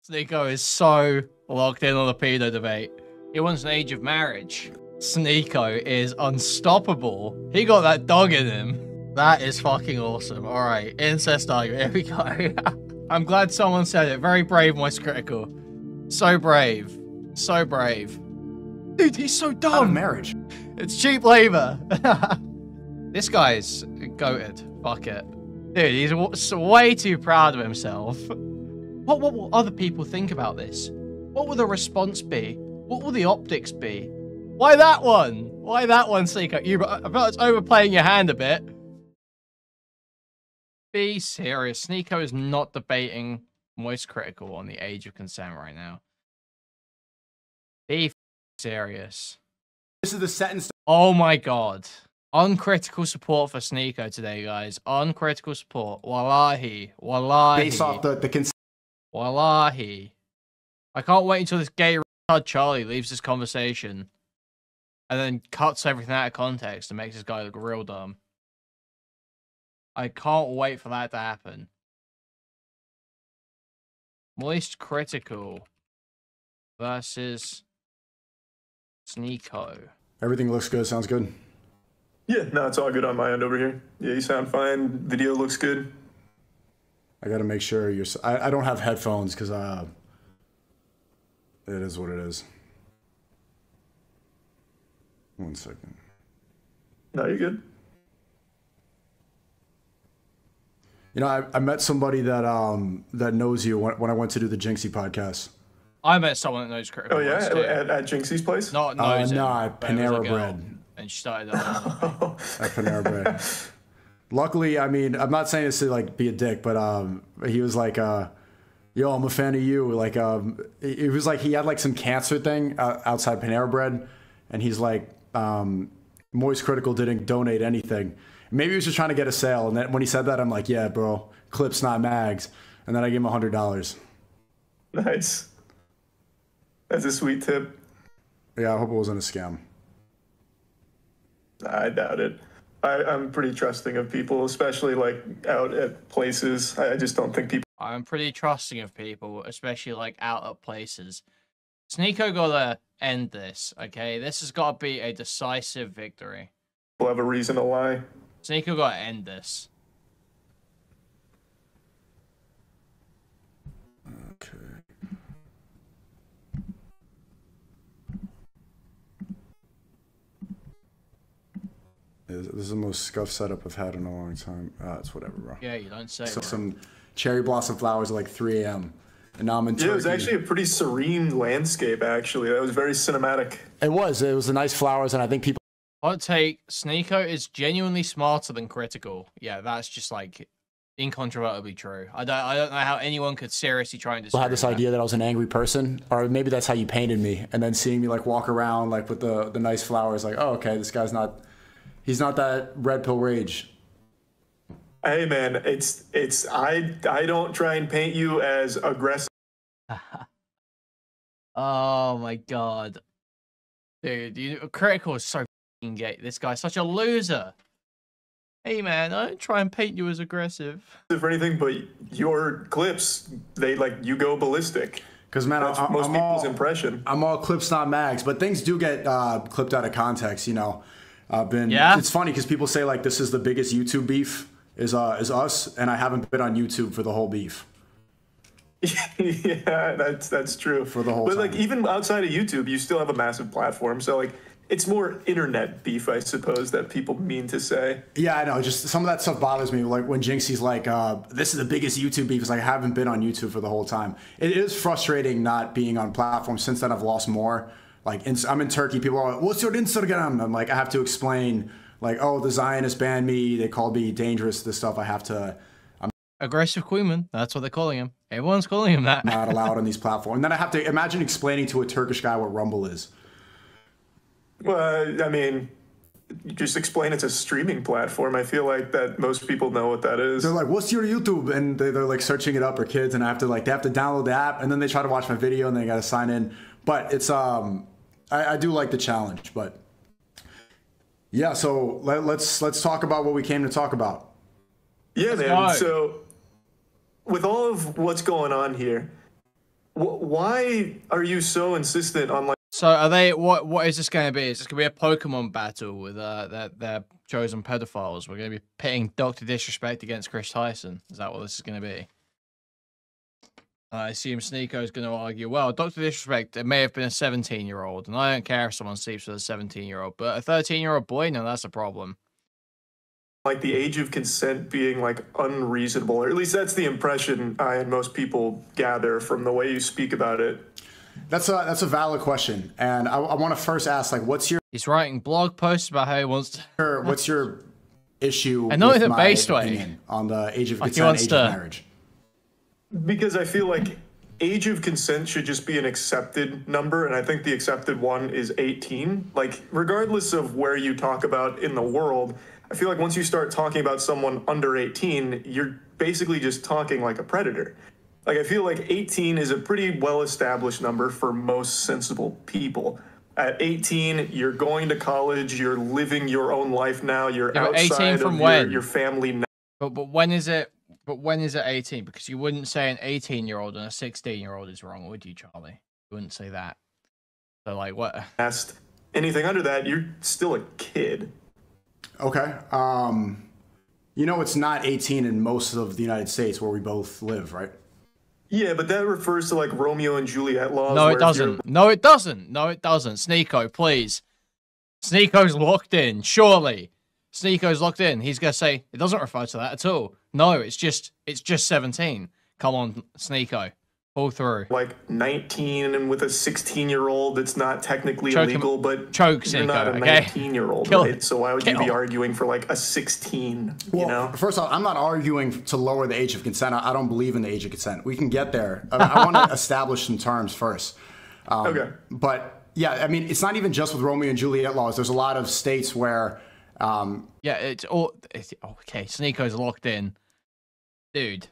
Sneako is so locked in on the pedo debate. He wants an age of marriage. Sneako is unstoppable. He got that dog in him. That is fucking awesome. All right, incest argument. Here we go. I'm glad someone said it. Very brave, MoistCritikal. So brave. So brave. Dude, he's so dumb. Out of marriage. It's cheap labor. This guy's goated. Fuck it. Dude, he's way too proud of himself. What will other people think about this? What will the response be? What will the optics be? Why that one? Why that one, Sneako? I feel it's overplaying your hand a bit. Be serious. Sneako is not debating MoistCritikal on the age of consent right now. Be serious. This is the sentence. Oh my god. Uncritical support for Sneako today, guys. Uncritical support. Wallahi. Wallahi. Based off the consent. Wallahi. I can't wait until this gay retard Charlie leaves this conversation and then cuts everything out of context and makes this guy look real dumb. I can't wait for that to happen. MoistCritikal versus Sneako. Everything looks good. Sounds good. Yeah, no, it's all good on my end over here. Yeah, you sound fine. Video looks good. I got to make sure you're... I don't have headphones because it is what it is. 1 second. No, you're good. You know, I met somebody that that knows you when I went to do the Jinxie podcast. I met someone that knows Critikal. Oh, yeah? At Jinxie's place? Not knows no, him, at Panera Bread. And she started At Panera Bread. Luckily, I mean, I'm not saying this to like be a dick, but he was like, yo, I'm a fan of you. Like, it was like he had like some cancer thing outside Panera Bread, and he's like, MoistCritikal didn't donate anything. Maybe he was just trying to get a sale, and then when he said that, I'm like, yeah, bro, clips not mags. And then I gave him $100. Nice. That's a sweet tip. Yeah, I hope it wasn't a scam. I doubt it. I'm pretty trusting of people, especially like out at places. I just don't think people... I'm pretty trusting of people, especially like out at places. Sneako gotta end this, okay? This has got to be a decisive victory. will have a reason to lie. Sneako gotta end this. Okay. This is the most scuffed setup I've had in a long time. It's whatever, bro. Yeah, you don't say. So some cherry blossom flowers at like 3 a.m. And now I'm in Turkey. Yeah, it was actually a pretty serene landscape, actually. That was very cinematic. It was. It was the nice flowers, and I think people... Hot take, Sneako is genuinely smarter than Critikal. Yeah, that's just like incontrovertibly true. I don't know how anyone could seriously try and disagree. I had this idea that I was an angry person, or maybe that's how you painted me. And then seeing me like walk around like with the nice flowers, like, oh, okay, this guy's not... He's not that red pill rage. Hey man, I don't try and paint you as aggressive. Oh my god, dude, Critikal is so f***ing gay. This guy's such a loser. Hey man, I don't try and paint you as aggressive For anything, but your clips, they like you go ballistic. Because man, that's most people's impression. I'm all clips, not mags, but things do get clipped out of context. You know, Yeah. It's funny because people say like this is the biggest YouTube beef is us, and I haven't been on YouTube for the whole beef. Yeah, that's true. For the whole but time. like even outside of YouTube, you still have a massive platform. So like it's more internet beef, I suppose, that people mean to say. Yeah, I know. Just some of that stuff bothers me. Like when Jinxie's like, "This is the biggest YouTube beef," because like, I haven't been on YouTube for the whole time. It is frustrating not being on platforms. Since then, I've lost more. Like I'm in Turkey. People are like, "What's your Instagram?" I'm like, I have to explain. Like, oh, the Zionists banned me. They called me dangerous. This stuff I have to. aggressive Kuihman. That's what they're calling him. Everyone's calling him that. Not allowed on these platforms. And then I have to imagine explaining to a Turkish guy what Rumble is. Well, I mean, you just explain it's a streaming platform. I feel like that most people know what that is. They're like, "What's your YouTube?" And they're like searching it up, or kids, and I have to like they have to download the app, and then they try to watch my video, and they got to sign in. But it's I do like the challenge, but yeah. So let's talk about what we came to talk about. Yeah, man. So with all of what's going on here, Why are you so insistent on like? So are they? What is this going to be? Is this going to be a Pokemon battle with their chosen pedophiles? We're going to be pitting Dr. Disrespect against Chris Tyson. Is that what this is going to be? I assume Sneako is going to argue, well, Dr. Disrespect, it may have been a 17-year-old, and I don't care if someone sleeps with a 17-year-old, but a 13-year-old boy, no, that's a problem. Like the age of consent being like unreasonable, or at least that's the impression I and most people gather from the way you speak about it. That's a valid question, and I want to first ask, like, what's your? He's writing blog posts about how he wants to. What's your issue? And not with in a my based way. opinion on the age of Like consent, age of marriage? Because I feel like age of consent should just be an accepted number, and I think the accepted one is 18. Like, regardless of where you talk about in the world, I feel like once you start talking about someone under 18, you're basically just talking like a predator. Like, I feel like 18 is a pretty well-established number for most sensible people. At 18, you're going to college, you're living your own life now, you're outside 18 from of when? your family now. But when is it? But when is it 18? Because you wouldn't say an 18-year-old and a 16-year-old is wrong, would you, Charlie? You wouldn't say that. So, like, what? Anything under that, you're still a kid. Okay. You know, it's not 18 in most of the United States where we both live, right? Yeah, but that refers to like Romeo and Juliet laws. No, it doesn't. No, it doesn't. No, it doesn't. Sneako, please. Sneako's locked in, surely. Sneako's locked in. He's gonna say it doesn't refer to that at all. No, it's just 17. Come on, Sneako. Pull through. Like 19 and with a 16-year-old, it's not technically Choke illegal, him. but Choke you're not a Sneako, okay? 19-year-old, right? So why would you be arguing for like a 16, Well, you know? first off, I'm not arguing to lower the age of consent. I don't believe in the age of consent. We can get there. I want to establish some terms first. Okay. But yeah, I mean, it's not even just with Romeo and Juliet laws. There's a lot of states where... yeah, it's all... okay, Sneako's locked in. Dude.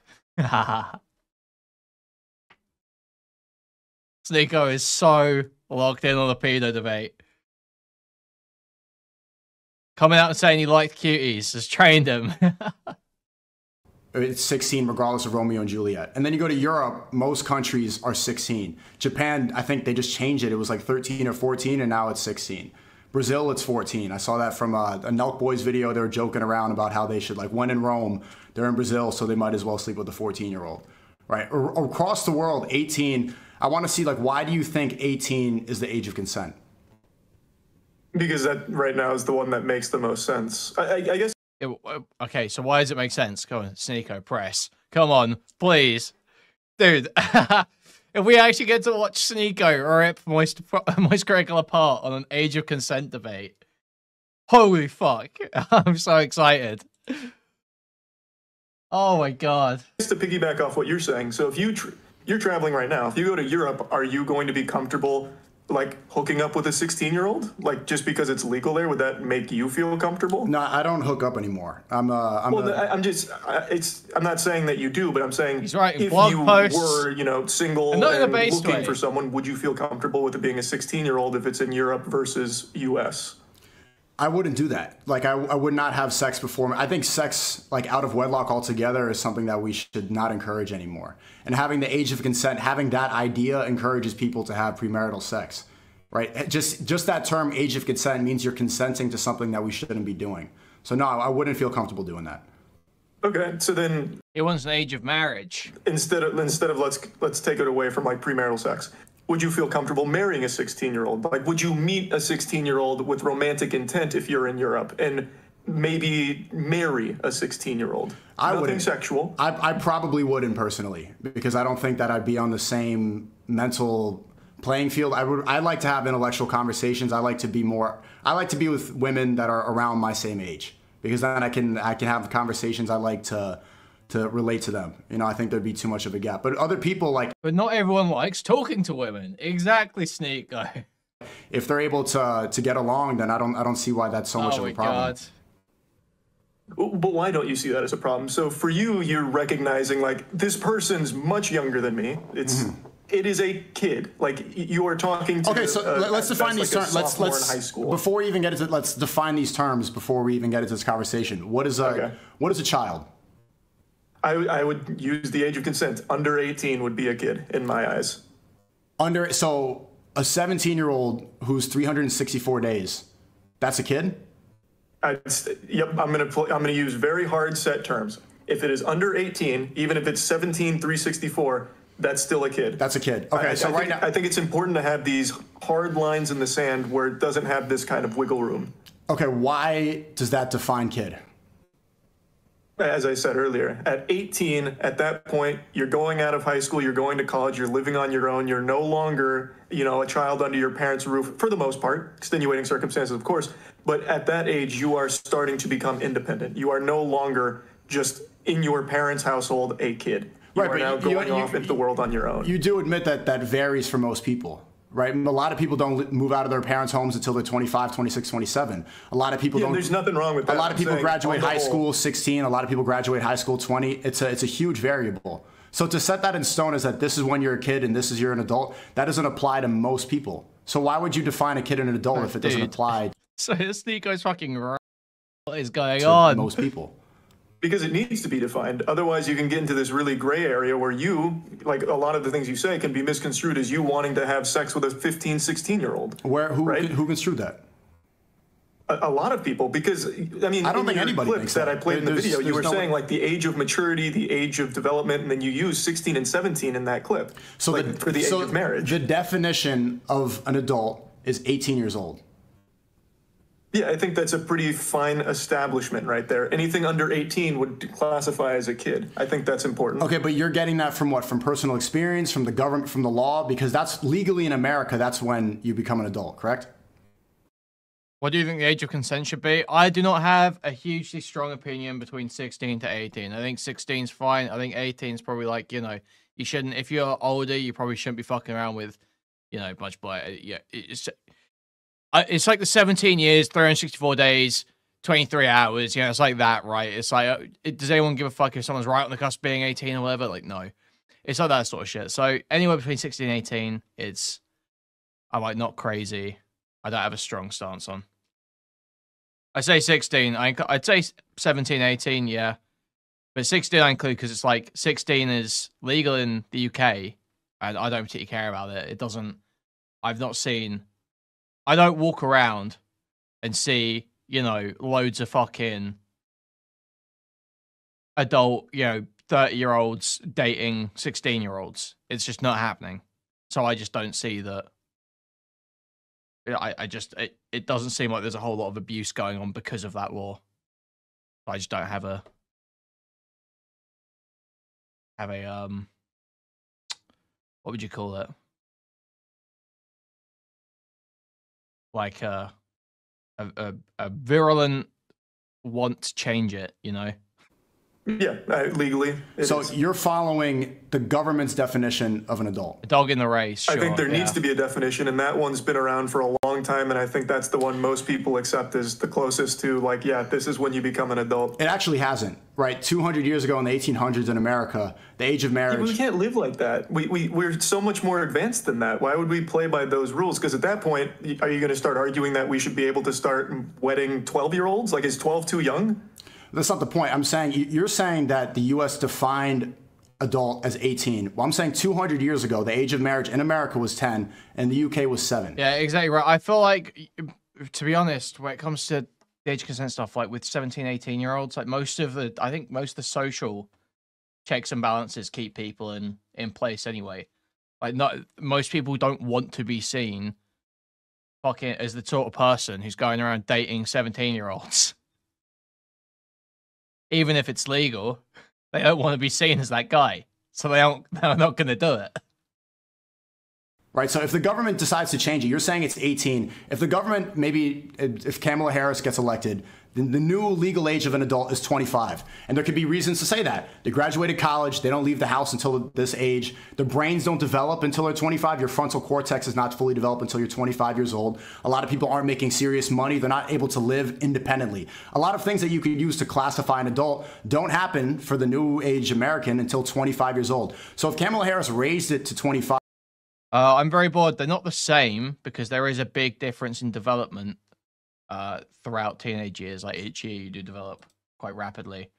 Sneako is so locked in on the pedo debate. Coming out and saying he liked cuties, has trained him. It's 16 regardless of Romeo and Juliet. And then you go to Europe, most countries are 16. Japan, I think they just changed it. It was like 13 or 14, and now it's 16. Brazil, it's 14. I saw that from a Nelk Boys video. They were joking around about how they should, like, when in Rome, they're in Brazil, so they might as well sleep with a 14-year-old. Right? Across the world, 18... I want to see, like, why do you think 18 is the age of consent? Because that right now is the one that makes the most sense. I guess. Okay, so why does it make sense? Come on, Sneako, press. Come on, please. Dude, if we actually get to watch Sneako rip MoistCritikal apart on an age of consent debate, holy fuck. I'm so excited. Oh my god. Just to piggyback off what you're saying, so if you're traveling right now, if you go to Europe, are you going to be comfortable, like, hooking up with a 16-year-old? Like, just because it's legal there, would that make you feel comfortable? No, I don't hook up anymore. I'm not saying that you do, but I'm saying he's writing if blog you posts, were, you know, single and looking for someone, would you feel comfortable with it being a 16-year-old if it's in Europe versus U.S.? I wouldn't do that. Like, I would not have sex before. I think sex, like, out of wedlock altogether is something that we should not encourage anymore. And having the age of consent, having that idea encourages people to have premarital sex, right? Just that term, age of consent, means you're consenting to something that we shouldn't be doing. So no, I wouldn't feel comfortable doing that. Okay, so then it wants an age of marriage. Instead of let's take it away from, like, premarital sex. Would you feel comfortable marrying a 16-year-old? Like, would you meet a 16-year-old with romantic intent if you're in Europe and maybe marry a 16-year-old? Nothing sexual. I probably wouldn't personally, because I don't think that I'd be on the same mental playing field. I like to have intellectual conversations. I like to be with women that are around my same age, because then I can have conversations. I like to relate to them. You know, I think there'd be too much of a gap. But other people like... But not everyone likes talking to women. Exactly, Sneako. If they're able to get along, then I don't see why that's so much of a problem. God. But why don't you see that as a problem? So for you, you're recognizing, like, this person's much younger than me. It is a kid. Like, you are talking to... Okay, so let's define these terms. Let's in high school. Before we even get into... Let's define these terms before we even get into this conversation. What is a child? I would use the age of consent. Under 18 would be a kid, in my eyes. So a 17-year-old who's 364 days, that's a kid? Yep, I'm gonna use very hard set terms. If it is under 18, even if it's 17, 364, that's still a kid. That's a kid. Okay, I think it's important to have these hard lines in the sand where it doesn't have this kind of wiggle room. Okay, why does that define kid? As I said earlier, at 18, at that point, you're going out of high school, you're going to college, you're living on your own, you're no longer, a child under your parents' roof, for the most part, extenuating circumstances, of course, but at that age, you are starting to become independent. You are no longer just in your parents' household a kid. You are now going off into the world on your own. You do admit that varies for most people. Right? A lot of people don't move out of their parents' homes until they're 25, 26, 27. A lot of people don't. There's nothing wrong with that. A lot of people graduate high school 16. A lot of people graduate high school 20. It's a huge variable. So to set that in stone as that this is when you're a kid and this is you're an adult, that doesn't apply to most people. So why would you define a kid and an adult if it doesn't apply? So Sneako's fucking right. What is going on? Most people. Because it needs to be defined. Otherwise, you can get into this really gray area where you, like a lot of the things you say, can be misconstrued as you wanting to have sex with a 15, 16-year-old. Who construed that? A lot of people, because, I don't think anybody clips that I played in the video, you were saying like the age of maturity, the age of development, and then you use 16 and 17 in that clip. So for the age of marriage. The definition of an adult is 18 years old. Yeah, I think that's a pretty fine establishment right there. Anything under 18 would classify as a kid. I think that's important. Okay, but you're getting that from what? From personal experience, from the government, from the law? Because that's legally in America, that's when you become an adult, correct? What do you think the age of consent should be? I do not have a hugely strong opinion between 16 to 18. I think 16 is fine. I think 18 is probably like, you shouldn't, if you're older, you probably shouldn't be fucking around with, much boy. Yeah, it's like the 17 years, 364 days, 23 hours. It's like that, right? It's like, does anyone give a fuck if someone's right on the cusp of being 18 or whatever? Like, no. It's like that sort of shit. So anywhere between 16 and 18, I'm like not crazy. I don't have a strong stance on. I say 16. I'd say 17, 18, yeah. But 16 I include because it's like 16 is legal in the UK, and I don't particularly care about it. It doesn't. I don't walk around and see, loads of fucking adult, 30-year-olds dating 16-year-olds. It's just not happening. So I just don't see that. It doesn't seem like there's a whole lot of abuse going on because of that law. I just don't have a what would you call it? Like a virulent want to change it, Yeah, legally. So you're following the government's definition of an adult. A dog in the race. Sure, I think there needs to be a definition, and that one's been around for a long time, and I think that's the one most people accept as the closest to, like, yeah, this is when you become an adult. It actually hasn't, right? 200 years ago in the 1800s in America, the age of marriage... Yeah, we can't live like that. We're so much more advanced than that. Why would we play by those rules? Because at that point, are you going to start arguing that we should be able to start wedding 12-year-olds? Like, is 12 too young? That's not the point. I'm saying you're saying that the U.S. defined adult as 18. Well, I'm saying 200 years ago, the age of marriage in America was 10 and the U.K. was 7. Yeah, exactly right. I feel like, to be honest, when it comes to the age of consent stuff, like with 17, 18-year-olds, like I think most of the social checks and balances keep people in place anyway. Like, most people don't want to be seen fucking as the sort of person who's going around dating 17-year-olds. Even if it's legal, they don't want to be seen as that guy. So they're not going to do it. Right, so if the government decides to change it, you're saying it's 18. If the government, maybe if Kamala Harris gets elected, then the new legal age of an adult is 25. And there could be reasons to say that. They graduated college, they don't leave the house until this age. Their brains don't develop until they're 25. Your frontal cortex is not fully developed until you're 25 years old. A lot of people aren't making serious money. They're not able to live independently. A lot of things that you could use to classify an adult don't happen for the new age American until 25 years old. So if Kamala Harris raised it to 25, I'm very bored. They're not the same because there is a big difference in development throughout teenage years. Like each year you do develop quite rapidly.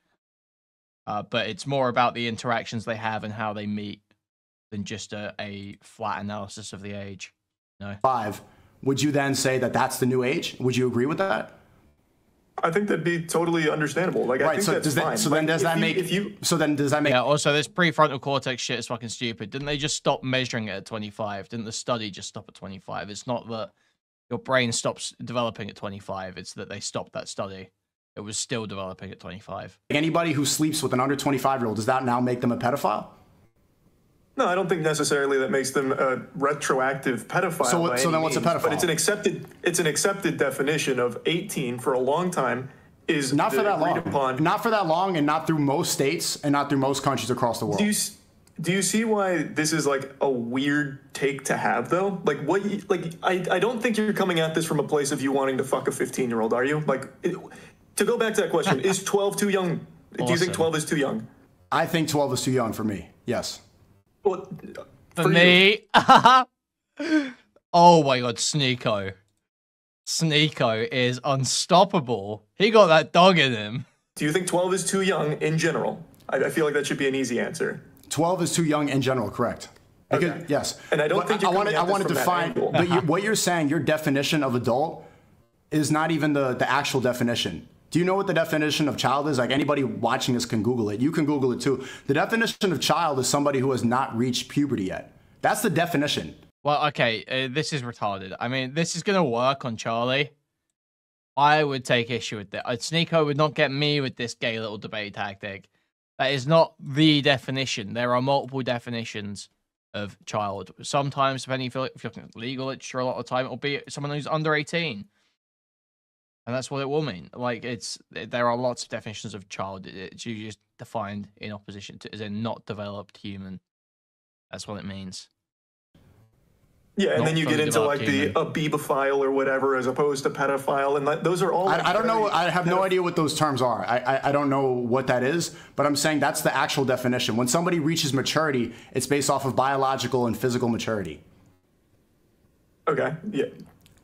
But it's more about the interactions they have and how they meet than just a flat analysis of the age. No. 5. Would you then say that that's the new age? Would you agree with that? I think that'd be totally understandable. Like, I think that's fine. So then does that make? Yeah. Also, this prefrontal cortex shit is fucking stupid. Didn't they just stop measuring it at 25? Didn't the study just stop at 25? It's not that your brain stops developing at 25. It's that they stopped that study. It was still developing at 25. Anybody who sleeps with an under 25-year-old, does that now make them a pedophile? No, I don't think necessarily that makes them a retroactive pedophile. So then what's a pedophile? But it's an accepted definition of 18 for a long time. Is not for that long. Not for that long, and not through most states, and not through most countries across the world. Do you see why this is like a weird take to have though? Like what? I don't think you're coming at this from a place of you wanting to fuck a 15-year-old, are you? Like to go back to that question, is 12 too young? Awesome. Do you think 12 is too young? I think 12 is too young for me. Yes. Well, for me, oh my god, Sneako is unstoppable. He got that dog in him. Do you think 12 is too young in general? I feel like that should be an easy answer. 12 is too young in general, correct? Because, okay. Yes. And I don't think you're I want to define. But what you're saying, your definition of adult, is not even the actual definition. Do you know what the definition of child is? Like, anybody watching this can Google it. You can Google it too. The definition of child is somebody who has not reached puberty yet. That's the definition. Well, okay, this is retarded. I mean, this is going to work on Charlie. I would take issue with that. Sneako would not get me with this gay little debate tactic. That is not the definition. There are multiple definitions of child. Sometimes, depending if you're looking at legal literature, a lot of the time, it'll be someone who's under 18. And that's what it will mean. Like, there are lots of definitions of child. It's usually just defined in opposition to as a not developed human. That's what it means. Yeah, and then you get into like a beebophile or whatever, as opposed to pedophile, and those are all. I don't know. I have no idea what those terms are. I don't know what that is, but I'm saying that's the actual definition. When somebody reaches maturity, it's based off of biological and physical maturity. Okay. Yeah.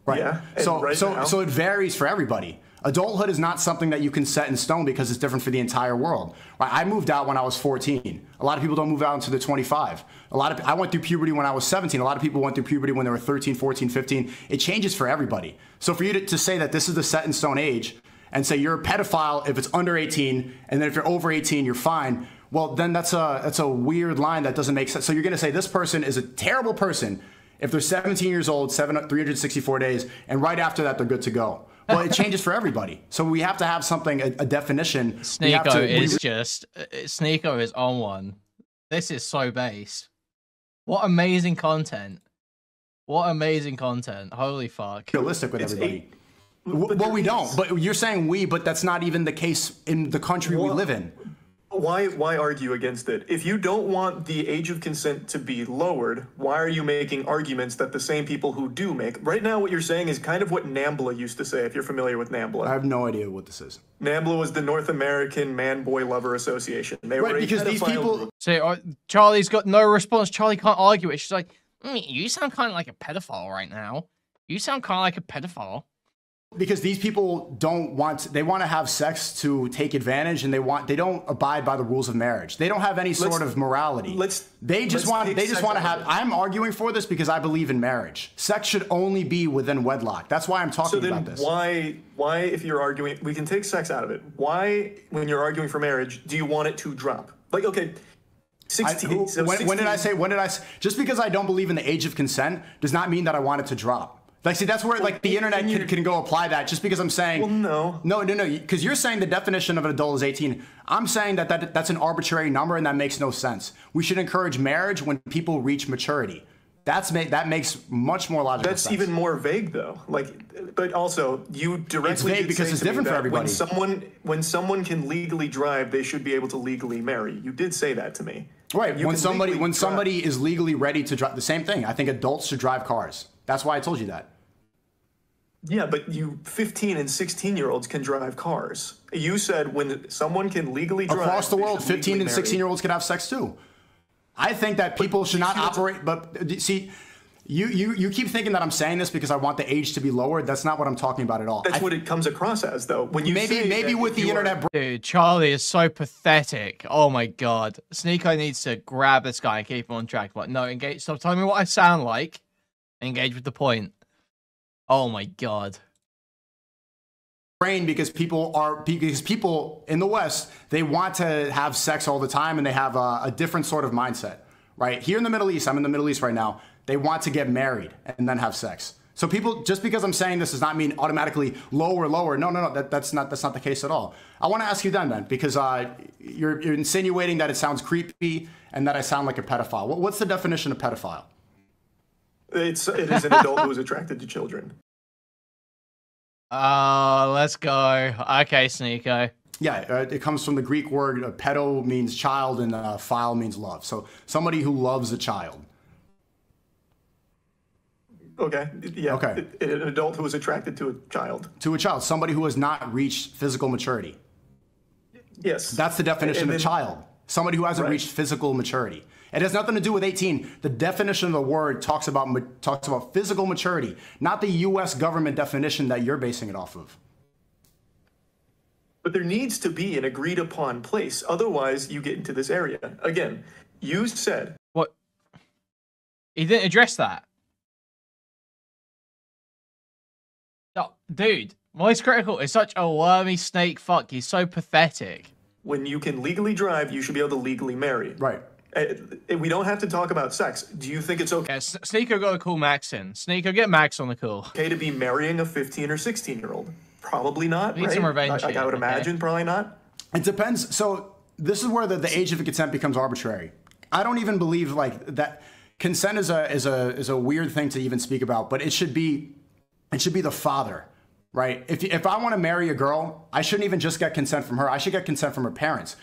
Right. Yeah. So it varies for everybody. Adulthood is not something that you can set in stone because it's different for the entire world. Right? I moved out when I was 14. A lot of people don't move out until they're 25. I went through puberty when I was 17. A lot of people went through puberty when they were 13, 14, 15. It changes for everybody. So for you to say that this is the set in stone age and say you're a pedophile if it's under 18, and then if you're over 18, you're fine. Well, then that's a weird line that doesn't make sense. So you're going to say this person is a terrible person if they're 17 years old, 364 days, and right after that, they're good to go. Well, it changes for everybody. So we have to have something, a definition. Sneako is on one. This is so base. What amazing content. What amazing content. Holy fuck. Realistic with everybody. Well, we don't. But you're saying we, but that's not even the case in the country we live in. Why argue against it? If you don't want the age of consent to be lowered, why are you making arguments that the same people who do make? Right now, what you're saying is kind of what NAMBLA used to say, if you're familiar with NAMBLA. I have no idea what this is. NAMBLA was the North American Man-Boy Lover Association. They were because these people... So Charlie's got no response. Charlie can't argue it. She's like, you sound kind of like a pedophile right now. You sound kind of like a pedophile. Because these people they want to have sex to take advantage, and they don't abide by the rules of marriage. They don't have any sort of morality. They just want to have. I'm arguing for this because I believe in marriage. Sex should only be within wedlock. That's why I'm talking about this. Why, if you're arguing, we can take sex out of it. Why, when you're arguing for marriage, do you want it to drop? Like, okay. 16. When did I say? Just because I don't believe in the age of consent does not mean that I want it to drop. Like, see, that's where like the internet can go apply that. Just because I'm saying, well, no, because you're saying the definition of an adult is 18. I'm saying that's an arbitrary number, and that makes no sense. We should encourage marriage when people reach maturity. That makes much more logical sense. That's even more vague, though. Like, but also you directly. It's vague because it's different for everybody. When someone can legally drive, they should be able to legally marry. You did say that to me. Right. When somebody is legally ready to drive, the same thing. I think adults should drive cars. That's why I told you that. Yeah, but 15 and 16-year-olds can drive cars. You said when someone can legally drive... Across the world, 15 and 16-year-olds can have sex too. I think that people should not operate... But see, You keep thinking that I'm saying this because I want the age to be lowered. That's not what I'm talking about at all. That's what it comes across as, though. When you maybe with the internet. Dude, Charlie is so pathetic. Oh my god. Sneako needs to grab this guy and keep him on track. But no, engage. Stop telling me what I sound like. Engage with the point. Oh my god. Brain because people in the West, they want to have sex all the time and they have a different sort of mindset, right? Here in the Middle East, I'm in the Middle East right now. They want to get married and then have sex. So people, just because I'm saying this does not mean automatically lower. No, that's not the case at all. I want to ask you then, because you're insinuating that it sounds creepy and that I sound like a pedophile. What's the definition of pedophile? It is an adult who is attracted to children. Let's go. Okay, Sneako. Yeah, it comes from the Greek word pedo means child and phile means love. So somebody who loves a child. Okay. Yeah. Okay. An adult who is attracted to a child. To a child, somebody who has not reached physical maturity. Yes. That's the definition of child. Somebody who hasn't reached physical maturity. It has nothing to do with 18. The definition of the word talks about physical maturity, not the U.S. government definition that you're basing it off of. But there needs to be an agreed upon place. Otherwise, you get into this area. Again, you said. What? He didn't address that. No, dude, MoistCritikal is such a wormy snake fuck. He's so pathetic. When you can legally drive, you should be able to legally marry. Right. We don't have to talk about sex. Do you think it's okay? Yeah, Sneako got to call Max in. Sneako, get Max on the call. Okay to be marrying a 15 or 16-year-old? Probably not, Need some revenge I would here, imagine, probably not. It depends. So this is where the age of consent becomes arbitrary. I don't even believe like that. Consent is a weird thing to even speak about, but it should be the father, right? If I want to marry a girl, I shouldn't even just get consent from her. I should get consent from her parents.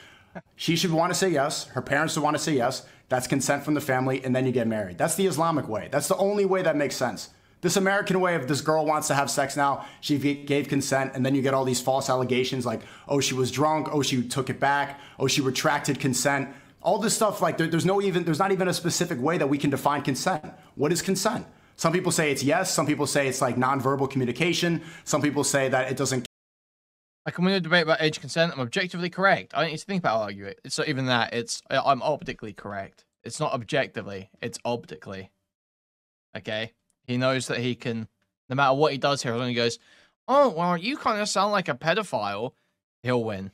She should want to say yes. Her parents should want to say yes. That's consent from the family, and then you get married. That's the Islamic way. That's the only way that makes sense. This American way of this girl wants to have sex now, she gave consent, and then you get all these false allegations like, oh, she was drunk, oh, she took it back, oh, she retracted consent. All this stuff, like there's not even a specific way that we can define consent. What is consent? Some people say it's yes. Some people say it's like nonverbal communication. Some people say that it doesn't. Like, when we debate about age consent, I'm objectively correct. I don't need to think about argue it. It's not even that. I'm optically correct. It's not objectively. It's optically. Okay? He knows that he can, no matter what he does here, as long as he goes, oh, well, you kind of sound like a pedophile, he'll win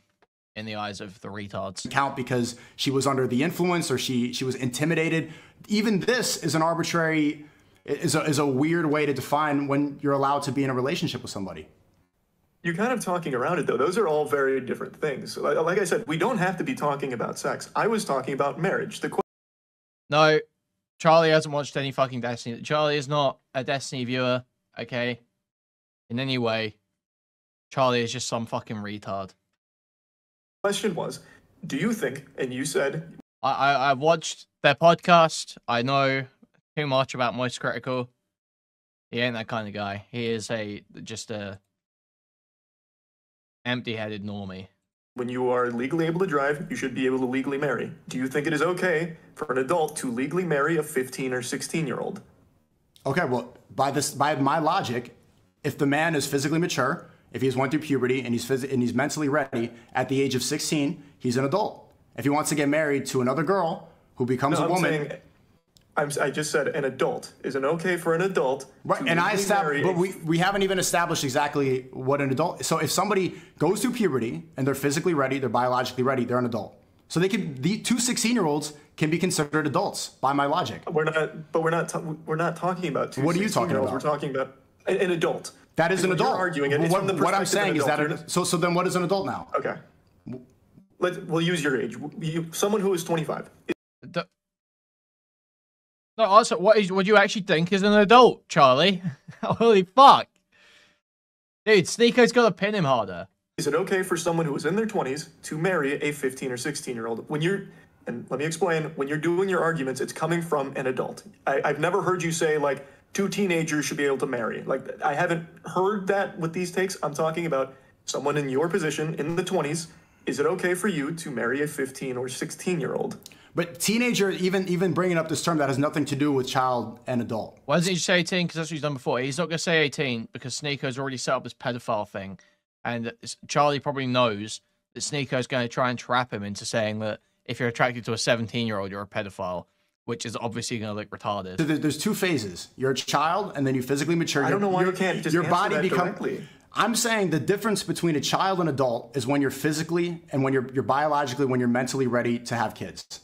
in the eyes of the retards. Count because she was under the influence or she was intimidated. Even this is an arbitrary, is a weird way to define when you're allowed to be in a relationship with somebody. You're kind of talking around it, though. Those are all very different things. Like I said, we don't have to be talking about sex. I was talking about marriage. No, Charlie hasn't watched any fucking Destiny. Charlie is not a Destiny viewer, okay? In any way, Charlie is just some fucking retard. Question was, do you think, and you said... I've watched their podcast. I know too much about MoistCritikal. He ain't that kind of guy. He is just a empty-headed normie. When you are legally able to drive, you should be able to legally marry. Do you think it is okay for an adult to legally marry a 15 or 16-year-old? Okay, well, by my logic, if the man is physically mature, if he's went through puberty and he's mentally ready at the age of 16, he's an adult. If he wants to get married to another girl who becomes a woman... I just said an adult. Is it okay for an adult right, and I established, but we haven't even established exactly what an adult. So if somebody goes through puberty and they're physically ready, they're biologically ready, they're an adult. So the two 16-year-olds can be considered adults by my logic. We're not talking about two. What are you talking about? We're talking about an adult. That is an adult. You're arguing it. What I'm saying is that so then what is an adult now? Okay. We'll use your age. Someone who is 25. No, also, what do you actually think is an adult, Charlie? Holy fuck. Dude, Sneako's got to pin him harder. Is it okay for someone who is in their 20s to marry a 15 or 16-year-old? And let me explain, when you're doing your arguments, it's coming from an adult. I've never heard you say, like, two teenagers should be able to marry. Like, I haven't heard that with these takes. I'm talking about someone in your position in the 20s. Is it okay for you to marry a 15 or 16-year-old? But teenager, even bringing up this term that has nothing to do with child and adult. Why doesn't he say 18? Because that's what he's done before. He's not going to say 18 because Sneako's already set up this pedophile thing. And Charlie probably knows that Sneako's going to try and trap him into saying that if you're attracted to a 17-year-old, you're a pedophile, which is obviously going to look retarded. So there's two phases. You're a child, and then you physically mature. I don't know why you can't just answer that directly. I'm saying the difference between a child and adult is when you're physically and when you're biologically, when you're mentally ready to have kids.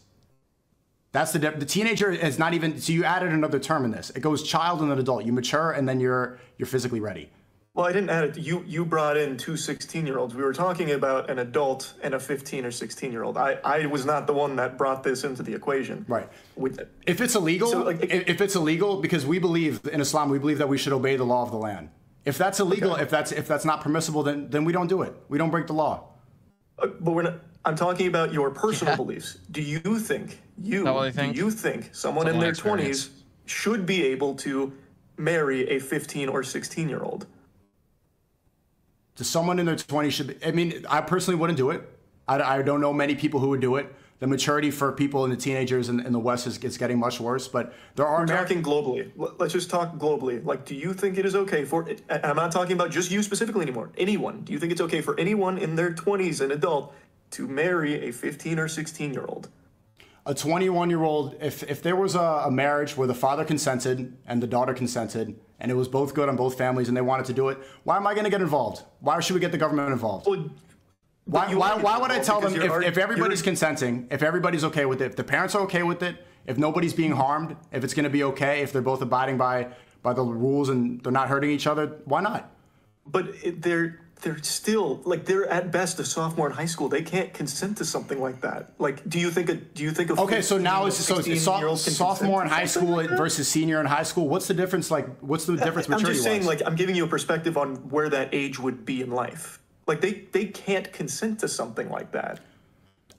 That's the teenager is not even, so you added another term in this. It goes child and then adult. You mature and then you're physically ready. Well, I didn't add it. You brought in two 16-year-olds. We were talking about an adult and a 15 or 16-year-old. I was not the one that brought this into the equation. Right. If it's illegal, so if it's illegal, because we believe in Islam, we believe that we should obey the law of the land. If that's illegal, okay. if that's not permissible, then we don't do it. We don't break the law. But we're not. I'm talking about your personal beliefs. Do you think someone in their 20s should be able to marry a 15 or 16-year-old? Someone in their 20s should be. I mean, I personally wouldn't do it. I don't know many people who would do it. The maturity for people in the teenagers in the West is getting much worse, but there are... We're talking globally. Let's just talk globally. Like, do you think it is okay for... I'm not talking about just you specifically anymore. Anyone. Do you think it's okay for anyone in their 20s, an adult, to marry a 15 or 16-year-old? A 21-year-old, if there was a marriage where the father consented and the daughter consented, and it was both good on both families and they wanted to do it, why am I going to get involved? Why should we get the government involved? Well, why would I tell them if everybody's consenting, if everybody's okay with it, if the parents are okay with it, if nobody's being harmed, if it's going to be okay, if they're both abiding by the rules and they're not hurting each other, why not? But they're still, like, they're at best a sophomore in high school. They can't consent to something like that. Like, do you think okay, so now it's sophomore in high school versus senior in high school. What's the difference? Like, what's the difference maturity-wise? I'm just saying, like, I'm giving you a perspective on where that age would be in life. Like, they can't consent to something like that.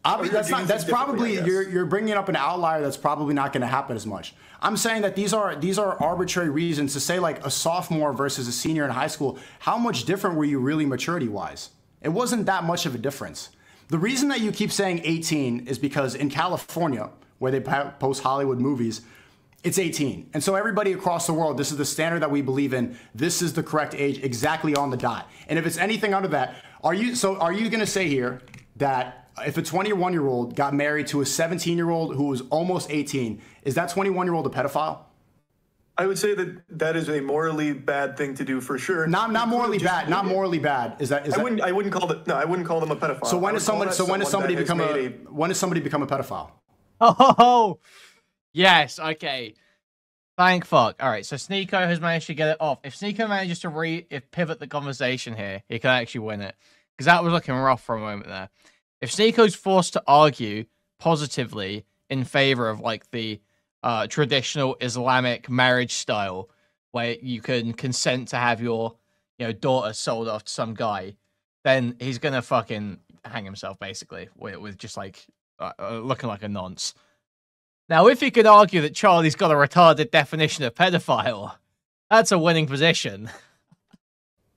That's probably you're bringing up an outlier that's probably not going to happen as much. I'm saying that these are arbitrary reasons to say, like, a sophomore versus a senior in high school. How much different were you really maturity-wise? It wasn't that much of a difference. The reason that you keep saying 18 is because in California, where they post Hollywood movies, it's 18. And so everybody across the world, this is the standard that we believe in. This is the correct age, exactly on the dot. And if it's anything under that, are you going to say here that if a 21-year-old got married to a 17-year-old who was almost 18, is that 21-year-old a pedophile? I would say that is a morally bad thing to do for sure. Not morally bad. Not morally bad. I wouldn't call them a pedophile. So when does somebody become a pedophile? Oh, yes. Okay. Thank fuck. All right. So Sneako has managed to get it off. If Sneako manages to pivot the conversation here, he can actually win it, because that was looking rough for a moment there. If Sneako's forced to argue positively in favor of, like, the traditional Islamic marriage style, where you can consent to have your, daughter sold off to some guy, then he's gonna fucking hang himself, basically, with just, like, looking like a nonce. Now, if you could argue that Charlie's got a retarded definition of pedophile, that's a winning position.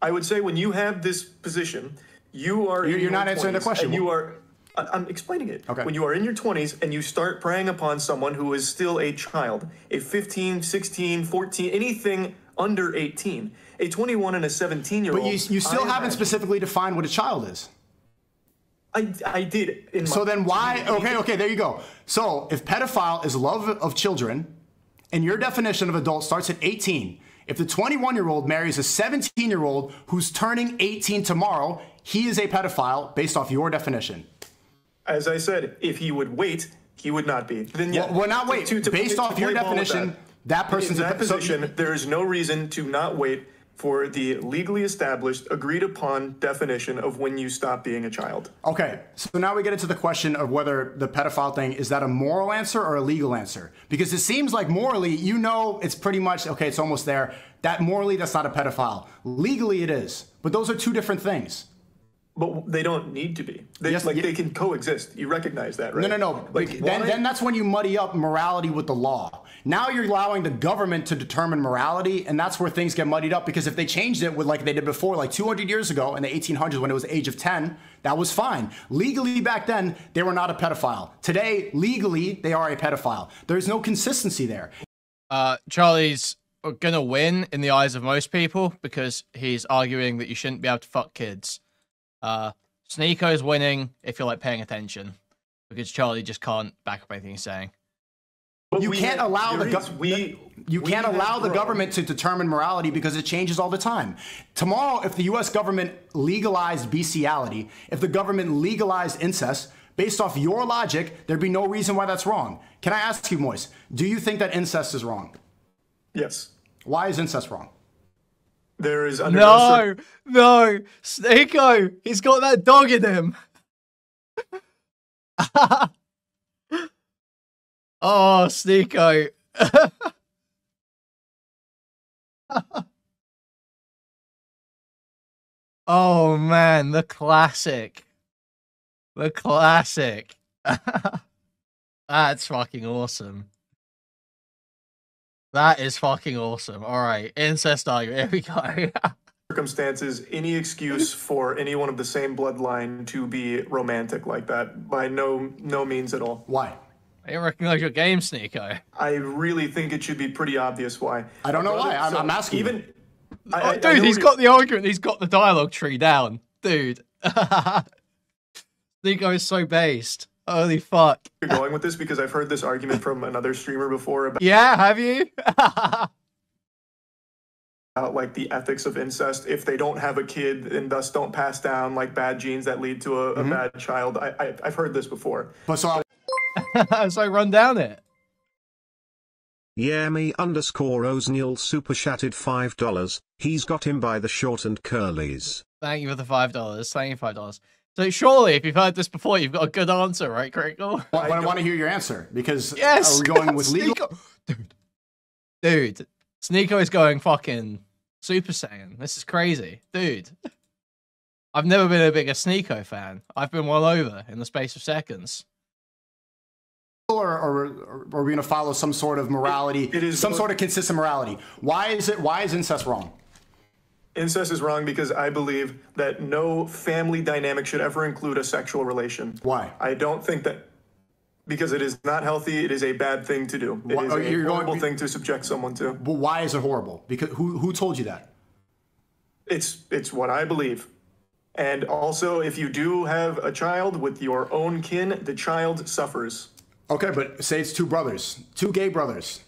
I would say when you have this position, you're not answering the question. I'm explaining it. Okay. When you are in your 20s and you start preying upon someone who is still a child, a 15, 16, 14, anything under 18, a 21 and a 17-year-old. But you still haven't specifically defined what a child is. I did. So then why? Okay, there you go. So if pedophile is love of children, and your definition of adult starts at 18, if the 21-year-old marries a 17-year-old who's turning 18 tomorrow, he is a pedophile based off your definition. As I said, if he would wait, he would not be. Then yeah, well, not wait. Based off your definition, that person's in that position. There is no reason to not wait for the legally established, agreed upon definition of when you stop being a child. Okay, so now we get into the question of whether the pedophile thing, is that a moral answer or a legal answer? Because it seems like morally, it's pretty much, okay, it's almost there. That morally, that's not a pedophile. Legally, it is. But those are two different things. But they don't need to be. They, Yes, they can coexist. You recognize that, right? No. Like, Then that's when you muddy up morality with the law. Now you're allowing the government to determine morality, and that's where things get muddied up, because if they changed it with like they did before, like 200 years ago in the 1800s when it was age of 10, that was fine. Legally back then, they were not a pedophile. Today, legally, they are a pedophile. There's no consistency there. Charlie's gonna win in the eyes of most people because he's arguing that you shouldn't be able to fuck kids. Sneako's winning if you're like paying attention, because Charlie just can't back up anything he's saying. You can't allow the government to determine morality because it changes all the time. Tomorrow, if the U.S. government legalized bestiality, if the government legalized incest, based off your logic, there'd be no reason why that's wrong. Can I ask you, Moist, do you think that incest is wrong? Yes. Why is incest wrong? There is no, Sneako, he's got that dog in him. Oh, Sneako. Oh man, the classic. The classic. That's fucking awesome. That is fucking awesome. All right, incest argument. Here we go. Circumstances, any excuse for anyone of the same bloodline to be romantic like that, by no means at all. Why? I didn't recognize your game, Sneako. I really think it should be pretty obsciso why. I don't know why. I'm asking. Even, dude, he's got the argument. He's got the dialogue tree down, dude. Sneako is so based. Holy fuck. You're going with this because I've heard this argument from another streamer before about. Yeah, have you? Like the ethics of incest, if they don't have a kid and thus don't pass down like bad genes that lead to a bad child. I've heard this before. But so run down it. Yami_Osniel super chatted $5. He's got him by the short and curlies. Thank you for the $5. Thank you for $5. So surely, if you've heard this before, you've got a good answer, right, Critikal? I want to hear your answer, because yes, are we going with legal? Dude, Sneako is going fucking Super Saiyan. This is crazy. Dude. I've never been a bigger Sneako fan. I've been well over in the space of seconds. Or are we going to follow some sort of morality, some sort of consistent morality? Why is incest wrong? Incest is wrong because I believe that no family dynamic should ever include a sexual relation. Why? I don't think that, because it is not healthy. It is a bad thing to do. It is a horrible thing to subject someone to. But why is it horrible? Because who told you that? It's what I believe. And also, if you do have a child with your own kin, the child suffers. Okay, but say it's two brothers, two gay brothers.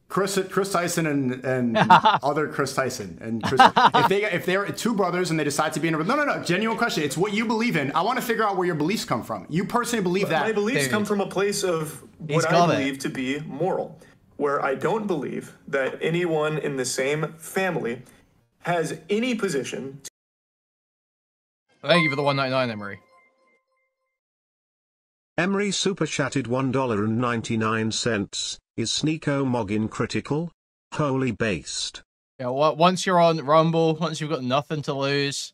Chris Tyson and other Chris Tyson and Chris, if they're two brothers and they decide to be in a no, genuine question. It's what you believe in. I want to figure out where your beliefs come from. You personally believe that. My beliefs come from a place of what I believe to be moral, where I don't believe that anyone in the same family has any position. Thank you for the $1.99, Emery. Emery super chatted $1.99. Is Sneako Moggin Critikal? Holy based. Yeah, once you're on Rumble, once you've got nothing to lose,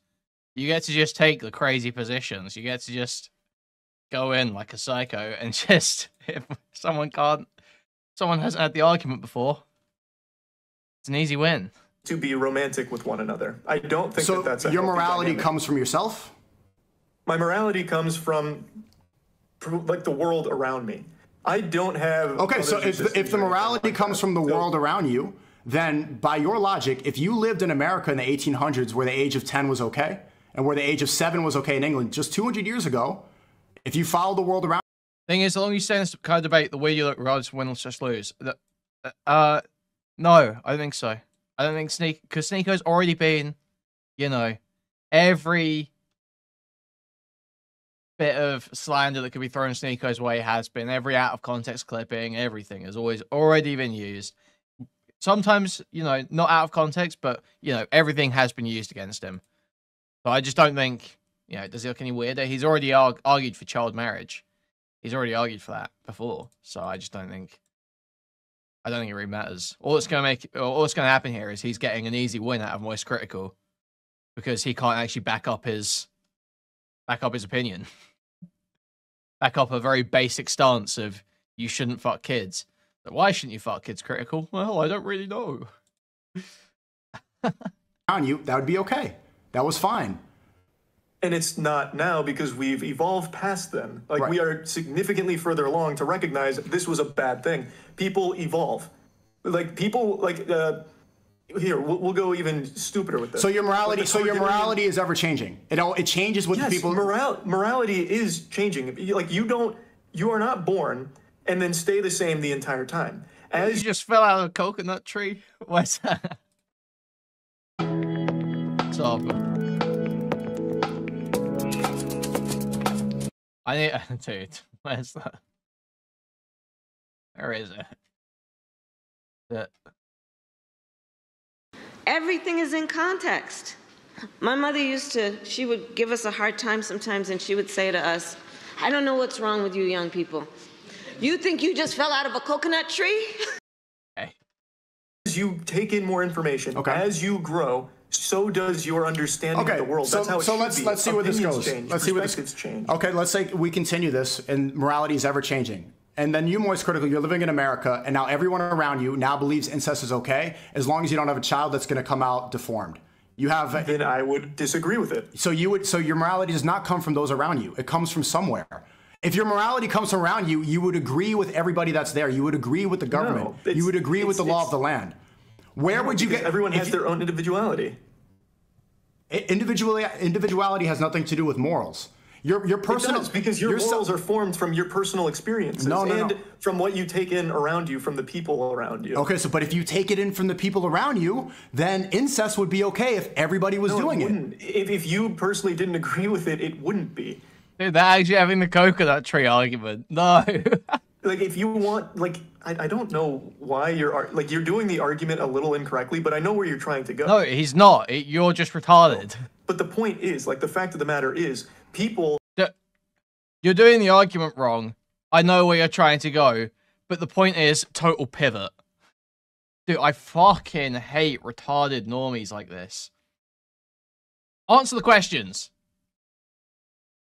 you get to just take the crazy positions. You get to just go in like a psycho and just, if someone hasn't had the argument before, it's an easy win. To be romantic with one another. I don't think so. That's a your morality dynamic. Comes from yourself? My morality comes from like the world around me. I don't have. Okay, so if the morality comes from the world around you, then by your logic, if you lived in America in the 1800s where the age of 10 was okay, and where the age of 7 was okay in England, just 200 years ago, if you follow the world around. Thing is, as long as you stay in this kind of debate, the way you look, regardless of win or just lose. No, I don't think so. I don't think because Sneako's already been, every bit of slander that could be thrown Sneako's way has been. Every out of context clipping, everything has always already been used. Sometimes, not out of context, but, everything has been used against him. So I just don't think, does he look any weirder? He's already argued for child marriage. He's already argued for that before. So I just don't think, it really matters. All that's going to happen here is he's getting an easy win out of MoistCritikal because he can't actually back up his back up his opinion. Back up a very basic stance of you shouldn't fuck kids. But why shouldn't you fuck kids, Critical? Well, I don't really know. On you, that would be okay. That was fine. And it's not now because we've evolved past then. Like, Right. we are significantly further along to recognize this was a bad thing. People evolve. Like, people, like, here, we'll go even stupider with this. So your morality is ever changing. It changes with Yes, people. morality is changing. Like, you are not born and then stay the same the entire time. You just fell out of a coconut tree? What's that? It's awful. I need, dude, where's that? Where is it? Everything is in context. My mother she would give us a hard time sometimes, and she would say to us, I don't know what's wrong with you young people. You think you just fell out of a coconut tree? Okay. As you take in more information, as you grow, so does your understanding of the world. That's how it should be. Let's see where this goes. Let's see where this change. Okay, let's say we continue this, and morality is ever changing. And then you, MoistCritikal, you're living in America, and now everyone around you now believes incest is okay, as long as you don't have a child that's going to come out deformed. You have. Then I would disagree with it. So your morality does not come from those around you. It comes from somewhere. If your morality comes from around you, you would agree with everybody that's there. You would agree with the government. You would agree with the law of the land. Where would you get? Everyone has their own individuality. Individuality has nothing to do with morals. Your personal, it does, because your morals are formed from your personal experiences and from what you take in around you, from the people around you. Okay, but if you take it in from the people around you, then incest would be okay if everybody was doing it. If you personally didn't agree with it, it wouldn't be. Dude, they're actually having the coconut tree argument. No. Like, if you want, like, I don't know why you're doing the argument a little incorrectly, but I know where you're trying to go. No, he's not. You're just retarded. But the point is, like, the fact of the matter is, people... You're doing the argument wrong. I know where you're trying to go. But the point is, total pivot. Dude, I fucking hate retarded normies like this. Answer the questions.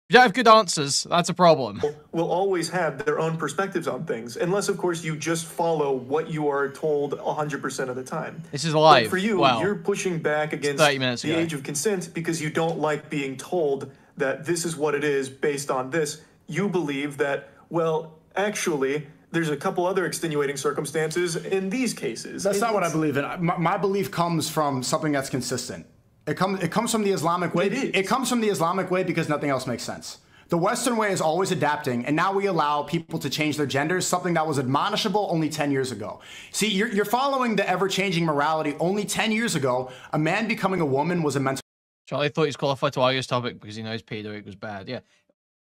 If you don't have good answers, that's a problem. Will always have their own perspectives on things, unless, of course, you just follow what you are told 100% of the time. This is live. But for you, you're pushing back against 30 minutes the age of consent because you don't like being told that this is what it is based on this. You believe that, well, actually, there's a couple other extenuating circumstances in these cases. That's not what I believe in. My belief comes from something that's consistent. It comes from the Islamic way. It comes from the Islamic way because nothing else makes sense. The Western way is always adapting, and now we allow people to change their genders, something that was admonishable only 10 years ago. See, you're following the ever-changing morality. Only 10 years ago, a man becoming a woman was a mental... Charlie thought he's qualified to argue this topic because he knows pedo equals bad. Yeah.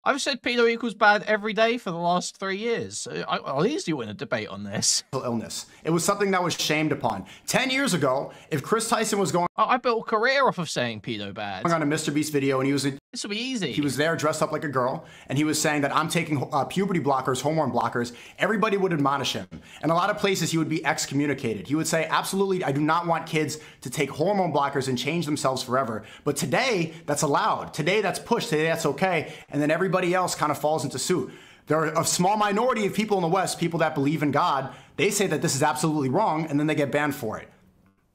I've said pedo equals bad every day for the last 3 years. I'll easily win a debate on this. Illness. It was something that was shamed upon. 10 years ago, if Chris Tyson was going... I built a career off of saying pedo bad. ...on a Mr. Beast video, and he was... This will be easy. He was there dressed up like a girl, and he was saying that I'm taking puberty blockers, hormone blockers. Everybody would admonish him. In a lot of places, he would be excommunicated. He would say, absolutely, I do not want kids to take hormone blockers and change themselves forever. But today, that's allowed. Today, that's pushed. Today, that's okay. And then everybody else kind of falls into suit. There are a small minority of people in the West, people that believe in God, they say that this is absolutely wrong, and then they get banned for it.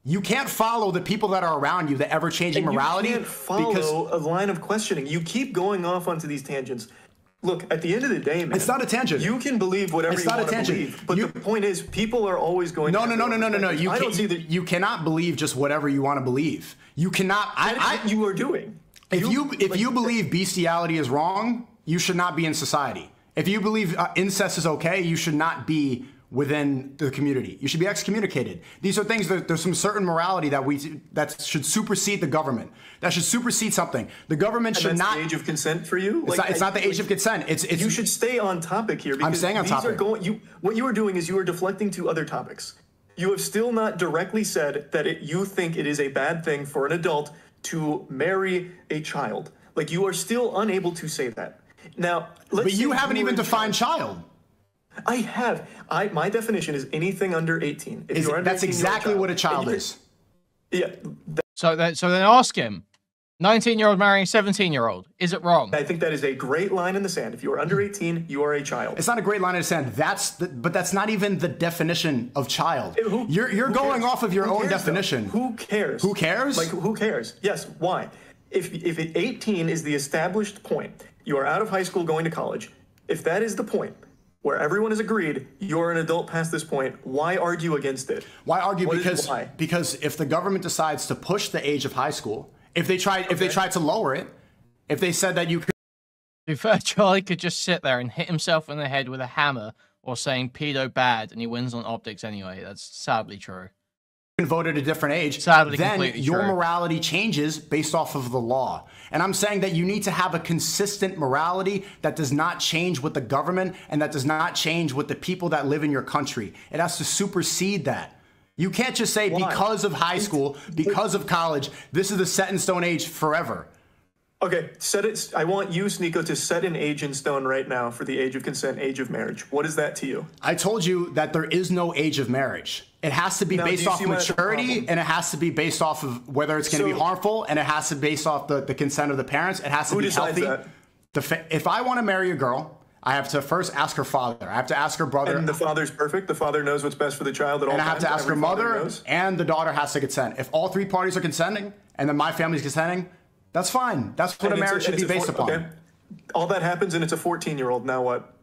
You can't follow the people that are around you, the ever-changing morality. You can't follow a line of questioning. You keep going off onto these tangents. Look, at the end of the day, man, it's not a tangent. You can believe whatever you want to believe, but the point is, people are always going. No. You cannot believe just whatever you want to believe. You cannot. You are doing. If you believe bestiality is wrong, you should not be in society. If you believe incest is okay, you should not be within the community. You should be excommunicated. These are things that there's some certain morality that should supersede the government. That should supersede something. The government should not. The age of consent for you? It's not the age of consent. It's you should stay on topic here. Because I'm staying on topic. What you are doing is you are deflecting to other topics. You have still not directly said that you think it is a bad thing for an adult to marry a child. Like, you are still unable to say that. Now, but you haven't even defined child. I have. My definition is anything under 18. That's exactly what a child is. Yeah. So then ask him. 19-year-old marrying a 17-year-old. Is it wrong? I think that is a great line in the sand. If you are under 18, you are a child. It's not a great line in the sand. But that's not even the definition of child. You're going off of your own definition. Though? Who cares? Who cares? Like, who cares? Yes, why? If 18 is the established point, you are out of high school going to college. If that is the point where everyone has agreed you're an adult past this point, why argue against it? Why argue? Why? Because if the government decides to push the age of high school, if they tried to lower it, if they said that you could... To be fair, Charlie could just sit there and hit himself in the head with a hammer or saying pedo bad and he wins on optics anyway. That's sadly true. Vote at a different age, sadly, then your true. morality changes based off of the law. And I'm saying that you need to have a consistent morality that does not change with the government and that does not change with the people that live in your country. It has to supersede that. You can't just say because of high school, because of college, this is the set in stone age forever. Okay, set it. I want you, Sneako, to set an age in stone right now for the age of consent, age of marriage. What is that to you? I told you that there is no age of marriage. It has to be based off maturity, and it has to be based off of whether it's going to be harmful, and it has to be based off the consent of the parents. It has to be healthy. If I want to marry a girl, I have to first ask her father. I have to ask her brother. And the father's perfect. The father knows what's best for the child at all times. And I have to ask her mother, and the daughter has to consent. If all three parties are consenting, and then my family's consenting, that's fine. That's what a marriage should be based upon. Okay. All that happens, and it's a 14-year-old. Now what?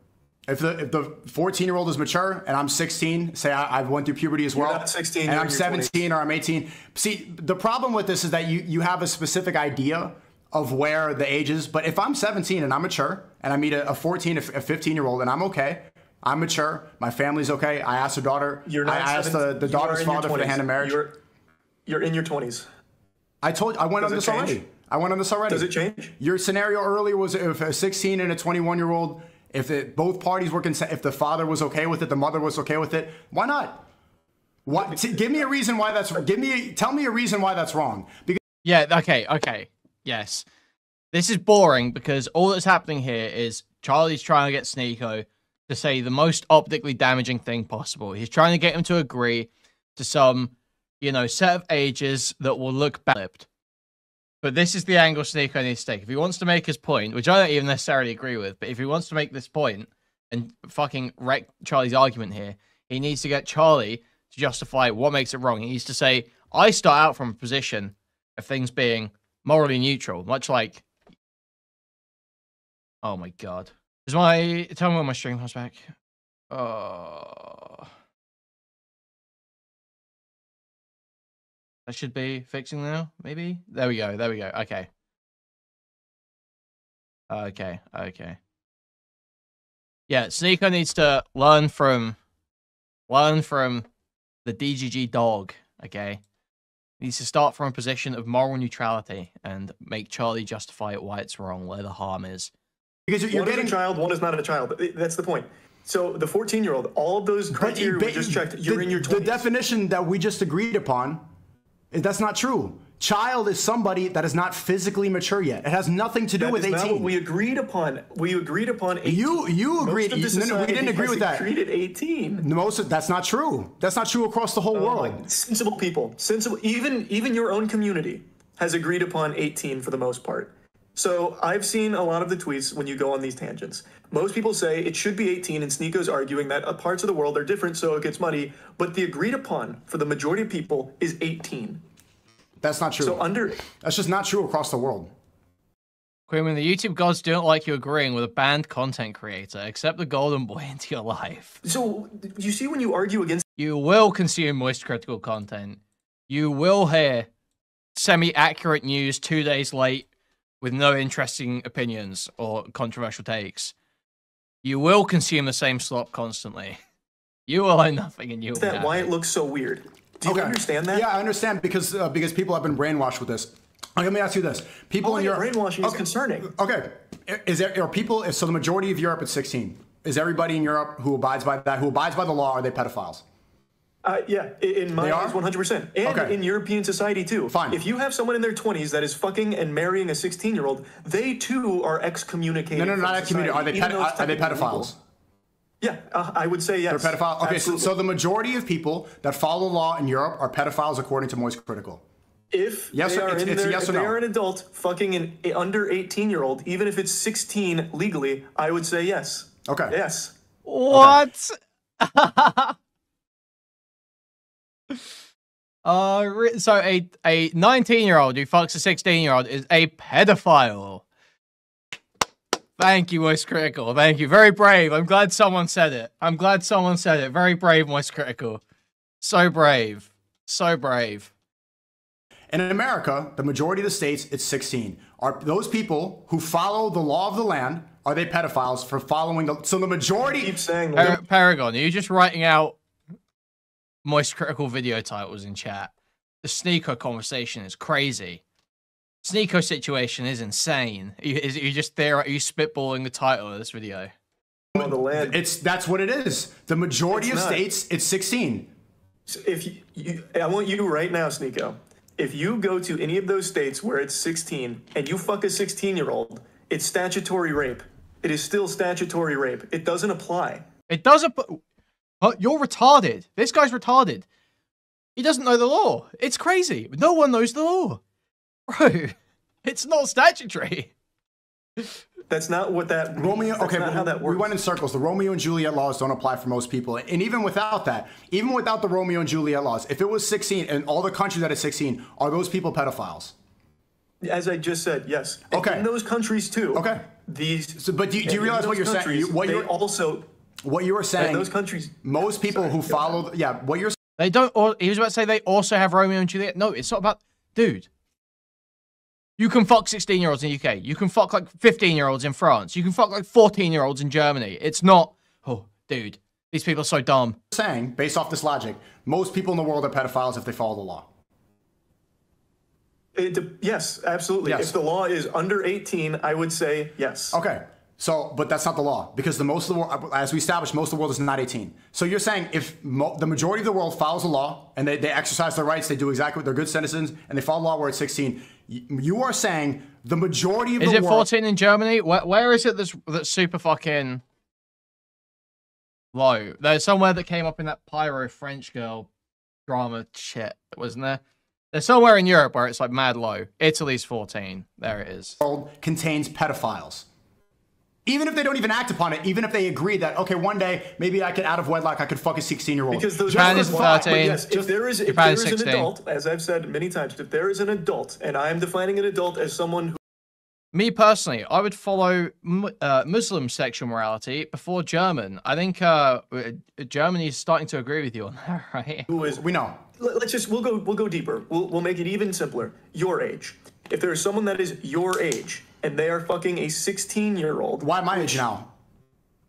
If the 14-year-old is mature and I'm 16, say I went through puberty as well, you're not 16, and I'm 17 or I'm 18. See, the problem with this is that you have a specific idea of where the age is. But if I'm 17 and I'm mature and I meet a 14, a 15-year-old and I'm okay, I'm mature, my family's okay, I asked the daughter, I asked the daughter's father for the hand of marriage. You're in your 20s. I went on this already. I went on this already. Does it change? Your scenario earlier was if a 16 and a 21-year-old, if both parties were consent, if the father was okay with it, the mother was okay with it, why not? What? Give me a reason why that's. Tell me a reason why that's wrong. Because okay. Yes, this is boring because all that's happening here is Charlie's trying to get Sneako to say the most optically damaging thing possible. He's trying to get him to agree to some, set of ages that will look bad. But this is the angle Sneako needs to take. If he wants to make his point, which I don't even necessarily agree with, but if he wants to make this point and fucking wreck Charlie's argument here, he needs to get Charlie to justify what makes it wrong. He needs to say, I start out from a position of things being morally neutral, much like... Oh my god. Tell me when my stream comes back. That should be fixing now, maybe? There we go, okay. Okay. Yeah, Sneako needs to learn from the DGG dog, okay? He needs to start from a position of moral neutrality and make Charlie justify it why it's wrong, where the harm is. Because you're getting a child, one is not a child. That's the point. So the 14-year-old, all of those criteria we just checked, you're in your 20s. The definition that we just agreed upon, that's not true. Child is somebody that is not physically mature yet. It has nothing to do with 18. That's not what we agreed upon. We agreed upon 18. You agreed. No, we didn't agree with that. Agreed at 18. That's not true. That's not true across the whole world. Sensible people, even your own community has agreed upon 18 for the most part. So I've seen a lot of the tweets when you go on these tangents. Most people say it should be 18, and Sneako's arguing that parts of the world are different, so it gets muddy. But the agreed upon for the majority of people is 18. That's not true. So that's just not true across the world. Kuihman, the YouTube gods don't like you agreeing with a banned content creator. Accept the golden boy into your life. So you see, when you argue against, you will consume MoistCritikal content. You will hear semi-accurate news 2 days late with no interesting opinions or controversial takes. You will consume the same slop constantly. You will own nothing, and you will. That's why it looks so weird. Do you understand that? Yeah, I understand because people have been brainwashed with this. Let me ask you this: people in Europe, brainwashing is concerning. Okay, so the majority of Europe is 16. Is everybody in Europe who abides by that, who abides by the law, are they pedophiles? Yeah, in my eyes, 100%. And in European society, too. Fine. If you have someone in their 20s that is fucking and marrying a 16-year-old, they, too, are excommunicated. No, not excommunicated. Are they pedophiles? Yeah, I would say yes. They're pedophiles? Okay, Absolutely. so the majority of people that follow the law in Europe are pedophiles according to MoistCritikal. If Yes, they or- are it's- in it's a their, yes if or they no. are an adult fucking an under 18-year-old, even if it's 16 legally, I would say yes. Okay. Yes. What? So a 19-year-old who fucks a 16-year-old is a pedophile. Thank you, MoistCritikal. Thank you. Very brave. I'm glad someone said it. I'm glad someone said it. Very brave, MoistCritikal. So brave. So brave. And in America, the majority of the states, it's 16. Are those people who follow the law of the land, are they pedophiles for following the... So the majority... Keep saying Paragon, are you just writing out MoistCritikal video titles in chat? The Sneako conversation is crazy. Sneako situation is insane. Are you just there? Are you spitballing the title of this video? on the land. That's what it is. The majority It's of not. states, it's 16. If I want you right now, Sneako. If you go to any of those states where it's 16 and you fuck a 16-year-old, it's statutory rape. It is still statutory rape. It doesn't apply. It doesn't. You're retarded. This guy's retarded. He doesn't know the law. It's crazy. No one knows the law, bro. It's not statutory. That's not what that. Romeo, that's okay, not how that we works. went in circles. The Romeo and Juliet laws don't apply for most people. And even without that, even without the Romeo and Juliet laws, if it was 16 and all the countries that are 16, are those people pedophiles? As I just said, yes. And Okay. in those countries too. Okay. These. So, but do you realize what you're saying? What you were saying? Those countries. Most people who follow, what you're They don't. He was about to say they also have Romeo and Juliet. No, it's not about. Dude, you can fuck 16-year-olds in the UK. You can fuck like 15-year-olds in France. You can fuck like 14-year-olds in Germany. It's not. Oh, dude, these people are so dumb. saying, based off this logic, most people in the world are pedophiles if they follow the law. Yes, absolutely. Yes. If the law is under 18, I would say yes. Okay. So, but that's not the law because the most of the world, as we established, most of the world is not 18. So you're saying if the majority of the world follows the law and they exercise their rights, they do exactly what they're good citizens, and they follow the law where it's 16, you are saying the majority of the world... Is it 14 in Germany? Where is it that's super fucking low? There's somewhere that came up in that Pyro French girl drama shit, wasn't there? There's somewhere in Europe where it's like mad low. Italy's 14. There it is. world contains pedophiles. Even if they don't even act upon it, even if they agree that, okay, one day, maybe I could, out of wedlock, I could fuck a 16-year-old. Because those Japan are is why. 13. But yes, if there is Japan is an 16. adult, as I've said many times, if there is an adult, and I am defining an adult as someone who Me personally, I would follow Muslim sexual morality before German. I think Germany is starting to agree with you on that, right? is We know. we'll go deeper. We'll make it even simpler. Your age. If there is someone that is your age and they are fucking a 16-year-old. Why my age now?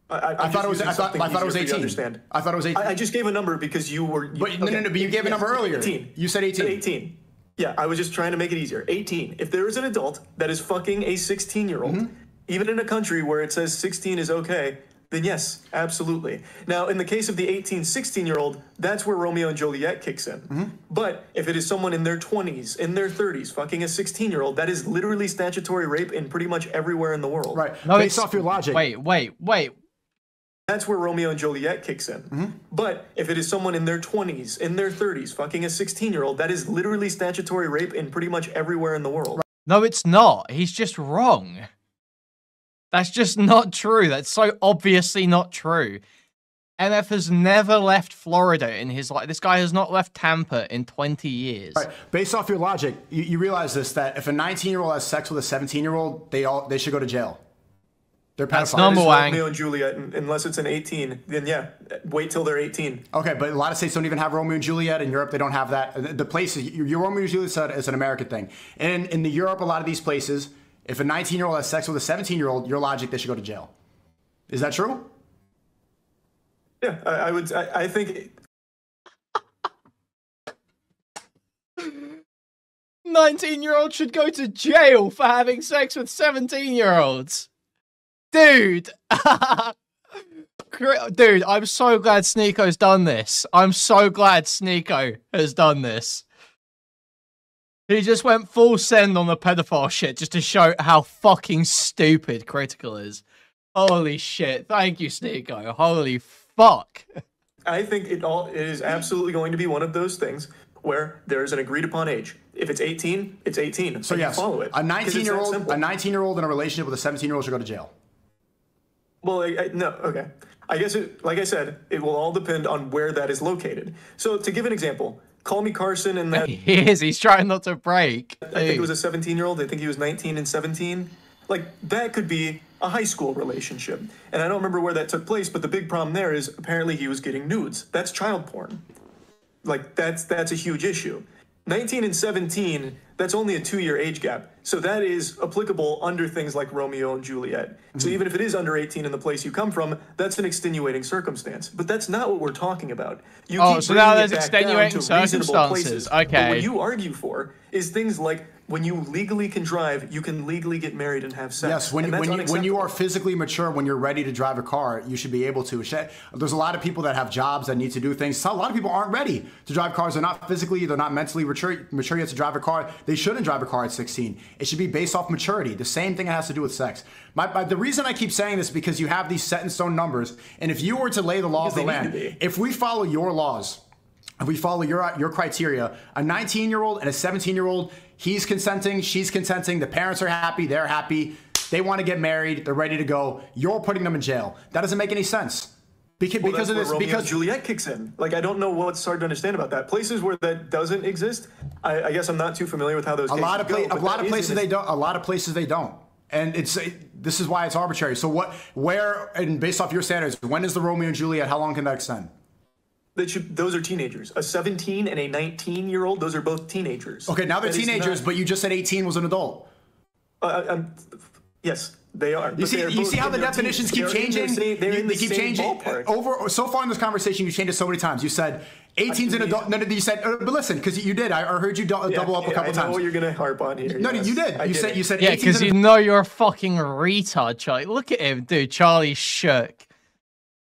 I thought it was 18. Understand. I thought it was 18. I just gave a number because you were. But no, but you gave a number earlier. 18. You said 18. 18. Yeah, I was just trying to make it easier. 18. If there is an adult that is fucking a 16-year-old, Mm-hmm. even in a country where it says 16 is okay, then yes, absolutely. Now, in the case of the 18, 16-year-old, that's where Romeo and Juliet kicks in. Mm-hmm. But if it is someone in their 20s, in their 30s, fucking a 16-year-old, that is literally statutory rape in pretty much everywhere in the world. Right. No, Based off your logic. Wait. That's where Romeo and Juliet kicks in. Mm-hmm. But if it is someone in their 20s, in their 30s, fucking a 16-year-old, that is literally statutory rape in pretty much everywhere in the world. No, it's not. He's just wrong. That's just not true. That's so obviously not true. MF has never left Florida in his life. This guy has not left Tampa in 20 years. Right. Based off your logic, you realize this, that if a 19-year-old has sex with a 17-year-old, they should go to jail. They're That's pedophiles. number one. Romeo and Juliet, unless it's an 18, then yeah, wait till they're 18. Okay, but a lot of states don't even have Romeo and Juliet. In Europe, they don't have that. The places, your Romeo and Juliet is an American thing. And in Europe, a lot of these places, if a 19-year-old has sex with a 17-year-old, your logic, they should go to jail. Is that true? Yeah, I think 19-year-olds should go to jail for having sex with 17-year-olds. Dude. Dude, I'm so glad Sneako's done this. I'm so glad Sneako has done this. He just went full send on the pedophile shit just to show how fucking stupid Critikal is. Holy shit. Thank you, Sneako. Holy fuck. I think it is absolutely going to be one of those things where there's an agreed upon age. If it's 18, it's 18. So yes, follow it. a 19-year-old and a relationship with a 17-year-old should go to jail. Well, no, okay. I guess, like I said, it will all depend on where that is located. So to give an example, Call Me Carson and that... He's trying not to break. I think it was a 17-year-old. I think he was 19 and 17. Like, that could be a high school relationship. And I don't remember where that took place, but the big problem there is apparently he was getting nudes. That's child porn. Like, that's a huge issue. 19 and 17, that's only a 2-year age gap. So that is applicable under things like Romeo and Juliet. Mm-hmm. So even if it is under 18 in the place you come from, that's an extenuating circumstance. But that's not what we're talking about. So now there's extenuating circumstances. Okay. But what you argue for is things like when you legally can drive, you can legally get married and have sex. Yes, when you are physically mature, when you're ready to drive a car, you should be able to. There's a lot of people that have jobs that need to do things. A lot of people aren't ready to drive cars. They're not physically, they're not mentally mature yet to drive a car. They shouldn't drive a car at 16. It should be based off maturity. The same thing has to do with sex. The reason I keep saying this is because you have these set in stone numbers, and if you were to lay the law of the land, if we follow your laws, if we follow your criteria, a 19-year-old and a 17-year-old, he's consenting, she's consenting, the parents are happy, they're happy, they want to get married, they're ready to go, you're putting them in jail. That doesn't make any sense. Because of this, Romeo and Juliet kicks in. Like, I don't know what's hard to understand about that. Places where that doesn't exist, I guess I'm not too familiar with how those cases go. A lot of places they don't. A lot of places they don't. And this is why it's arbitrary. So and based off your standards, when is the Romeo and Juliet? How long can that extend? Those are teenagers. A 17 and a 19-year-old, those are both teenagers. Okay, now they're teenagers, but you just said 18 was an adult. Yes, they are. You see how the definitions keep changing? They keep changing. So far in this conversation, you changed it so many times. You said 18's an adult. No, you said, but listen, because you did. I heard you double up a couple times. I know what you're going to harp on here. No, you did. You said yeah, because you know you're a fucking retard, Charlie. Look at him, dude. Charlie's shook.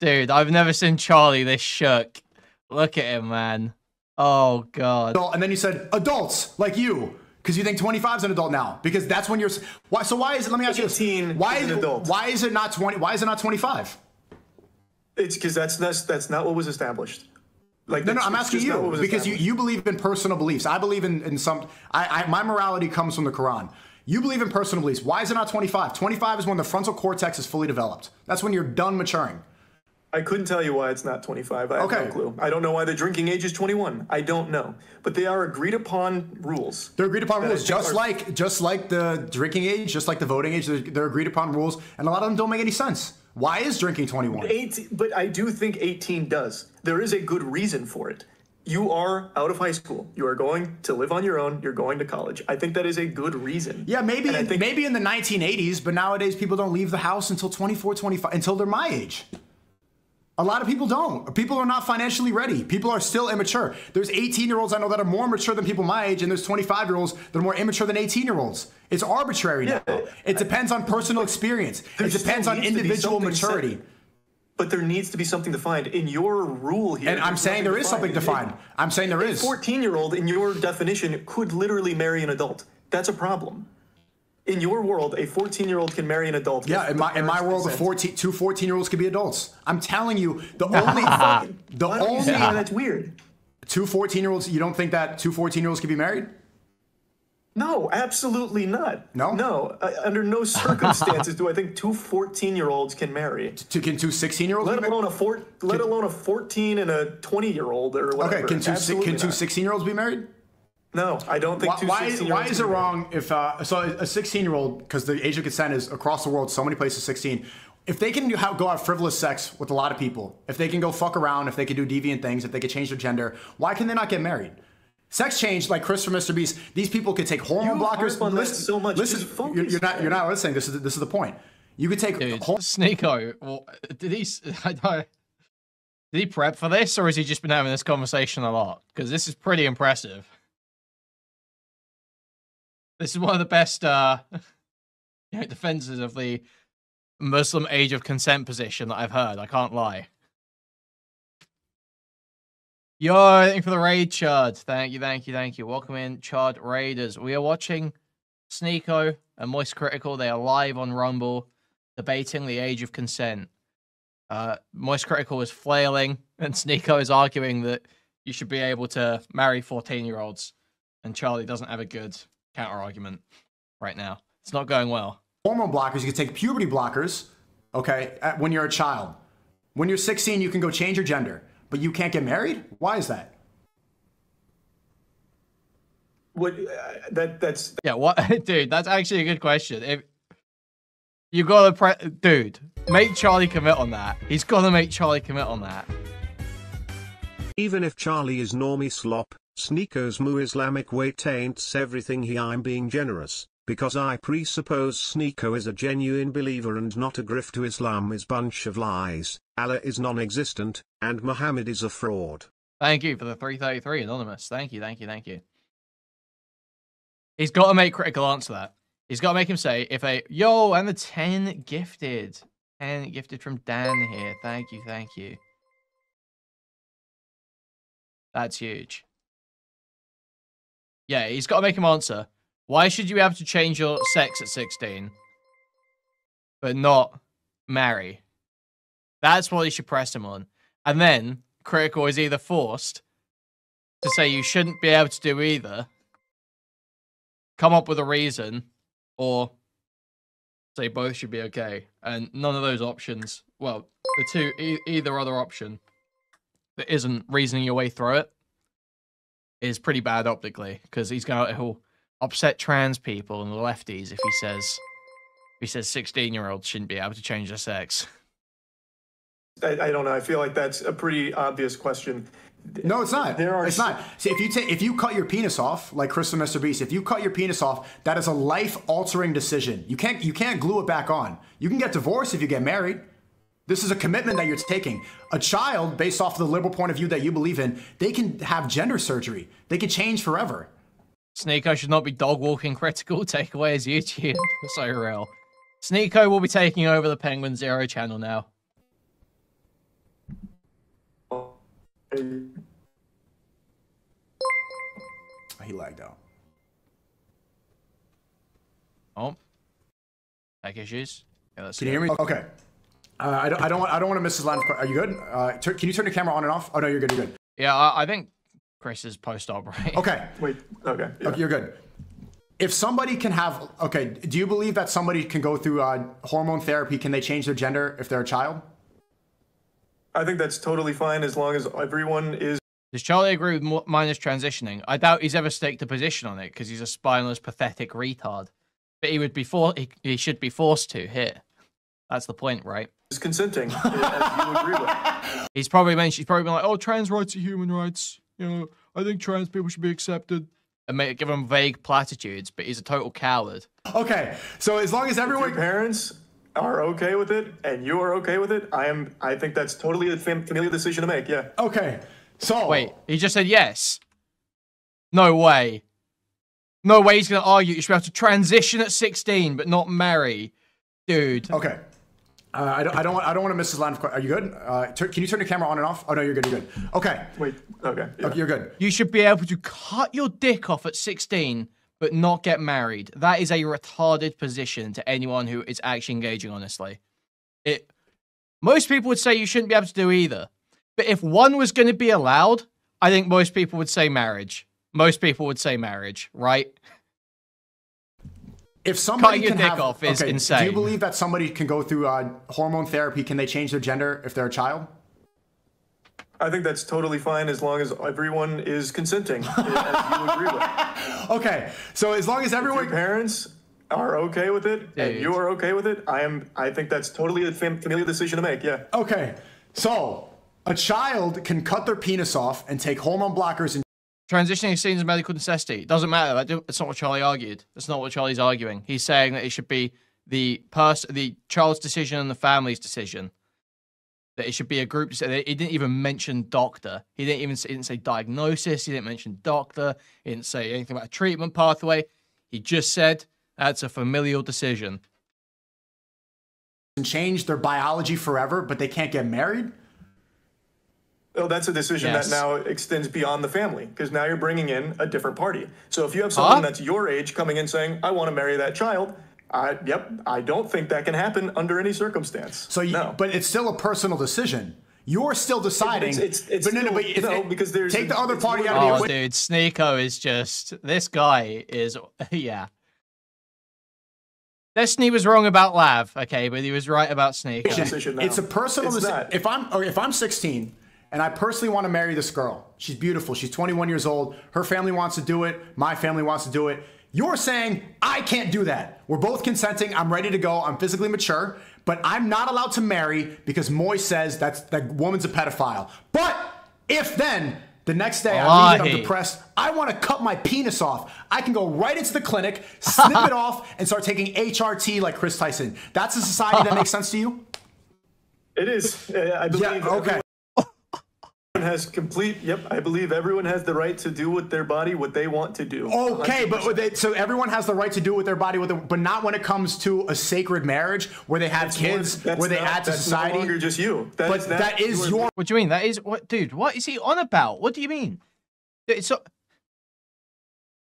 Dude, I've never seen Charlie this shook. Look at him, man. Oh, God. And then you said adults, like you. Because you think 25 is an adult now. Because that's when you're... So why is it... Let me ask you this. Why is it not 20? Why is it not 25? It's because that's not what was established. Like, no, I'm asking you. Because you believe in personal beliefs. I believe in some... my morality comes from the Quran. You believe in personal beliefs. Why is it not 25? 25 is when the frontal cortex is fully developed. That's when you're done maturing. I couldn't tell you why it's not 25. I have no clue. I don't know why the drinking age is 21. I don't know. But they are agreed upon rules. They're agreed upon rules, just like the drinking age, just like the voting age. They're agreed upon rules, and a lot of them don't make any sense. Why is drinking 21? 18, but I do think 18 does. There is a good reason for it. You are out of high school. You are going to live on your own. You're going to college. I think that is a good reason. Yeah, maybe in the 1980s, but nowadays people don't leave the house until 24, 25, until they're my age. A lot of people don't. People are not financially ready. People are still immature. There's 18-year-olds I know that are more mature than people my age, and there's 25-year-olds that are more immature than 18-year-olds. It's arbitrary now. It depends on personal experience. It depends on individual maturity. But there needs to be something defined in your rule here. And I'm saying there is something defined. I'm saying there is. A 14-year-old, in your definition, could literally marry an adult. That's a problem. In your world, a 14-year-old can marry an adult. Yeah, in my world, two 14-year-olds can be adults. I'm telling you, that's weird. Two 14-year-olds, you don't think that two 14-year-olds can be married? No, absolutely not. No? No, under no circumstances do I think two 14-year-olds can marry. Can two 16-year-olds let alone a 14 and a 20-year-old or whatever. Okay, can two 16-year-olds be married? No, I don't think two 16-year-olds. Why is it wrong if so a 16-year-old, because the age of consent is across the world, so many places 16, if they can go have frivolous sex with a lot of people, if they can go fuck around, if they can do deviant things, if they can change their gender, why can they not get married? Sex change, like Chris from Mr. Beast, these people could take hormone blockers. Listen, so much. Listen, you're not listening. This is the point. You could take Sneako. Well, did he prep for this, or has he just been having this conversation a lot? Because this is pretty impressive. This is one of the best defenses of the Muslim age of consent position that I've heard. I can't lie. Yo, thank you for the raid, Chud. Thank you. Welcome in, Chud Raiders. We are watching Sneako and MoistCritikal. They are live on Rumble, debating the age of consent. MoistCritikal is flailing, and Sneako is arguing that you should be able to marry 14-year-olds, and Charlie doesn't have a good counter argument right now. It's not going well. Hormone blockers, you can take puberty blockers, okay, when you're a child. When you're 16, you can go change your gender, but you can't get married? Why is that? What? That's Yeah, what? Dude, that's actually a good question. If you gotta dude, make Charlie commit on that. He's gotta make Charlie commit on that. Even if Charlie is normie slop, Sneako's mu Islamic way taints everything I'm being generous, because I presuppose Sneako is a genuine believer and not a grift to Islam is bunch of lies, Allah is non-existent, and Muhammad is a fraud. Thank you for the 333, Anonymous. Thank you. He's got to make Critical answer that. He's got to make him say, if a... Yo, and the 10 gifted. 10 gifted from Dan here. Thank you. That's huge. Yeah, he's got to make him answer. Why should you be able to change your sex at 16, but not marry? That's what he should press him on. And then, Critical is either forced to say you shouldn't be able to do either, come up with a reason, or say both should be okay. And none of those options, well, the two, either other option that isn't reasoning your way through it is pretty bad optically, because he'll upset trans people and the lefties if he says 16-year-olds shouldn't be able to change their sex. I don't know. I feel like that's a pretty obvious question. No, it's not. It's not. See, if you cut your penis off, like Crystal Mr. Beast, if you cut your penis off, that is a life-altering decision. You can't glue it back on. You can get divorced if you get married. This is a commitment that you're taking. A child, based off of the liberal point of view that you believe in, they can have gender surgery. They can change forever. Sneako should not be dog-walking Critical. Take away his YouTube. So real. Sneako will be taking over the Penguinz0 channel now. He lagged out. Oh. Tech issues. Okay, can you hear me? Okay. I don't want to miss his line of questions. Are you good? Can you turn the camera on and off? Oh no, you're good. You're good. Yeah, I think Chris is post-op, right? Okay. Wait. Okay. Yeah. Okay, you're good. If somebody can have, okay, do you believe that somebody can go through hormone therapy? Can they change their gender if they're a child? I think that's totally fine as long as everyone is. Does Charlie agree with minus transitioning? I doubt he's ever staked a position on it because he's a spineless, pathetic retard. But he would be he should be forced to here. That's the point, right? Is consenting, as you agree with. He's probably been like, oh, trans rights are human rights. You know, I think trans people should be accepted. And give him vague platitudes, but he's a total coward. Okay, so as long as everyone... If your parents are okay with it and you are okay with it, I think that's totally a familial decision to make, yeah. Okay, so... Wait, he just said yes. No way. No way he's going to argue you should be able to transition at 16, but not marry. Dude. Okay. I don't want to miss his line of questions. Are you good? Can you turn the camera on and off? Oh, no, you're good. You're good. Okay. Wait. Okay. Yeah. Okay, you're good. You should be able to cut your dick off at 16, but not get married. That is a retarded position to anyone who is actually engaging honestly. Most people would say you shouldn't be able to do either. But if one was going to be allowed, I think most people would say marriage. Most people would say marriage, right? If somebody cutting your dick off is insane. Do you believe that somebody can go through hormone therapy? Can they change their gender if they're a child? I think that's totally fine as long as everyone is consenting, as you agree with. Okay, so as long as everyone... If your parents are okay with it and you are okay with it, I think that's totally a familial decision to make, yeah. Okay, so a child can cut their penis off and take hormone blockers and... Transitioning is seen as a medical necessity. It doesn't matter. That's not what Charlie argued. That's not what Charlie's arguing. He's saying that it should be the child's decision and the family's decision. That it should be a group decision. He didn't even mention doctor. He didn't say diagnosis. He didn't mention doctor. He didn't say anything about a treatment pathway. He just said that's a familial decision. And change their biology forever, but they can't get married? Oh, that's a decision that now extends beyond the family, because now you're bringing in a different party. So if you have someone that's your age coming in saying, I want to marry that child, I don't think that can happen under any circumstance. So, but it's still a personal decision. You're still deciding. Because there's take the other party out of the Oh, equation. dude, Sneako is just... This guy is... Yeah. Destiny was wrong about Lav, okay, but he was right about Sneako. It's a personal decision. If I'm 16 and I personally want to marry this girl, she's beautiful, she's 21 years old, her family wants to do it, my family wants to do it. You're saying, I can't do that. We're both consenting, I'm ready to go, I'm physically mature, but I'm not allowed to marry because Moist says that woman's a pedophile. But if then, the next day I'm depressed, I want to cut my penis off, I can go right into the clinic, snip it off, and start taking HRT like Chris Tyson. That's a society that makes sense to you? It is. I believe okay. Has complete. Yep, I believe everyone has the right to do with their body what they want to do. Okay, but so everyone has the right to do with their body, but not when it comes to a sacred marriage where they have kids, where they add to society. No longer just you. That is your. What do you mean? That is what, dude? What is he on about? What do you mean? This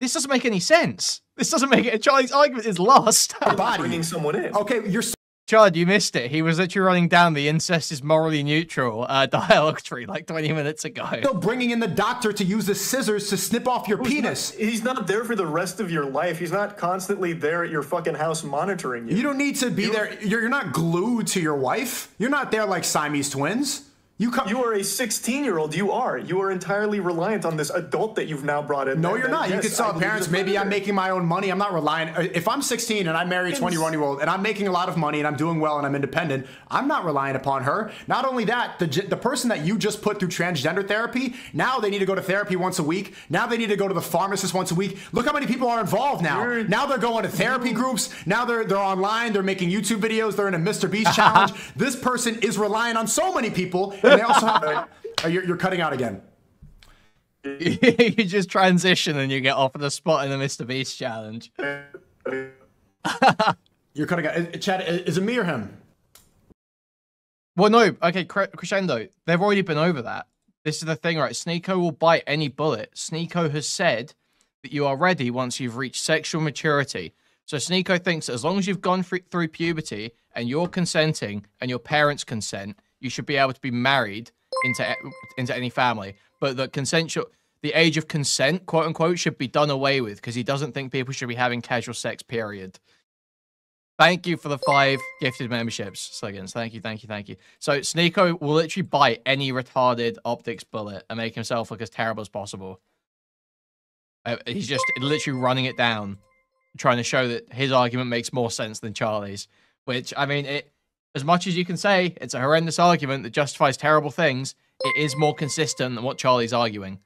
doesn't make any sense. This doesn't make it. Charlie's argument is lost. Bringing someone in. Okay, you're. Chad, you missed it. He was literally running down the incest is morally neutral dialogue tree like 20 minutes ago. Still bringing in the doctor to use the scissors to snip off your penis. He's not there for the rest of your life. He's not constantly there at your fucking house monitoring you. You don't need to be there. You're not glued to your wife. You're not there like Siamese twins. You are a 16-year-old. You are entirely reliant on this adult that you've now brought in. No, you're not. You can tell parents, maybe I'm making my own money. I'm not relying. If I'm 16 and I marry a 21-year-old and I'm making a lot of money and I'm doing well and I'm independent, I'm not relying upon her. Not only that, the person that you just put through transgender therapy, now they need to go to therapy once a week. Now they need to go to the pharmacist once a week. Look how many people are involved now. Now they're going to therapy groups. Now they're online. They're making YouTube videos. They're in a Mr. Beast challenge. This person is relying on so many people. And they also have, you're cutting out again. You just transition and you get offered a spot in the Mr. Beast challenge. You're cutting out. Chad, is it me or him? Well, no. Okay, Crescendo. They've already been over that. This is the thing, right? Sneako will bite any bullet. Sneako has said that you are ready once you've reached sexual maturity. So Sneako thinks that as long as you've gone through puberty and you're consenting and your parents consent, you should be able to be married into any family. But the age of consent, quote unquote, should be done away with because he doesn't think people should be having casual sex, period. Thank you for the 5 gifted memberships, Sliggins. Thank you. So Sneako will literally bite any retarded optics bullet and make himself look as terrible as possible. He's just literally running it down, trying to show that his argument makes more sense than Charlie's. Which, I mean, as much as you can say it's a horrendous argument that justifies terrible things, it is more consistent than what Charlie's arguing.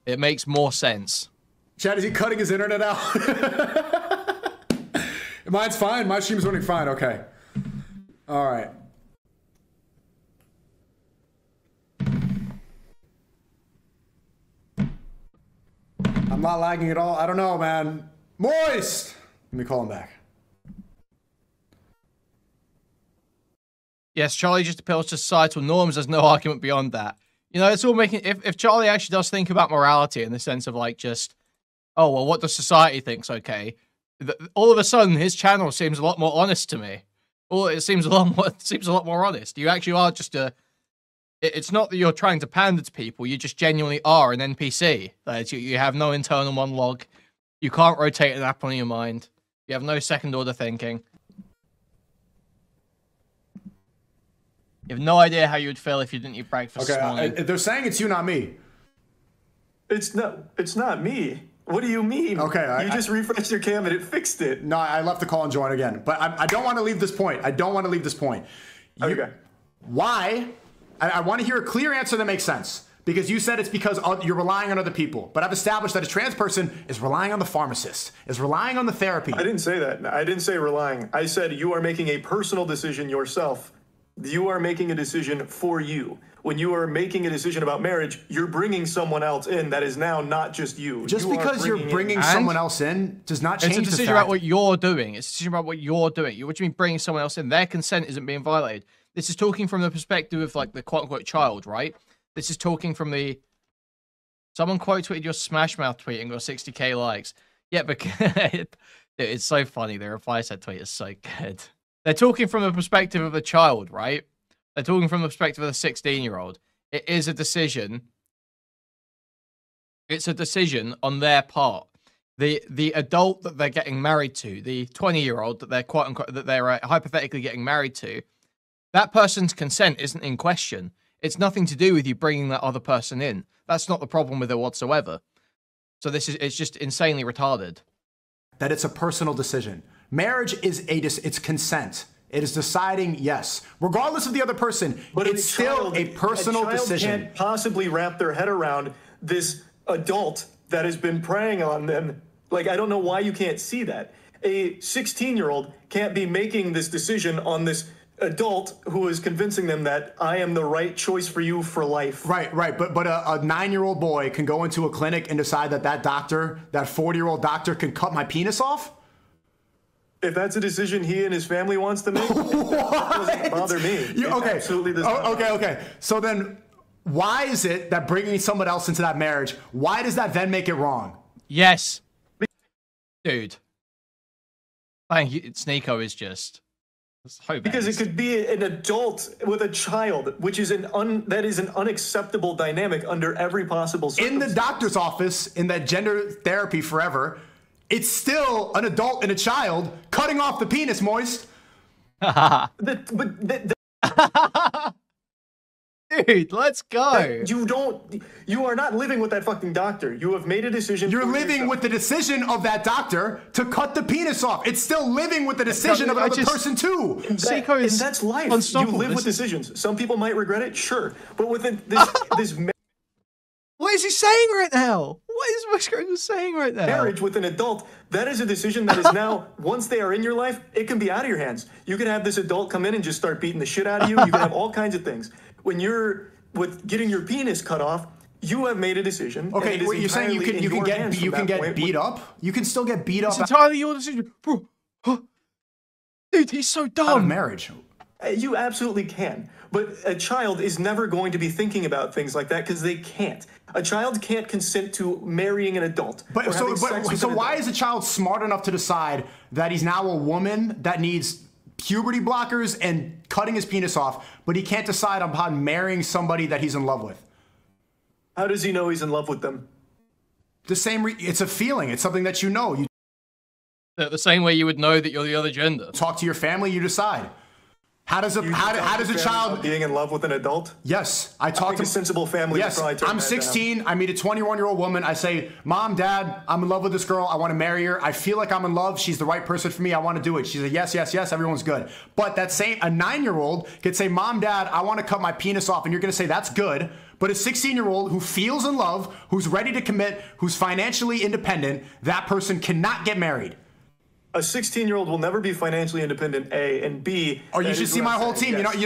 It makes more sense. Chad, is he cutting his internet out? Mine's fine. My stream's running fine. Okay. All right. I'm not lagging at all. I don't know, man. Moist! Let me call him back. Yes, Charlie just appeals to societal norms. There's no argument beyond that. You know, it's all making... If Charlie actually does think about morality in the sense of, like, just... Oh, well, what does society think's okay? All of a sudden, his channel seems a lot more honest to me. It seems a lot more honest. You actually are just a... It's not that you're trying to pander to people. You just genuinely are an NPC. You have no internal monologue. You can't rotate an apple in your mind. You have no second-order thinking. You have no idea how you would feel if you didn't eat breakfast this morning. They're saying it's you, not me. It's not me. What do you mean? Okay, you just refreshed your cam and it fixed it. No, I left the call and join again. But I don't want to leave this point. Okay. Why? I want to hear a clear answer that makes sense. Because you said it's because you're relying on other people. But I've established that a trans person is relying on the pharmacist, is relying on the therapy. I didn't say that. I didn't say relying. I said you are making a personal decision yourself. You are making a decision for you. When you are making a decision about marriage, you're bringing someone else in that is now not just you. Just because you're bringing someone else in does not change the fact. It's a decision about what you're doing. It's a decision about what you're doing. What do you mean bringing someone else in? Their consent isn't being violated. This is talking from the perspective of, like, the quote-unquote child, right? This is talking from the... Someone quote tweeted your Smash Mouth tweet and got 60k likes. Yeah, because dude, it's so funny. The reply said tweet is so good. They're talking from the perspective of a child, right? They're talking from the perspective of a 16-year-old. It is a decision. It's a decision on their part. The adult that they're getting married to, the 20-year-old that they're quote unquote that they're hypothetically getting married to, that person's consent isn't in question. It's nothing to do with you bringing that other person in. That's not the problem with it whatsoever. So it's just insanely retarded. That it's a personal decision. Marriage is it's consent. It is deciding yes, regardless of the other person. But it's still a personal decision. A child can't possibly wrap their head around this adult that has been preying on them. Like, I don't know why you can't see that. A 16-year-old can't be making this decision on this adult who is convincing them that I am the right choice for you for life. Right. But a 9-year-old boy can go into a clinic and decide that that 40-year-old doctor can cut my penis off? If that's a decision he and his family wants to make, that doesn't bother me. Okay. Absolutely does not. Okay. So then why is it that bringing someone else into that marriage, why does that then make it wrong? Yes. Dude. Thank you. Sneako is just... Because it could be an adult with a child, which is that is an unacceptable dynamic under every possible circumstance. In the doctor's office, in that gender therapy forever, it's still an adult and a child cutting off the penis, Moist. Dude, let's go. You are not living with that fucking doctor. You have made a decision. You're living with the decision of that doctor to cut the penis off. It's still living with the decision of another person too. And that's life. You live with decisions. Some people might regret it, sure. But within this what is he saying right now? What is MoistCritikal saying right now? Marriage with an adult, that is a decision that is now, once they are in your life, it can be out of your hands. You can have this adult come in and just start beating the shit out of you. You can have all kinds of things. When you're with getting your penis cut off, you have made a decision. Okay, wait, you're saying you can get beat up? You can still get beat up. It's entirely your decision. Bro. Dude, he's so dumb. Out of marriage. You absolutely can. But a child is never going to be thinking about things like that because they can't. A child can't consent to marrying an adult. So why is a child smart enough to decide that he's now a woman that needs puberty blockers and cutting his penis off, but he can't decide upon marrying somebody that he's in love with? How does he know he's in love with them? It's a feeling. It's something that you know. The same way you would know that you're the other gender. Talk to your family, you decide. How does a child being in love with an adult? Yes, I talk to a sensible family. Yes, I'm 16. I meet a 21-year-old woman. I say, "Mom, Dad, I'm in love with this girl. I want to marry her. I feel like I'm in love. She's the right person for me. I want to do it." She's like, "Yes, yes, yes." Everyone's good. But a 9-year-old could say, "Mom, Dad, I want to cut my penis off," and you're gonna say that's good. But a 16-year-old who feels in love, who's ready to commit, who's financially independent, that person cannot get married. A 16-year-old will never be financially independent, A, and B. Oh, you should see my whole team. Yes, do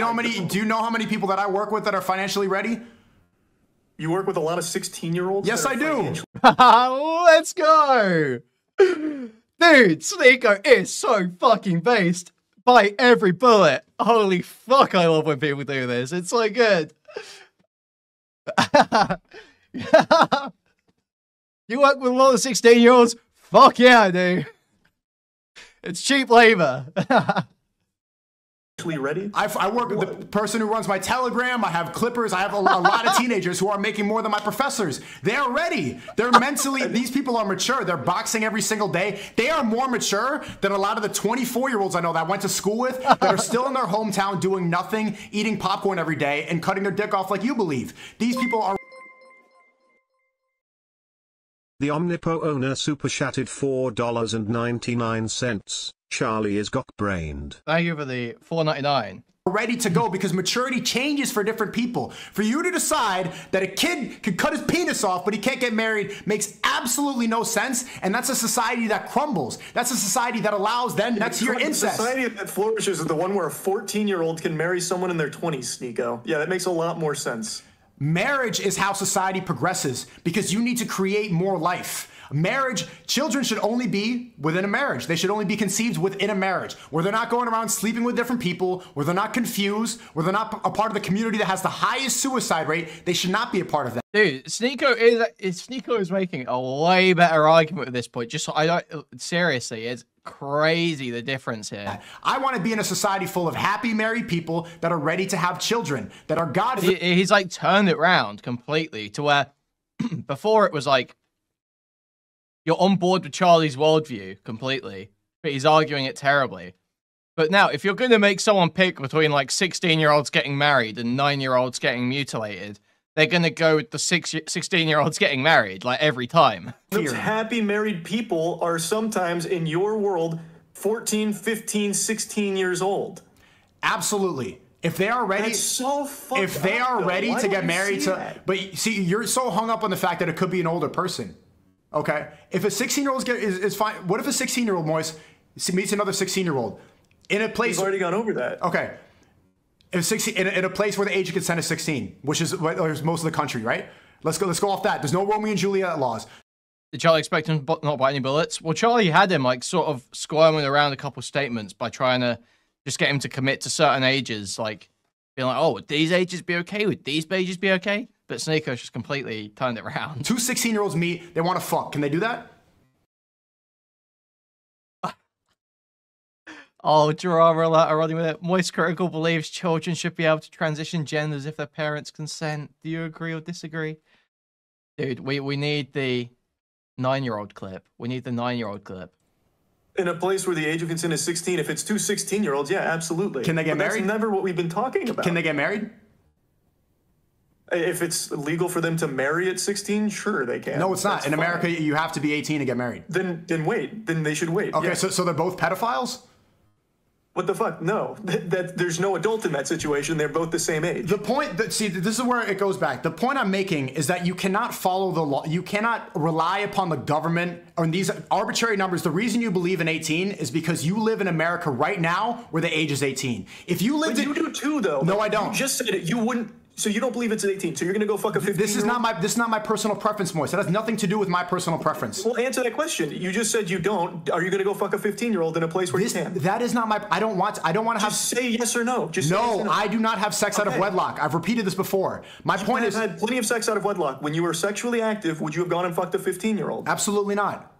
you know how many people that I work with that are financially ready? You work with a lot of 16-year-olds? Yes, I do. Let's go. Dude, Sneako is so fucking based. Bite every bullet. Holy fuck, I love when people do this. It's so good. You work with a lot of 16-year-olds? Fuck yeah, I do. It's cheap labor. Ready? I work with the person who runs my Telegram. I have clippers. I have a lot of teenagers who are making more than my professors. They're ready. They're mentally, these people are mature. They're boxing every single day. They are more mature than a lot of the 24-year-olds I know that I went to school with that are still in their hometown doing nothing, eating popcorn every day, and cutting their dick off like you believe. These people are... The Omnipo owner super chatted $4.99. Charlie is gok-brained. Thank you for the $4.99. Ready to go because maturity changes for different people. For you to decide that a kid could cut his penis off but he can't get married makes absolutely no sense, and that's a society that crumbles. That's a society that allows that's your incest. The society that flourishes is the one where a 14-year-old can marry someone in their 20s, Sneako. Yeah, that makes a lot more sense. Marriage is how society progresses because you need to create more life. Marriage, children should only be within a marriage. They should only be conceived within a marriage where they're not going around sleeping with different people, where they're not confused, where they're not a part of the community that has the highest suicide rate. They should not be a part of that. Dude, Sneako is making a way better argument at this point. Just seriously, it's crazy the difference here. I want to be in a society full of happy married people that are ready to have children, that are God. He's like turned it around completely to where before it was like, you're on board with Charlie's worldview completely, but he's arguing it terribly. But now, if you're going to make someone pick between like 16-year-olds getting married and 9-year-olds getting mutilated, they're going to go with the 16-year-olds getting married, like every time. Those happy married people are sometimes in your world 14, 15, 16 years old. Absolutely. If they are ready, that's so fucked if they are ready to get married to, but see, you're so hung up on the fact that it could be an older person. Okay, if a 16-year-old is fine, what if a 16-year-old Moist meets another 16-year-old in a place? We've already gone over that. Okay, if 16 in a place where the age of consent is 16, which is most of the country, right? Let's go off that. There's no Romeo and Juliet laws. Did Charlie expect him to not bite any bullets? Well, Charlie had him like sort of squirming around a couple statements by trying to just get him to commit to certain ages, like being like, "Oh, would these ages be okay? Would these ages be okay?" But Sneako's just completely turned it around. Two 16-year-olds meet, they want to fuck. Can they do that? Oh, drama alert, running with it. MoistCritikal believes children should be able to transition genders if their parents consent. Do you agree or disagree? Dude, we need the 9-year-old clip. We need the 9-year-old clip. In a place where the age of consent is 16, if it's two 16-year-olds, yeah, absolutely. Can they get married? That's never what we've been talking about. Can they get married? If it's legal for them to marry at 16, sure they can. No, it's not. In fine. America, you have to be 18 to get married. Then wait. Then they should wait. Okay, yeah. so they're both pedophiles? What the fuck? No, there's no adult in that situation. They're both the same age. The point that, see, this is where it goes back. The point I'm making is that you cannot follow the law. You cannot rely upon the government on these arbitrary numbers. The reason you believe in 18 is because you live in America right now where the age is 18. If you lived, but you do too, though. No, I don't. You just said it. You wouldn't. So you don't believe it's at 18. So you're gonna go fuck a 15. This is not my personal preference, Moist. That has nothing to do with my personal preference. Well, answer that question. You just said you don't. Are you gonna go fuck a 15-year-old in a place where you can? That is not my. I don't want to have. Just say yes or no. Just no. Say yes or no. I do not have sex out of wedlock. I've repeated this before. My point is, had plenty of sex out of wedlock. When you were sexually active, would you have gone and fucked a 15-year-old? Absolutely not.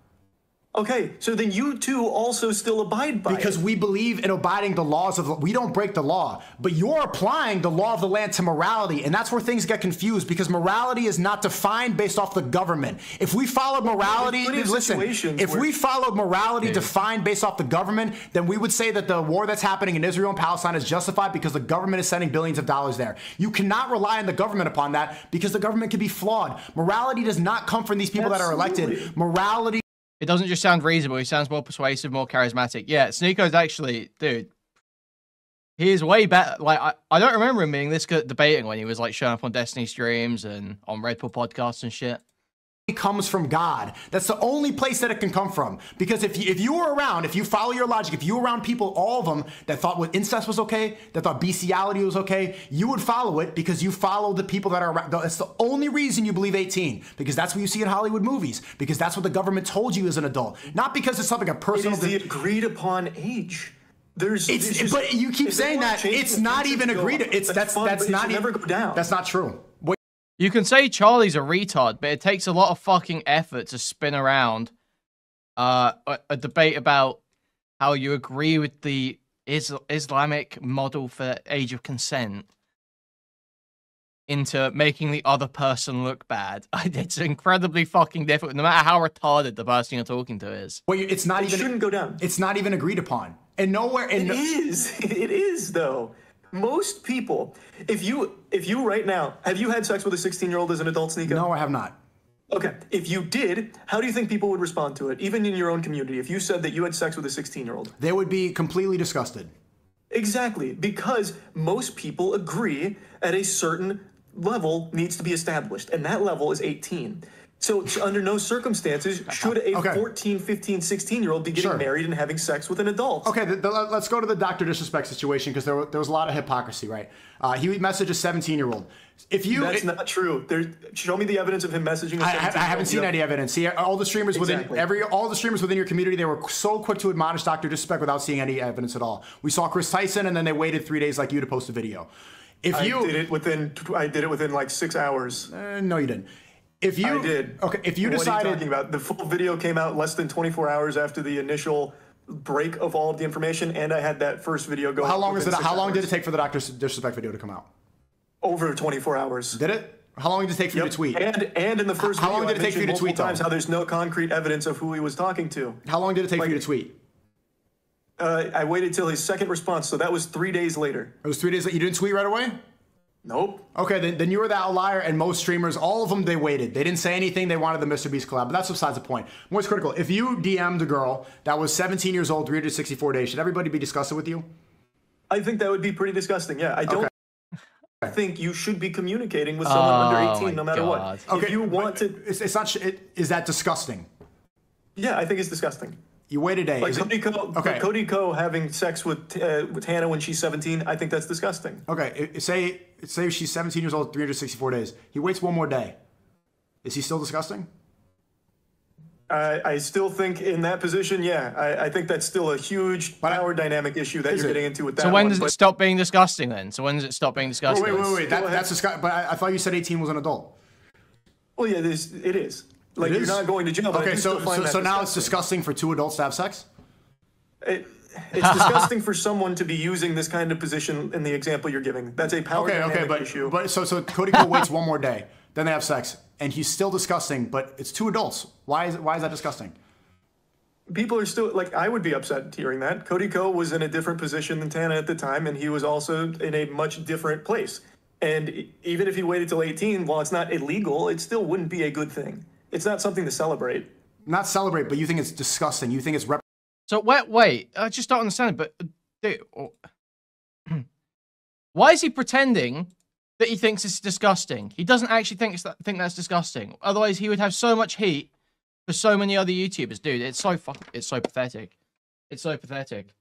Okay, so then you two also still abide by because we believe in abiding the laws of we don't break the law, but you're applying the law of the land to morality, and that's where things get confused because morality is not defined based off the government. If we followed morality, listen, if we followed morality defined based off the government, then we would say that the war that's happening in Israel and Palestine is justified because the government is sending billions of dollars there. You cannot rely on the government upon that because the government can be flawed. Morality does not come from these people that are elected. Morality. It doesn't just sound reasonable. He sounds more persuasive, more charismatic. Yeah, Sneako's actually, dude, he is way better. Like, I don't remember him being this good at debating when he was, like, showing up on Destiny streams and on Red Pill podcasts and shit. It comes from God. That's the only place that it can come from. Because if you were around, if you follow your logic, if you were around people, all of them, that thought incest was okay, that thought bestiality was okay, you would follow it because you follow the people that are around. That's the only reason you believe 18. Because that's what you see in Hollywood movies. Because that's what the government told you as an adult. Not because it's something a personal... It is the agreed upon age. But you keep saying that. It's not even agreed. That's not never go down. That's not true. You can say Charlie's a retard, but it takes a lot of fucking effort to spin around a debate about how you agree with the Islamic model for age of consent into making the other person look bad. It's incredibly fucking difficult, no matter how retarded the person you're talking to is. Well, it's not even. It shouldn't go down. It's not even agreed upon, and nowhere. It is. It is though. Most people, if you right now, have you had sex with a 16-year-old as an adult, Sneako? No, I have not. Okay, if you did, how do you think people would respond to it, even in your own community, if you said that you had sex with a 16-year-old? They would be completely disgusted. Exactly, because most people agree at a certain level needs to be established, and that level is 18. So under no circumstances should a 14, 15, 16-year-old be getting married and having sex with an adult. Okay, let's go to the Dr. Disrespect situation, because there was a lot of hypocrisy, right? He messaged a 17-year-old. That's not true. Show me the evidence of him messaging a 17-year-old. I haven't seen any evidence. All the streamers all the streamers within your community, they were so quick to admonish Dr. Disrespect without seeing any evidence at all. We saw Chris Tyson, and then they waited 3 days like you to post a video. I did it within like 6 hours. No, you didn't. I did. Okay, if you decided... What are you talking about? The full video came out less than 24 hours after the initial break of all of the information, and I had that first video going. How long did it take for the Dr. Disrespect video to come out? Over 24 hours. Did it? How long did it take for you to tweet? And in the first video, how long did it take for you to tweet times how there's no concrete evidence of who he was talking to. How long did it take for you to tweet? I waited till his second response, so that was 3 days later. It was 3 days later. You didn't tweet right away? Nope. Okay, then you were the outlier, and most streamers, all of them, they waited. They didn't say anything. They wanted the Mr. Beast collab, but that's besides the point. MoistCritikal, if you DM'd a girl that was 17 years old, 364 days, should everybody be disgusted with you? I think that would be pretty disgusting, yeah. I don't think you should be communicating with someone under 18 no matter what. Okay, if you want to... It's not... Is that disgusting? Yeah, I think it's disgusting. You wait a day. Like Cody Ko having sex with Hannah when she's 17, I think that's disgusting. Okay, say she's 17 years old, 364 days. He waits one more day. Is he still disgusting? I still think in that position, yeah. I think that's still a huge power dynamic issue that you're getting into with that. So when does it stop being disgusting then? So when does it stop being disgusting? Wait. That's disgusting. But I thought you said 18 was an adult. Well, yeah, it is. Like, you're not going to jail. Okay, so now it's disgusting for two adults to have sex? It's disgusting for someone to be using this kind of position in the example you're giving. That's a power dynamic issue. But so Cody Ko waits one more day, then they have sex, and he's still disgusting, but it's two adults. Why is that disgusting? People are still, like, I would be upset hearing that. Cody Ko was in a different position than Tana at the time, and he was also in a much different place. And even if he waited till 18, while it's not illegal, it still wouldn't be a good thing. It's not something to celebrate. Not celebrate, but you think it's disgusting. You think it's... So wait, I just don't understand it, but... Dude, why is he pretending that he thinks it's disgusting? He doesn't actually think that's disgusting. Otherwise, he would have so much heat for so many other YouTubers. Dude, it's so pathetic. It's so pathetic.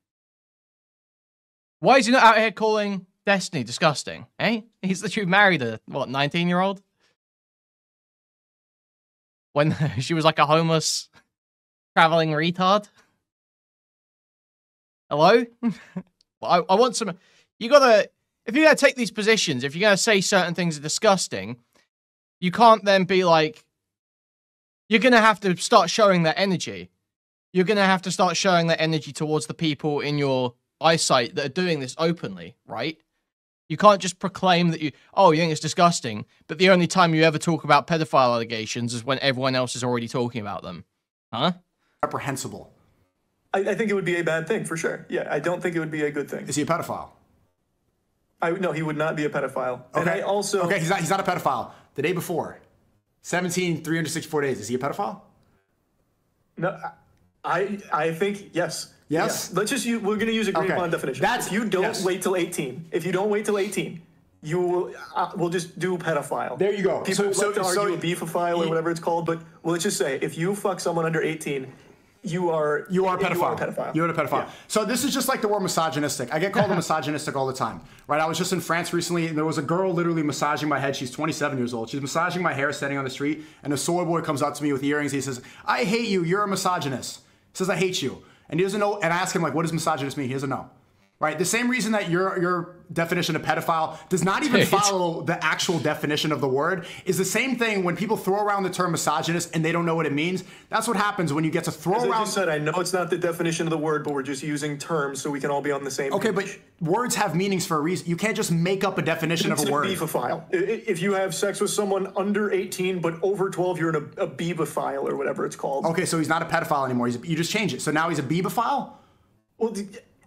Why is he not out here calling Destiny disgusting? Eh? He's literally married a, 19-year-old? When she was like a homeless traveling retard. Hello? I want some... if you're going to take these positions, if you're going to say certain things are disgusting, you can't then be like... You're going to have to start showing that energy. You're going to have to start showing that energy towards the people in your eyesight that are doing this openly, right? You can't just proclaim that you think it's disgusting, but the only time you ever talk about pedophile allegations is when everyone else is already talking about them. Huh? Reprehensible. I think it would be a bad thing, for sure. Yeah, I don't think it would be a good thing. Is he a pedophile? No, he would not be a pedophile. Okay. And okay, he's not a pedophile. The day before, 17, 364 days. Is he a pedophile? No, I think yes. Yes? Yeah. We're going to use a Kuihman definition. If you don't wait till 18, you will, we'll just do pedophile. There you go. People like to argue a beefophile or whatever it's called, but let's just say, if you fuck someone under 18, you are a pedophile. You're a pedophile. Yeah. So this is just like the word misogynistic. I get called a misogynistic all the time, right? I was just in France recently, and there was a girl literally massaging my head. She's 27 years old. She's massaging my hair standing on the street, and a soy boy comes up to me with earrings. He says, "I hate you. You're a misogynist." He says, "I hate you." And he doesn't know, and I ask him, like, what does misogynist mean? He doesn't know. Right? The same reason that your definition of pedophile does not even follow the actual definition of the word is the same thing when people throw around the term misogynist and they don't know what it means. That's what happens when you get to throw around... As I just said, I know it's not the definition of the word, but we're just using terms so we can all be on the same page. Okay, but words have meanings for a reason. You can't just make up a definition of a word. It's a beefophile. If you have sex with someone under 18 but over 12, you're a beebophile or whatever it's called. Okay, so he's not a pedophile anymore. You just change it. So now he's a beebophile? Well...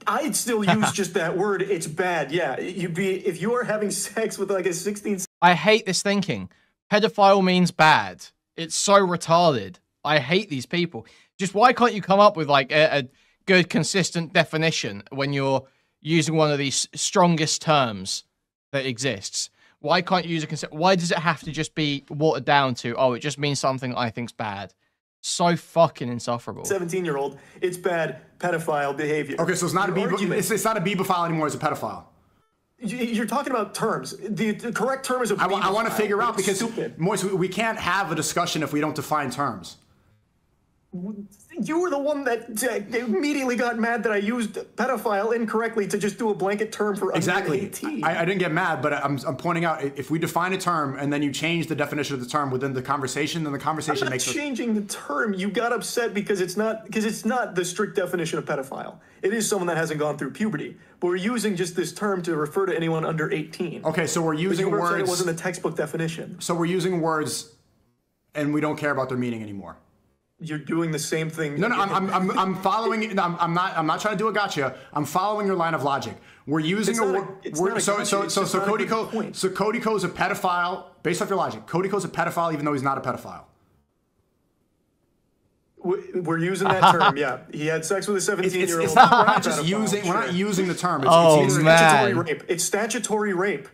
I'd still use just that word. It's bad. Yeah. If you are having sex with like a 16... I hate this thinking. Pedophile means bad. It's so retarded. I hate these people. Just why can't you come up with like a good, consistent definition when you're using one of these strongest terms that exists? Why can't you use a consent? Why does it have to just be watered down to, oh, it just means something I think's bad? So fucking insufferable. 17-year-old, it's bad pedophile behavior. Okay, so it's not it's not a beebophile anymore, it's a pedophile. You're talking about terms. The correct term is a beebophile. I want to figure out because, stupid. Moist, we can't have a discussion if we don't define terms. You were the one that immediately got mad that I used pedophile incorrectly to just do a blanket term for under 18. I didn't get mad, but I'm pointing out, if we define a term and then you change the definition of the term within the conversation, then the conversation I'm not changing the term. You got upset because it's not the strict definition of pedophile. It is someone that hasn't gone through puberty, but we're using just this term to refer to anyone under 18. Okay, so we're using words. It wasn't a textbook definition. So we're using words, and we don't care about their meaning anymore. You're doing the same thing. No, I'm following. No, I'm not trying to do a gotcha. I'm following your line of logic. We're using a word. So Cody Co's a pedophile. Based off your logic, Cody Co's a pedophile, even though he's not a pedophile. We're using that term. Yeah, he had sex with a 17-year-old. It's not. We're not just using. We're not using the term. It's statutory rape. It's statutory rape.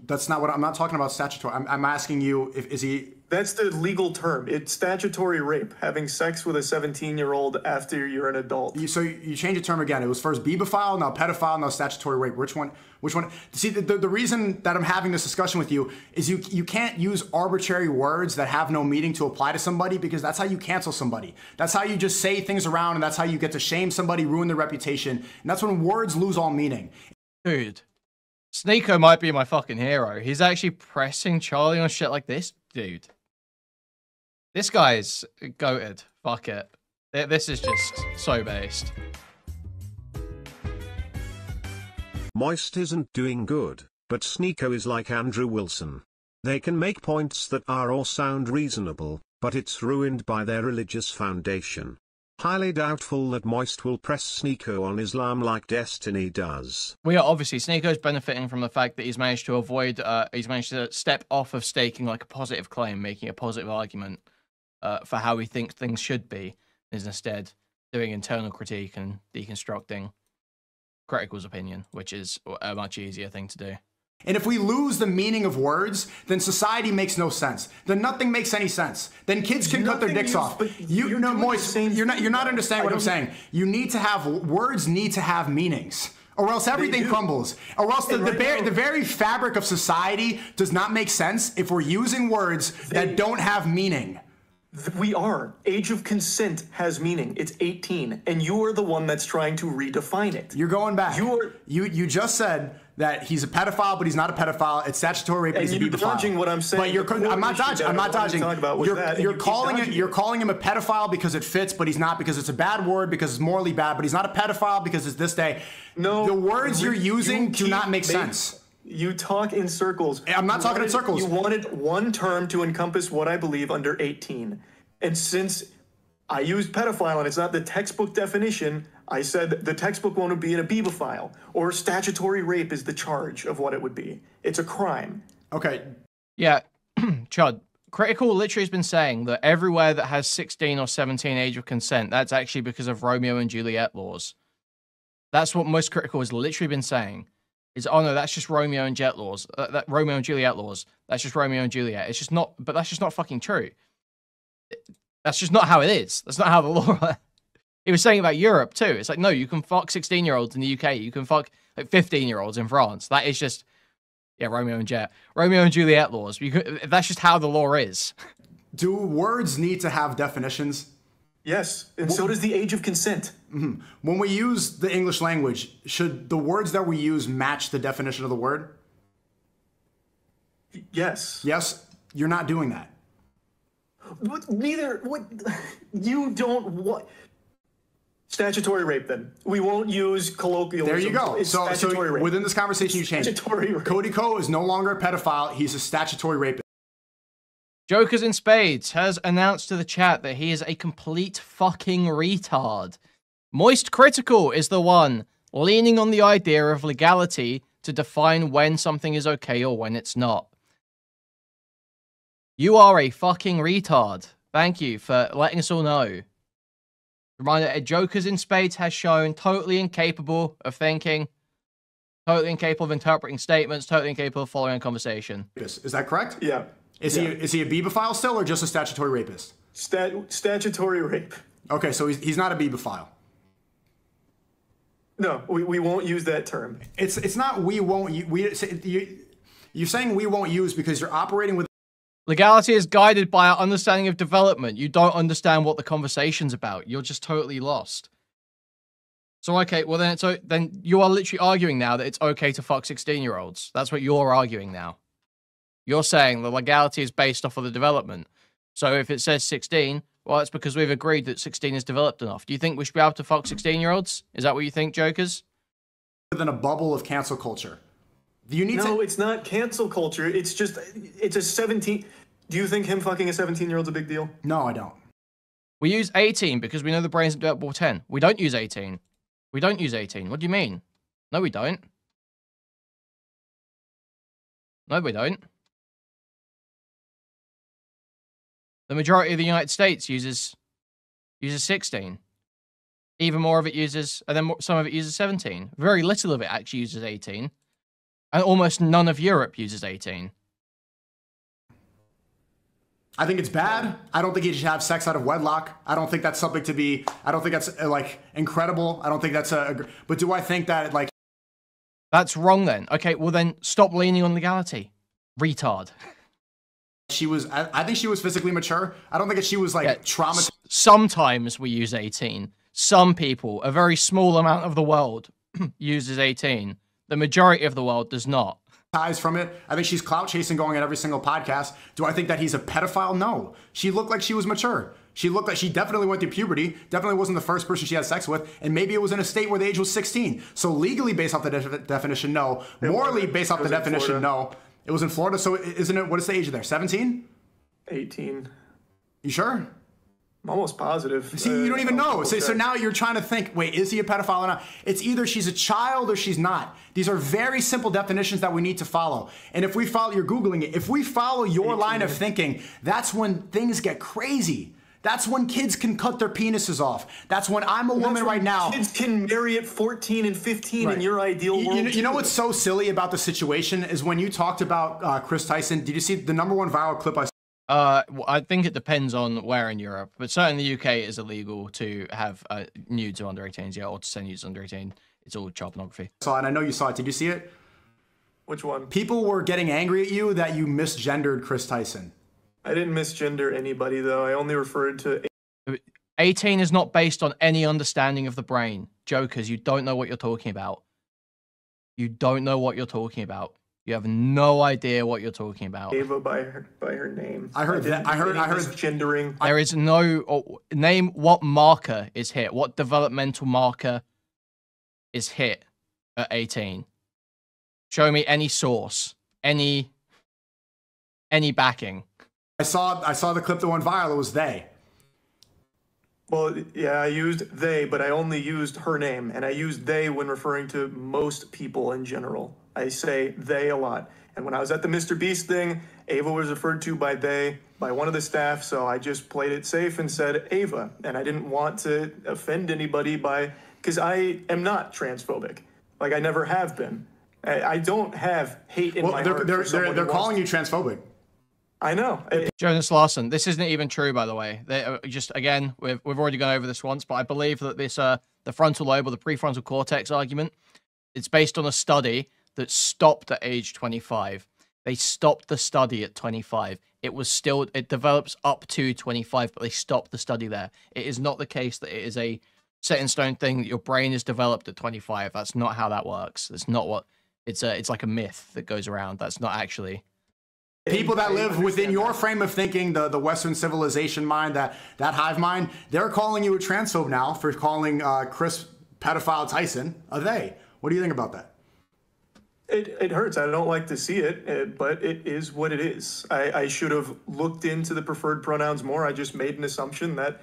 That's not what I'm not talking about. Statutory. I'm asking you if is he. That's the legal term. It's statutory rape, having sex with a 17-year-old after you're an adult. So you change the term again. It was first beebophile, now pedophile, now statutory rape. Which one? See, the reason that I'm having this discussion with you is you can't use arbitrary words that have no meaning to apply to somebody, because that's how you cancel somebody. That's how you just say things around, and that's how you get to shame somebody, ruin their reputation. And that's when words lose all meaning. Dude, Sneako might be my fucking hero. He's actually pressing Charlie on shit like this. Dude. This guy's goated. Fuck it. This is just so based. Moist isn't doing good, but Sneako is like Andrew Wilson. They can make points that are or sound reasonable, but it's ruined by their religious foundation. Highly doubtful that Moist will press Sneako on Islam like Destiny does. Well, yeah, obviously, Sneako's benefiting from the fact that he's managed to avoid, he's managed to step off of staking like a positive claim, making a positive argument for how he thinks things should be, is instead doing internal critique and deconstructing Critical's opinion, which is a much easier thing to do. And if we lose the meaning of words, then society makes no sense. Then nothing makes any sense. Then kids can cut their dicks off. You're not understanding what I'm saying. You need to have words need to have meanings, or else everything crumbles. Or else the very fabric of society does not make sense if we're using words that don't have meaning. We are. Age of consent has meaning. It's 18, and you are the one that's trying to redefine it. You're going back. You just said that he's a pedophile, but he's not a pedophile. It's statutory rape, but he's a pedophile. You're dodging what I'm saying. But I'm not dodging. I'm not dodging. You're calling him a pedophile because it fits, but he's not, because it's a bad word, because it's morally bad. But he's not a pedophile because it's this day. No, the words you're using do not make sense. You talk in circles. I'm not talking in circles. You wanted one term to encompass what I believe under 18. And since I used pedophile and it's not the textbook definition, I said the textbook one would be in a beebophile, or statutory rape is the charge of what it would be. It's a crime. Okay. Yeah, Chud, Critikal literally has been saying that everywhere that has 16 or 17 age of consent, that's actually because of Romeo and Juliet laws. That's what MoistCritikal has literally been saying. Is, oh no, that's just Romeo and Jet laws. Romeo and Juliet laws. That's just Romeo and Juliet. It's just not, but that's just not fucking true. That's just not how it is. That's not how the law... He was saying about Europe too. It's like, no, you can fuck 16-year-olds in the UK. You can fuck like 15-year-olds in France. That is just, yeah, Romeo and Juliet laws. That's just how the law is. Do words need to have definitions? Yes, and so does the age of consent. Mm-hmm. When we use the English language, should the words that we use match the definition of the word? Yes. Yes? You're not doing that. You don't want... Statutory rape, then. We won't use colloquialism. There you go. It's so rape. Within this conversation, you change. Statutory rape. Cody Co is no longer a pedophile. He's a statutory rapist. Jokers in Spades has announced to the chat that he is a complete fucking retard. MoistCritikal is the one leaning on the idea of legality to define when something is okay or when it's not. You are a fucking retard. Thank you for letting us all know. Reminder, Jokers in Spades has shown totally incapable of thinking. Totally incapable of interpreting statements, totally incapable of following a conversation. Is that correct? Yeah. Is he a bibophile still, or just a statutory rapist? Statutory rape. Okay, so he's not a bibophile. No, we won't use that term. It's not we won't. You're saying we won't use because you're operating with. Legality is guided by our understanding of development. You don't understand what the conversation's about. You're just totally lost. So, okay, well then you are literally arguing now that it's okay to fuck 16-year-olds. That's what you're arguing now. You're saying the legality is based off of the development. So if it says 16, well, it's because we've agreed that 16 is developed enough. Do you think we should be able to fuck 16-year-olds? Is that what you think, Jokers? Within a bubble of cancel culture. Do you need No, it's not cancel culture. It's just, it's a 17. Do you think him fucking a 17-year-old's a big deal? No, I don't. We use 18 because we know the brain's developable 10. We don't use 18. We don't use 18. What do you mean? No, we don't. No, we don't. The majority of the United States uses 16. Even more of it uses, and then some of it uses 17. Very little of it actually uses 18. And almost none of Europe uses 18. I think it's bad. I don't think you should have sex out of wedlock. I don't think that's something to be, I don't think that's like incredible. I don't think that's but do I think that like. That's wrong then. Okay, well then stop leaning on legality. Retard. She was, I think she was physically mature. I don't think that she was like traumatized. Sometimes we use 18. Some people, a very small amount of the world uses 18. The majority of the world does not. From it. I think she's clout chasing going at every single podcast. Do I think that he's a pedophile? No. She looked like she was mature. She looked like she definitely went through puberty, definitely wasn't the first person she had sex with, and maybe it was in a state where the age was 16. So legally based off the definition, no. Morally based off the definition, no. It was in Florida, so isn't it, what is the age there, 17? 18. You sure? I'm almost positive. See, you don't even know. So now you're trying to think, wait, is he a pedophile or not? It's either she's a child or she's not. These are very simple definitions that we need to follow. And if we follow, you're Googling it, if we follow your line of thinking, that's when things get crazy. That's when kids can cut their penises off. That's when I'm a woman right now. Kids can marry at 14 and 15 in your ideal world. You know what's so silly about the situation is when you talked about Chris Tyson, did you see the #1 viral clip I saw? I think it depends on where in Europe, but certainly the UK it is illegal to have nudes of under 18s, yeah, or to send nudes under 18. It's all child pornography. And I know you saw it. Did you see it? Which one? People were getting angry at you that you misgendered Chris Tyson. I didn't misgender anybody, though. I only referred to... 18 is not based on any understanding of the brain. Jokers, you don't know what you're talking about. You don't know what you're talking about. You have no idea what you're talking about. Ava by her name. I heard that. I heard misgendering. There is no... name what marker is hit. What developmental marker is hit at 18? Show me any source. Any backing. I saw the clip that went viral. It was they. Well, yeah, I used they, but I only used her name, and I used they when referring to most people in general. I say they a lot. And when I was at the Mr. Beast thing, Ava was referred to by they, by one of the staff, so I just played it safe and said Ava. And I didn't want to offend anybody because I am not transphobic. Like, I never have been. I don't have hate in my heart. They're calling you transphobic. I know. Jonas Larson, this isn't even true, by the way. Just again, we've already gone over this once, but I believe that this the frontal lobe or the prefrontal cortex argument, it's based on a study that stopped at age 25. They stopped the study at 25. It develops up to 25, but they stopped the study there. It is not the case that it is a set in stone thing that your brain is developed at 25. That's not how that works. That's not what it's like a myth that goes around. That's not actually. People that live within your frame of thinking, the Western civilization mind, that hive mind, they're calling you a transphobe now for calling Chris pedophile Tyson a they. What do you think about that? It hurts. I don't like to see it, but it is what it is. I should have looked into the preferred pronouns more. I just made an assumption that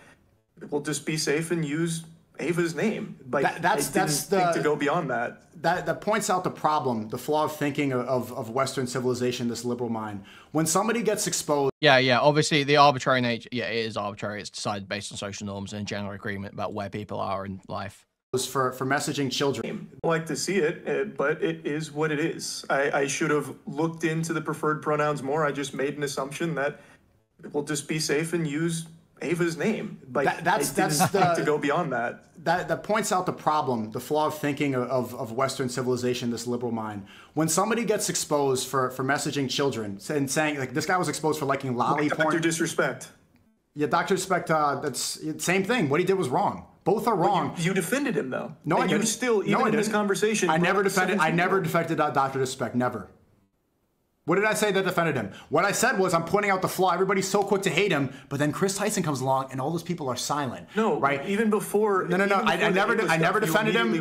we'll just be safe and use Ava's name. Like, that's to go beyond that. That points out the problem, the flaw of thinking of Western civilization, this liberal mind. When somebody gets exposed... Yeah, obviously the arbitrary nature, it is arbitrary. It's decided based on social norms and general agreement about where people are in life. for messaging children. I like to see it, but it is what it is. I should have looked into the preferred pronouns more. I just made an assumption that we'll just be safe and use Ava's name. Like, that's to go beyond that. That points out the problem, the flaw of thinking of Western civilization, this liberal mind. When somebody gets exposed for messaging children and saying, like, this guy was exposed for liking lolly porn. Dr. Disrespect. Yeah, Dr. Disrespect, that's the same thing. What he did was wrong. Both are wrong. You defended him, though. No, I didn't. You still, even in this conversation. I never defended Dr. Disrespect, never. What did I say that defended him? What I said was I'm pointing out the flaw. Everybody's so quick to hate him, but then Chris Tyson comes along and all those people are silent. No, right? Even before. No. I never defended him.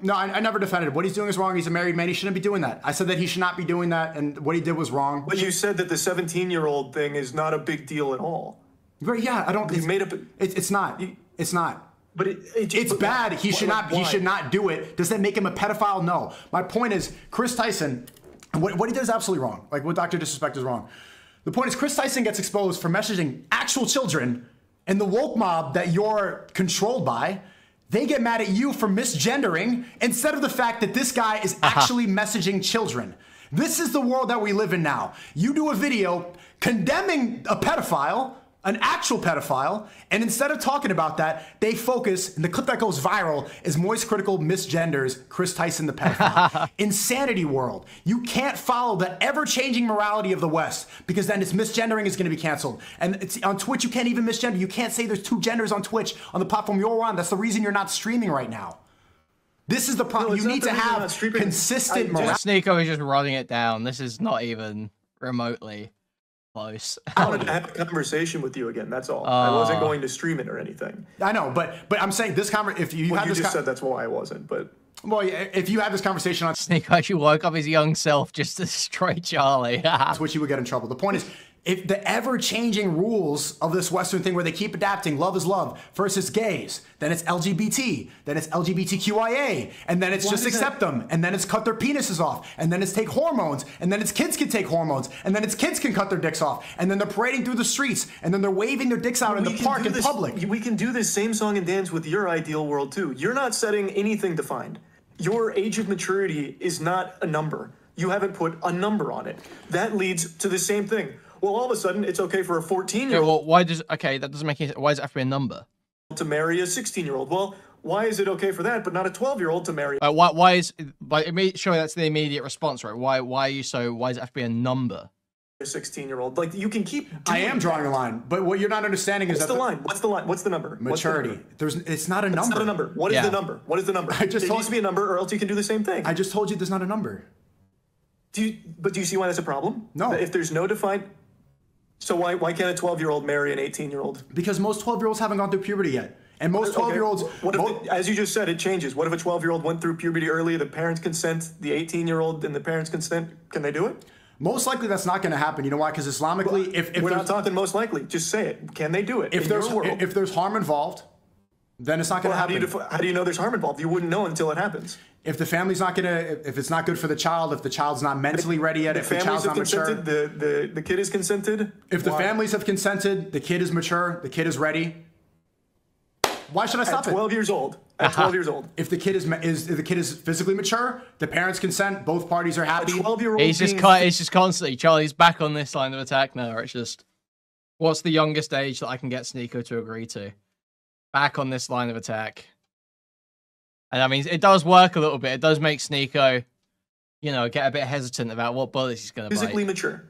No, I never defended him. What he's doing is wrong. He's a married man. He shouldn't be doing that. I said that he should not be doing that, and what he did was wrong. But you said that the 17-year-old thing is not a big deal at all. Right? Yeah, I don't. You made up. It's not. It's not. But it's bad. He should not. He should not do it. Does that make him a pedophile? No. My point is, Chris Tyson. What he did is absolutely wrong. Like, what Dr. Disrespect is wrong. The point is, Chris Tyson gets exposed for messaging actual children, and the woke mob that you're controlled by, they get mad at you for misgendering instead of the fact that this guy is actually messaging children. This is the world that we live in now. You do a video condemning a pedophile, an actual pedophile, and instead of talking about that, they focus, and the clip that goes viral is MoistCritikal misgenders Chris Tyson the pedophile. Insanity world. You can't follow the ever-changing morality of the West, because then its misgendering is going to be canceled. And it's, on Twitch, you can't even misgender. You can't say there's two genders on Twitch on the platform you're on. That's the reason you're not streaming right now. This is the problem. You need to have consistent morality. Sneako is just running it down. This is not even remotely close. I wanted to have a conversation with you again. That's all. I wasn't going to stream it or anything. I know, but I'm saying this conversation. If you had you this just said that's why I wasn't. But well, if you had this conversation on Sneako actually woke up his young self just to destroy Charlie. Twitch, you would get in trouble. The point is, if the ever-changing rules of this Western thing where they keep adapting, love is love, first it's gays, then it's LGBT, then it's LGBTQIA, and then it's just accept them, and then it's cut their penises off, and then it's take hormones, and then it's kids can take hormones, and then it's kids can cut their dicks off, and then they're parading through the streets, and then they're waving their dicks out in the park in public. We can do this same song and dance with your ideal world too. You're not setting anything defined. Your age of maturity is not a number. You haven't put a number on it. That leads to the same thing. Well, all of a sudden, it's okay for a 14-year-old. Yeah, well, why does that doesn't make any sense. Why does it have to be a number? To marry a 16-year-old. Well, why is it okay for that, but not a 12-year-old to marry? Why is? But surely that's the immediate response, right? Why does it have to be a number? A 16-year-old. Like, you can keep. I am drawing a line, but what you're not understanding is What's the line? What's the line? What's the number? Maturity. It's not a number. It's not a number. What is the number? What is the number? It needs to be a number, or else you can do the same thing. I just told you there's not a number. Do you see why that's a problem? No. If there's no defined. So why can't a 12-year-old marry an 18-year-old? Because most 12-year-olds haven't gone through puberty yet. And most 12-year-olds... as you just said, it changes. What if a 12-year-old went through puberty early, the parents consent, the 18-year-old and the parents consent? Can they do it? Most likely that's not going to happen. You know why? Because Islamically... If we're not talking most likely. Just say it. Can they do it? If there's harm involved, then it's not going to happen. How do you know there's harm involved? You wouldn't know until it happens. If the family's not going to... If it's not good for the child, if the child's not mentally ready yet, if the child's not mature... The kid is consented? If the families have consented, the kid is mature, the kid is ready... Why should I stop at 12 years old? At 12 years old. If the kid is physically mature, the parents consent, both parties are happy. A 12-year-old. He's just constantly. Charlie's back on this line of attack now. It's just, what's the youngest age that I can get Sneako to agree to? Back on this line of attack. And I mean, it does work a little bit. It does make Sneako, get a bit hesitant about what bullets he's going to bite. Physically mature.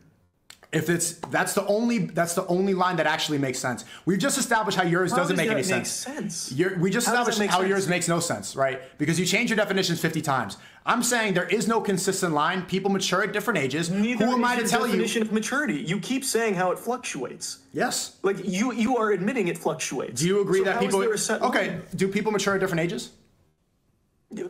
If that's the only line that actually makes sense. We've just established how yours doesn't make any sense. We just established how yours makes no sense, right? Because you change your definitions 50 times. I'm saying there is no consistent line. People mature at different ages. Neither Who am I to tell you? Definition of maturity. You keep saying how it fluctuates. Yes. Like you are admitting it fluctuates. Do you agree that people? Okay. Do people mature at different ages?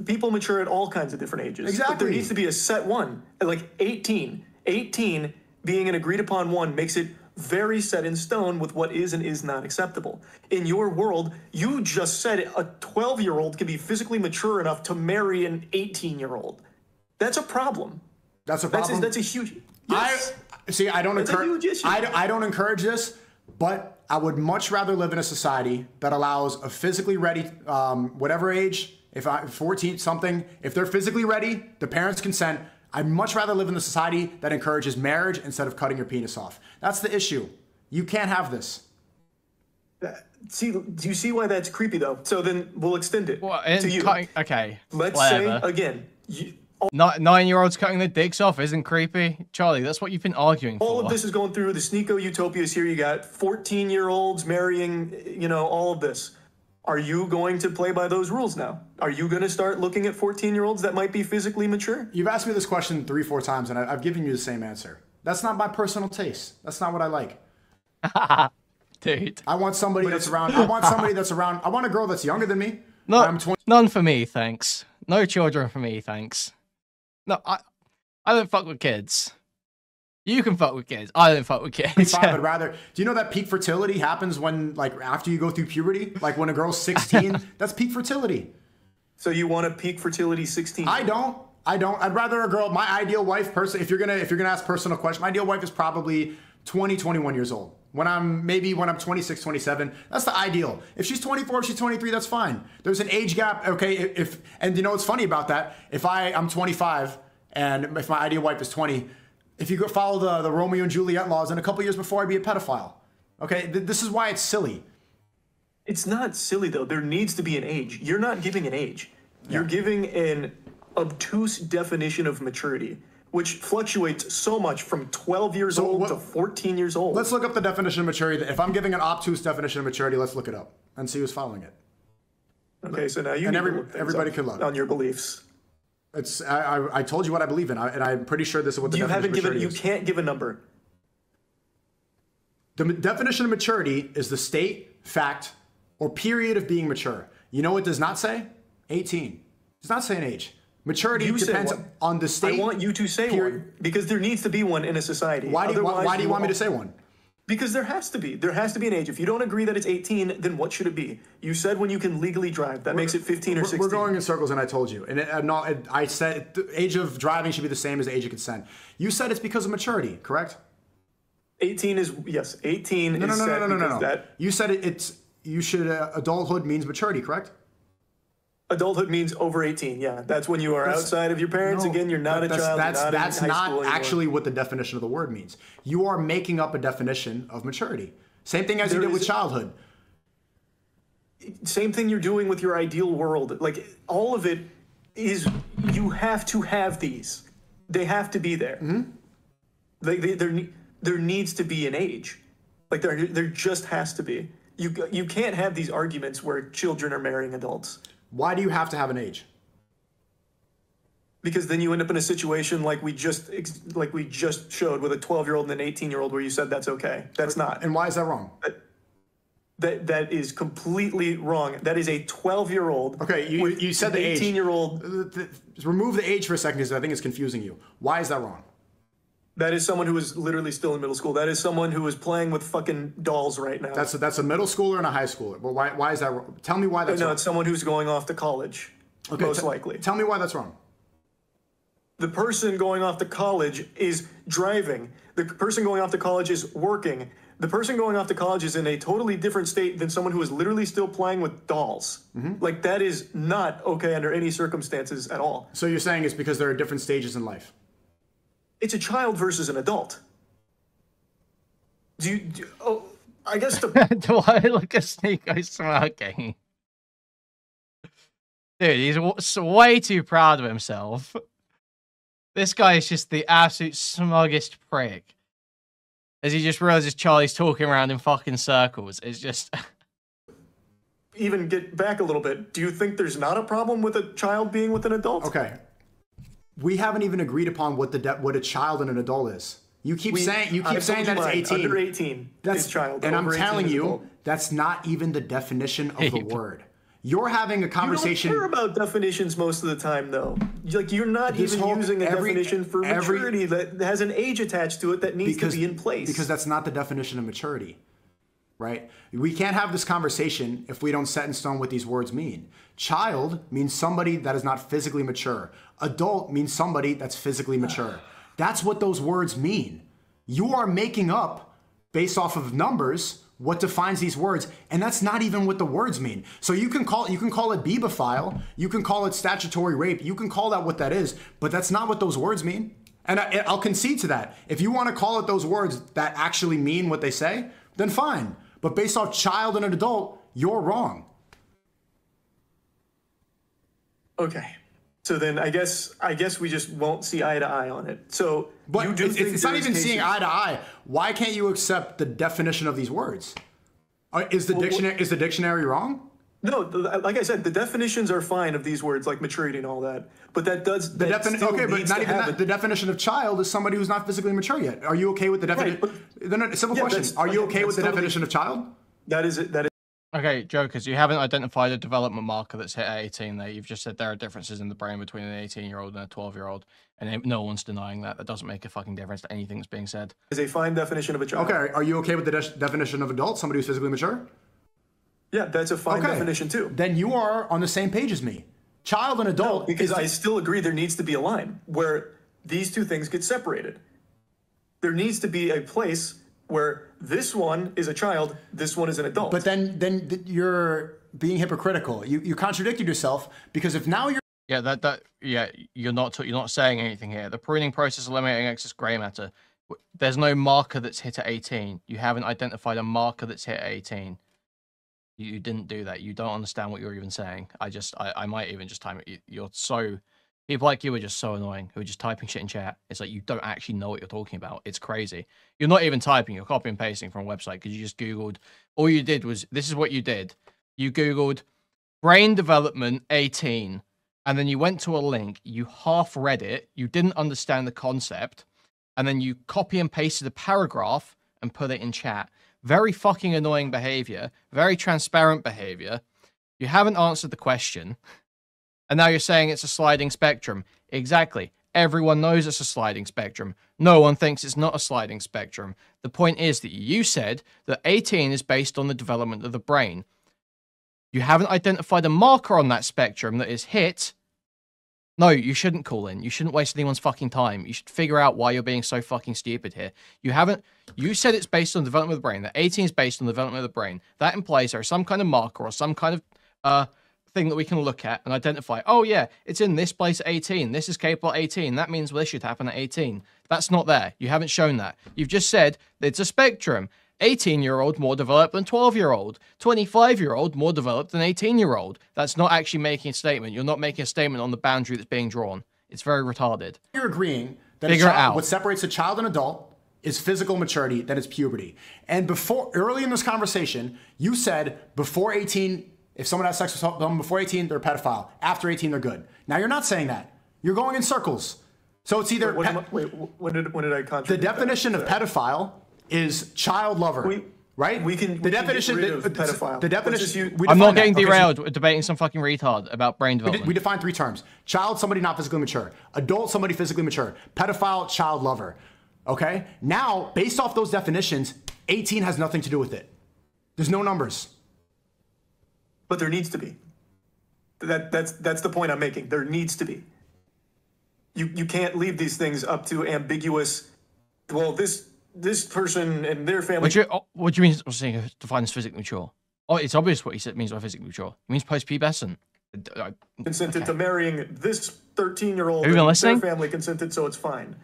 People mature at all kinds of different ages. Exactly. But there needs to be a set one. Like 18. 18 being an agreed upon one makes it very set in stone with what is and is not acceptable. In your world, you just said a 12-year-old can be physically mature enough to marry an 18-year-old. That's a problem. That's a problem? That's a huge... Yes. I don't encourage... I don't encourage this, but I would much rather live in a society that allows a physically ready, whatever age, If 14 something, if they're physically ready, the parents consent, I'd much rather live in the society that encourages marriage instead of cutting your penis off. That's the issue. You can't have this. See, do you see why that's creepy though? So then we'll extend it to you. Okay. Let's whatever. say again. 9-year-olds cutting their dicks off isn't creepy. Charlie, that's what you've been arguing for. All of this is going through the Sneako utopias here. You got 14-year-olds marrying, you know, all of this. Are you going to play by those rules now? Are you going to start looking at 14-year-olds that might be physically mature? You've asked me this question 3-4 times, and I've given you the same answer. That's not my personal taste. That's not what I like. Dude. I want somebody that's around. I want a girl that's younger than me. No, I'm 20. None for me, thanks. No children for me, thanks. No, I don't fuck with kids. You can fuck with kids. I don't fuck with kids. I'd rather. Do you know that peak fertility happens when, like, after you go through puberty? Like when a girl's 16, that's peak fertility. So you want a peak fertility 16? I don't. I'd rather a girl. My ideal wife, person. If you're gonna ask personal question, my ideal wife is probably 20, 21 years old. When I'm 26, 27, that's the ideal. If she's 24, if she's 23, that's fine. There's an age gap, okay? And you know what's funny about that? If I'm 25 and if my ideal wife is 20, if you go follow the Romeo and Juliet laws, in a couple years before I'd be a pedophile. Okay, this is why it's silly. It's not silly though. There needs to be an age. You're not giving an age. You're giving an obtuse definition of maturity, which fluctuates so much from 12 years old to 14 years old. Let's look up the definition of maturity. If I'm giving an obtuse definition of maturity, let's look it up and see who's following it. Okay, so now you need to look everybody can look on your beliefs. I told you what I believe in, and I'm pretty sure this is what the definition of maturity is. You can't give a number. The definition of maturity is the state, fact, or period of being mature. You know what it does not say? 18. It does not say an age. Maturity depends on the state. I want you to say one, because there needs to be one in a society. Why do you want me to say one? Because there has to be. There has to be an age. If you don't agree that it's 18, then what should it be? You said when you can legally drive. That makes it 15 or 16. We're going in circles, and I told you. And I said the age of driving should be the same as the age of consent. You said it's because of maturity, correct? 18 is, yes, 18 is set because that... You said adulthood means maturity, correct? Adulthood means over 18, yeah. That's when you are outside of your parents. Again, you're not a child. That's not actually what the definition of the word means. You are making up a definition of maturity. Same thing as you did with childhood. Same thing you're doing with your ideal world. Like, all of it is, you have to have these. They have to be there. Mm-hmm. There needs to be an age. Like, there just has to be. You can't have these arguments where children are marrying adults. Why do you have to have an age? Because then you end up in a situation like we just showed with a 12-year-old and an 18-year-old where you said that's okay. That's not. And why is that wrong? That is completely wrong. That is a 12-year-old. Okay, you said the age. 18-year-old. Remove the age for a second because I think it's confusing you. Why is that wrong? That is someone who is literally still in middle school. That is someone who is playing with fucking dolls right now. That's a middle schooler and a high schooler. But why is that wrong? Tell me why that's wrong. No, it's someone who's going off to college, most likely. Tell me why that's wrong. The person going off to college is driving. The person going off to college is working. The person going off to college is in a totally different state than someone who is literally still playing with dolls. Mm-hmm. Like, that is not okay under any circumstances at all. So you're saying it's because there are different stages in life? It's a child versus an adult. I guess do I look at Sneako smirking? Dude, he's way too proud of himself. This guy is just the absolute smuggest prick. As he just realizes Charlie's talking around in fucking circles. It's just... Even get back a little bit. Do you think there's not a problem with a child being with an adult? Okay. We haven't even agreed upon what a child and an adult is. You keep saying that it's 18. Under 18 is child. And I'm telling you, that's not even the definition of the word. You're having a conversation. You don't care about definitions most of the time, though. Like, you're not even using a definition for maturity that has an age attached to it that needs to be in place. Because that's not the definition of maturity. Right? We can't have this conversation if we don't set in stone what these words mean. Child means somebody that is not physically mature. Adult means somebody that's physically mature. That's what those words mean. You are making up, based off of numbers, what defines these words, and that's not even what the words mean. So you can call it beebophile, you can call it statutory rape, you can call that what that is, but that's not what those words mean. And I'll concede to that. If you want to call it those words that actually mean what they say, then fine. But based off child and an adult, you're wrong. Okay. So then I guess we just won't see eye to eye on it. So but you do think it's not even seeing eye to eye. Why can't you accept the definition of these words? Is the dictionary wrong? No, like I said, the definitions are fine of these words, like maturity and all that. But that does okay, but not even that. The definition of child is somebody who's not physically mature yet. Are you okay with the definition? Right, simple question: are you okay with the definition of child? That is it. That is. Okay, jokers, you haven't identified a development marker that's hit at 18 there. You've just said there are differences in the brain between an 18-year-old and a 12-year-old, and no one's denying that. That doesn't make a fucking difference to anything that's being said. Is a fine definition of a child. Okay, are you okay with the definition of adult, somebody who's physically mature? Yeah, that's a fine definition too. Then you are on the same page as me. Child and adult. No, because I still agree there needs to be a line where these two things get separated. There needs to be a place where this one is a child, this one is an adult. But then you're being hypocritical. You contradicted yourself, because if now you're you're not saying anything here. The pruning process eliminating excess grey matter. There's no marker that's hit at 18. You haven't identified a marker that's hit at 18. You didn't do that. You don't understand what you're even saying. I might even just time it. You're so... People like you are just so annoying, who are just typing shit in chat. It's like you don't actually know what you're talking about. It's crazy. You're not even typing. You're copy and pasting from a website because you just Googled. All you did was... This is what you did. You Googled brain development 18, and then you went to a link. You half read it. You didn't understand the concept, and then you copy and pasted a paragraph and put it in chat. Very fucking annoying behavior. Very transparent behavior. You haven't answered the question. And now you're saying it's a sliding spectrum. Exactly. Everyone knows it's a sliding spectrum. No one thinks it's not a sliding spectrum. The point is that you said that 18 is based on the development of the brain. You haven't identified a marker on that spectrum that is hit. No, you shouldn't call in. You shouldn't waste anyone's fucking time. You should figure out why you're being so fucking stupid here. You said it's based on the development of the brain. That 18 is based on the development of the brain. That implies there is some kind of marker or some kind of thing that we can look at and identify. Oh yeah, it's in this place at 18. This is capable at 18. That means this should happen at 18. That's not there. You haven't shown that. You've just said that it's a spectrum. 18-year-old more developed than 12-year-old. 25-year-old more developed than 18-year-old. That's not actually making a statement. You're not making a statement on the boundary that's being drawn. It's very retarded. You're agreeing that what separates a child and adult is physical maturity, then it's puberty. And early in this conversation, you said before 18, if someone has sex with someone before 18, they're a pedophile. After 18, they're good. Now you're not saying that. You're going in circles. So it's either... When did I contradict the definition of pedophile is child lover, right? The definition of pedophile. The definition... I'm not getting derailed debating some fucking retard about brain development. We define 3 terms. Child, somebody not physically mature. Adult, somebody physically mature. Pedophile, child lover. Okay? Now, based off those definitions, 18 has nothing to do with it. There's no numbers. But there needs to be. That's the point I'm making. There needs to be. You can't leave these things up to ambiguous. Well, this person and their family. What do you mean saying define as physically mature? Oh, it's obvious what he said means by physically mature. It means post-pubescent. Consented to marrying this 13-year-old. Have you been listening? Their family consented, so it's fine.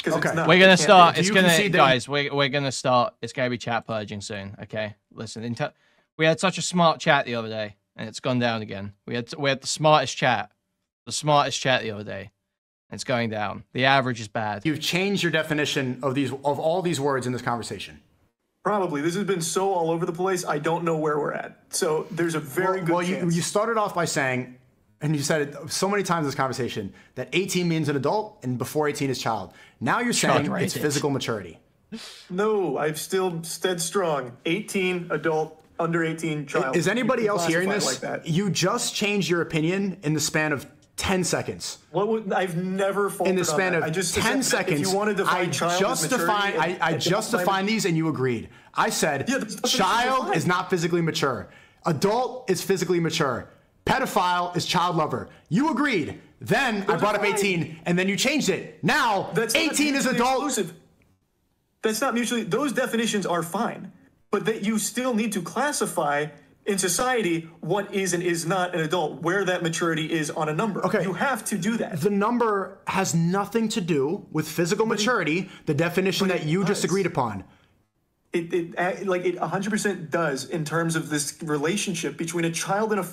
Okay. It's not. We're gonna start. It's gonna, guys. We're gonna start. It's gonna be chat purging soon. Okay. Listen. We had such a smart chat the other day, and it's gone down again. We had the smartest chat. The smartest chat the other day. It's going down. The average is bad. You've changed your definition of all these words in this conversation. Probably. This has been so all over the place, I don't know where we're at. So there's a very good chance. Well, you started off by saying, and you said it so many times in this conversation, that 18 means an adult and before 18 is child. Now you're saying it's physical maturity. No, I've still stood strong. 18, adult, under 18, child. Is anybody else hearing this? Like that. You just changed your opinion in the span of 10 seconds. I've never faltered in the span of 10 seconds. If you wanted to define I just defined these and you agreed. I said child is not physically mature. Adult is physically mature. Pedophile is child lover. You agreed. Then I brought up 18 and then you changed it. Now 18 is adult. Exclusive. That's not mutually. Those definitions are fine. but that you still need to classify in society what is and is not an adult, where that maturity is on a number. Okay. You have to do that. The number has nothing to do with physical maturity, the definition that you just agreed upon. It 100% does in terms of this relationship between a child and a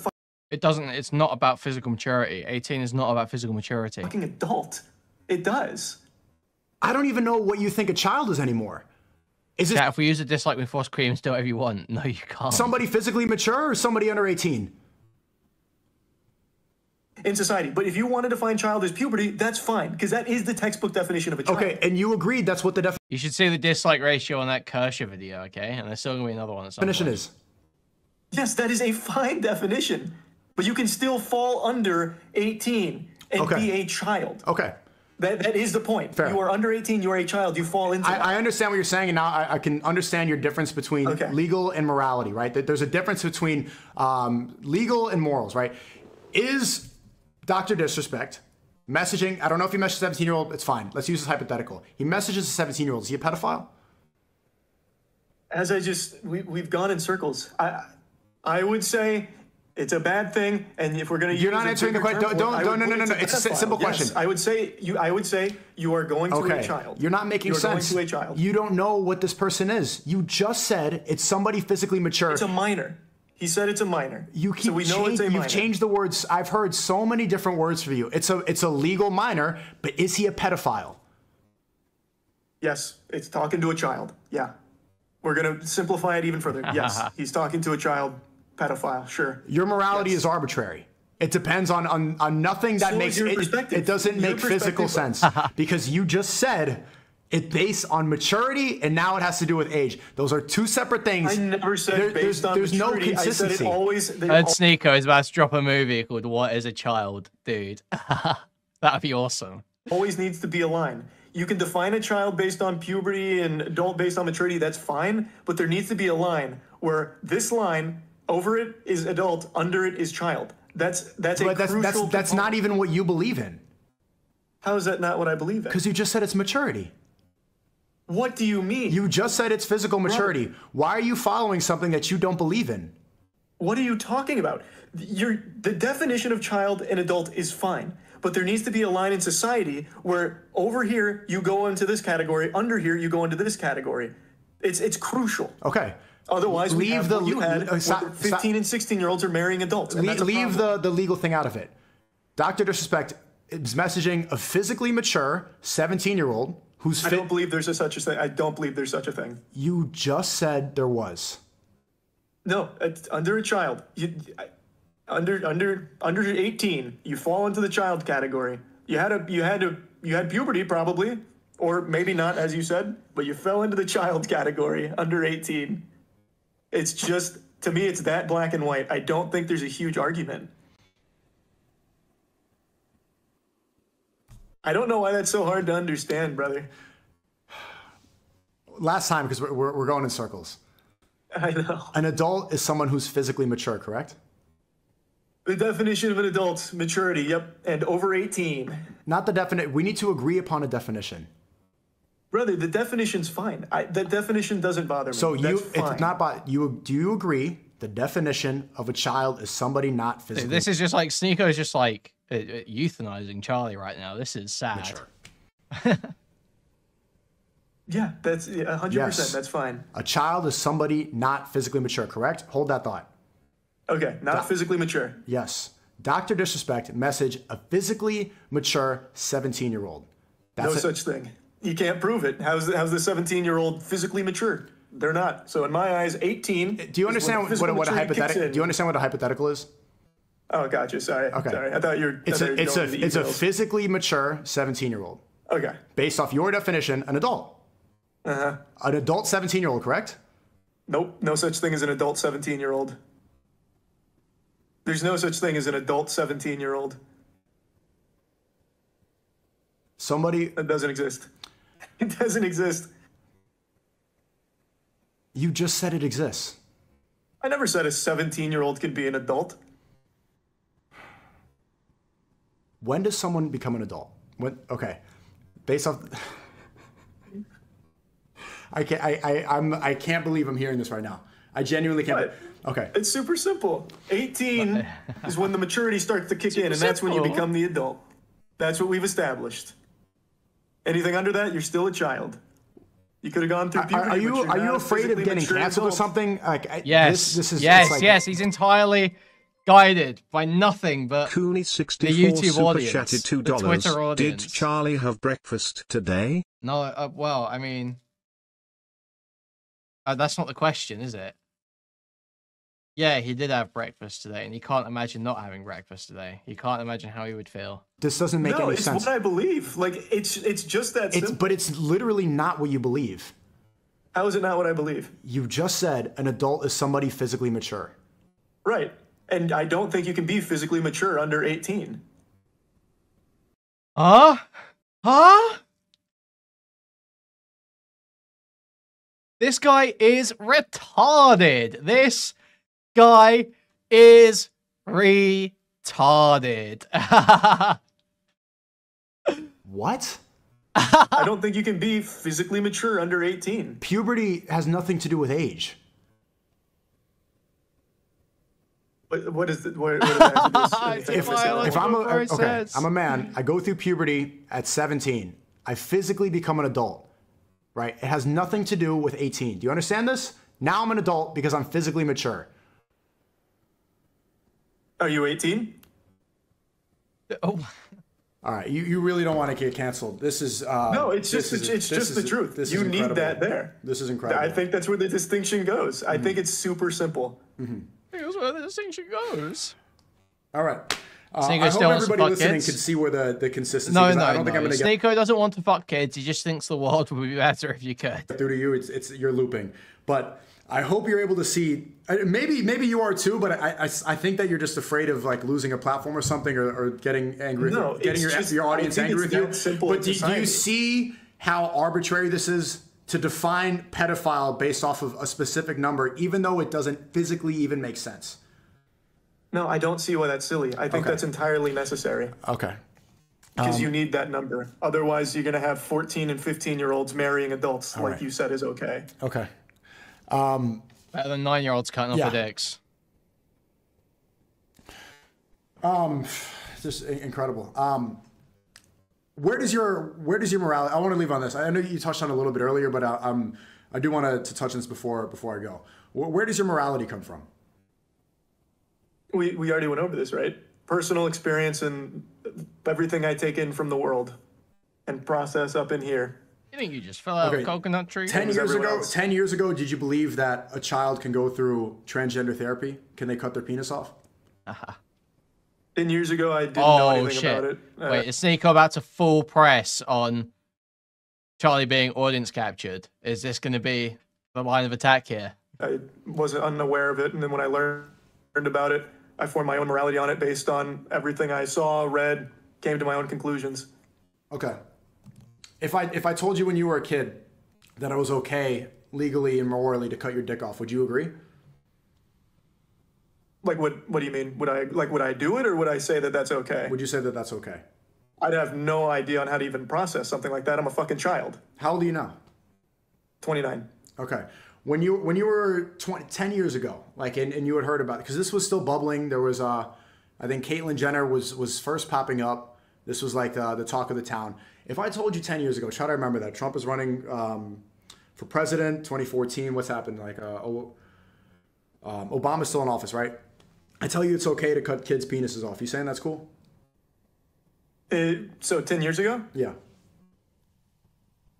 It doesn't. It's not about physical maturity. 18 is not about physical maturity. fucking adult. It does. I don't even know what you think a child is anymore. Is it Yeah, if we use a dislike with force creams, do whatever you want. No, you can't. somebody physically mature or somebody under 18? In society. But if you want to define child as puberty, that's fine, because that is the textbook definition of a child. Okay, and you agreed that's what the You should see the dislike ratio on that Kershaw video, okay? And there's still gonna be another one at some definition point. is. Yes, that is a fine definition. But you can still fall under 18 and be a child. Okay. That is the point. Fair. You are under 18, you are a child, you fall into that. I understand what you're saying, and now I can understand your difference between legal and morality, right? That there's a difference between legal and morals, right? Is Dr. Disrespect messaging, I don't know if he messaged a 17-year-old, it's fine. Let's use this hypothetical. He messages a 17-year-old. Is he a pedophile? As we've gone in circles. I would say it's a bad thing, and if we're going to You're not answering the question. No. It's a simple question. Yes, I would say you are going to a child. You're not making sense. Going to a child. You don't know what this person is. You just said it's somebody physically mature. It's a minor. He said it's a minor. You keep so we know it's a minor. You've changed the words. I've heard so many different words for you. It's a legal minor, but is he a pedophile? Yes, it's talking to a child. Yeah. We're going to simplify it even further. Yes, he's talking to a child. Pedophile, sure. Your morality is arbitrary. It depends on nothing that makes it doesn't make physical sense because you just said it based on maturity and now it has to do with age. Those are two separate things. I never said based on maturity. There's no consistency. I said it always. And Sneako is about to drop a movie called What is a Child, dude. That'd be awesome. Always needs to be a line. You can define a child based on puberty and adult based on maturity. That's fine, but there needs to be a line where this line. Over it is adult, under it is child. That's not even what you believe in. How is that not what I believe in? Because you just said it's maturity. What do you mean? You just said it's physical maturity. Right. Why are you following something that you don't believe in? What are you talking about? The definition of child and adult is fine, but there needs to be a line in society where over here you go into this category, under here you go into this category. It's crucial. Okay. Otherwise, we have what you had, 15 and 16-year-olds are marrying adults. And leave the legal thing out of it. Dr. Disrespect is messaging a physically mature 17-year-old who's fit. I don't believe there's such a thing. I don't believe there's such a thing. You just said there was. No, it's under a child. Under 18, you fall into the child category. You had puberty probably, or maybe not, as you said, but you fell into the child category under 18. It's just, to me, it's that black and white. I don't think there's a huge argument. I don't know why that's so hard to understand, brother. Last time, because we're going in circles. I know. An adult is someone who's physically mature, correct? The definition of an adult, maturity, yep, and over 18. Not the definition. We need to agree upon a definition. Brother, the definition's fine. The definition doesn't bother me. So it's not you. Do you agree the definition of a child is somebody not physically? This is just like Sneako is just like euthanizing Charlie right now. This is sad. Yeah, that's 100%. Yes. That's fine. A child is somebody not physically mature, correct? Hold that thought. Okay, not physically mature. Yes. Dr. Disrespect message a physically mature 17-year-old. No such thing. You can't prove it. How's the 17-year-old physically mature? They're not. So in my eyes, 18. Do you understand what a hypothetical? Do you understand what a hypothetical is? Oh, gotcha. Sorry. Okay. Sorry. I thought you were. It's a physically mature 17-year-old. Okay. Based off your definition, an adult. Uh-huh. An adult 17-year-old, correct? Nope. No such thing as an adult 17-year-old. There's no such thing as an adult 17-year-old. That doesn't exist. It doesn't exist. You just said it exists. I never said a 17-year-old can be an adult. When does someone become an adult? Okay. Based off... I can't believe I'm hearing this right now. I genuinely can't. What? Okay. It's super simple. 18 is when the maturity starts to kick in, and that's when you become the adult. That's what we've established. Anything under that, you're still a child. You could have gone through puberty. Are you afraid of getting canceled or something? Yes. This is yes. He's entirely guided by nothing but Cooney the 64 YouTube super audience, chatted the $2. Twitter audience. Did Charlie have breakfast today? No, well, I mean, that's not the question, is it? Yeah, he did have breakfast today, and he can't imagine not having breakfast today. He can't imagine how he would feel. This doesn't make any sense. No, it's what I believe. Like, it's just that simple. But it's literally not what you believe. How is it not what I believe? You just said an adult is somebody physically mature. Right. And I don't think you can be physically mature under 18. Huh? This guy is retarded. This guy is retarded. What? I don't think you can be physically mature under 18. Puberty has nothing to do with age. What does that have to do with If I'm a man, I go through puberty at 17. I physically become an adult, right? It has nothing to do with 18. Do you understand this? Now I'm an adult because I'm physically mature. Are you 18? Oh. All right, you really don't want to get canceled. This is no, it's just the truth. This you is need incredible. that there. This is incredible. I think that's where the distinction goes. I think it's super simple. Here's where the distinction goes. All right. Sneako I still hope wants to everybody fuck listening kids? can see where the consistency. No. I don't think I'm gonna get Sneako doesn't want to fuck kids. He just thinks the world would be better if you could. through to you. It's you're looping, but I hope you're able to see. Maybe you are too, but I think that you're just afraid of like losing a platform or something, or getting angry, No, getting your audience angry with you. But do you see how arbitrary this is to define pedophile based off of a specific number, even though it doesn't physically even make sense? No, I don't see why that's silly. I think that's entirely necessary. Okay. Because you need that number. Otherwise, you're going to have 14 and 15-year-olds marrying adults, like you said is okay. Okay. Better than 9-year-olds cutting off their dicks. Just incredible. Where does your morality? I want to leave on this. I know you touched on it a little bit earlier, but I do want to touch on this before I go. Where does your morality come from? We already went over this, right? Personal experience and everything I take in from the world and process up in here. You think you just fell out of a coconut tree? 10 years ago, did you believe that a child can go through transgender therapy? Can they cut their penis off? 10 years ago, I didn't know anything about it. Wait, is Sneako about to full press on Charlie being audience captured? Is this going to be the line of attack here? I wasn't unaware of it, and then when I learned about it, I formed my own morality on it based on everything I saw, read, came to my own conclusions. Okay. If I told you when you were a kid that it was okay legally and morally to cut your dick off, would you agree? Like what do you mean? Would I do it, or would I say that that's okay? Would you say that that's okay? I'd have no idea on how to even process something like that. I'm a fucking child. How old are you now? 29. Okay. When you were 10 years ago, like, and you had heard about it, because this was still bubbling. There was, I think Caitlyn Jenner was first popping up. This was like the talk of the town. If I told you 10 years ago, try to remember that Trump is running for president, 2014. What's happened? Like, Obama's still in office, right? I tell you it's okay to cut kids' penises off. You saying that's cool? So 10 years ago? Yeah.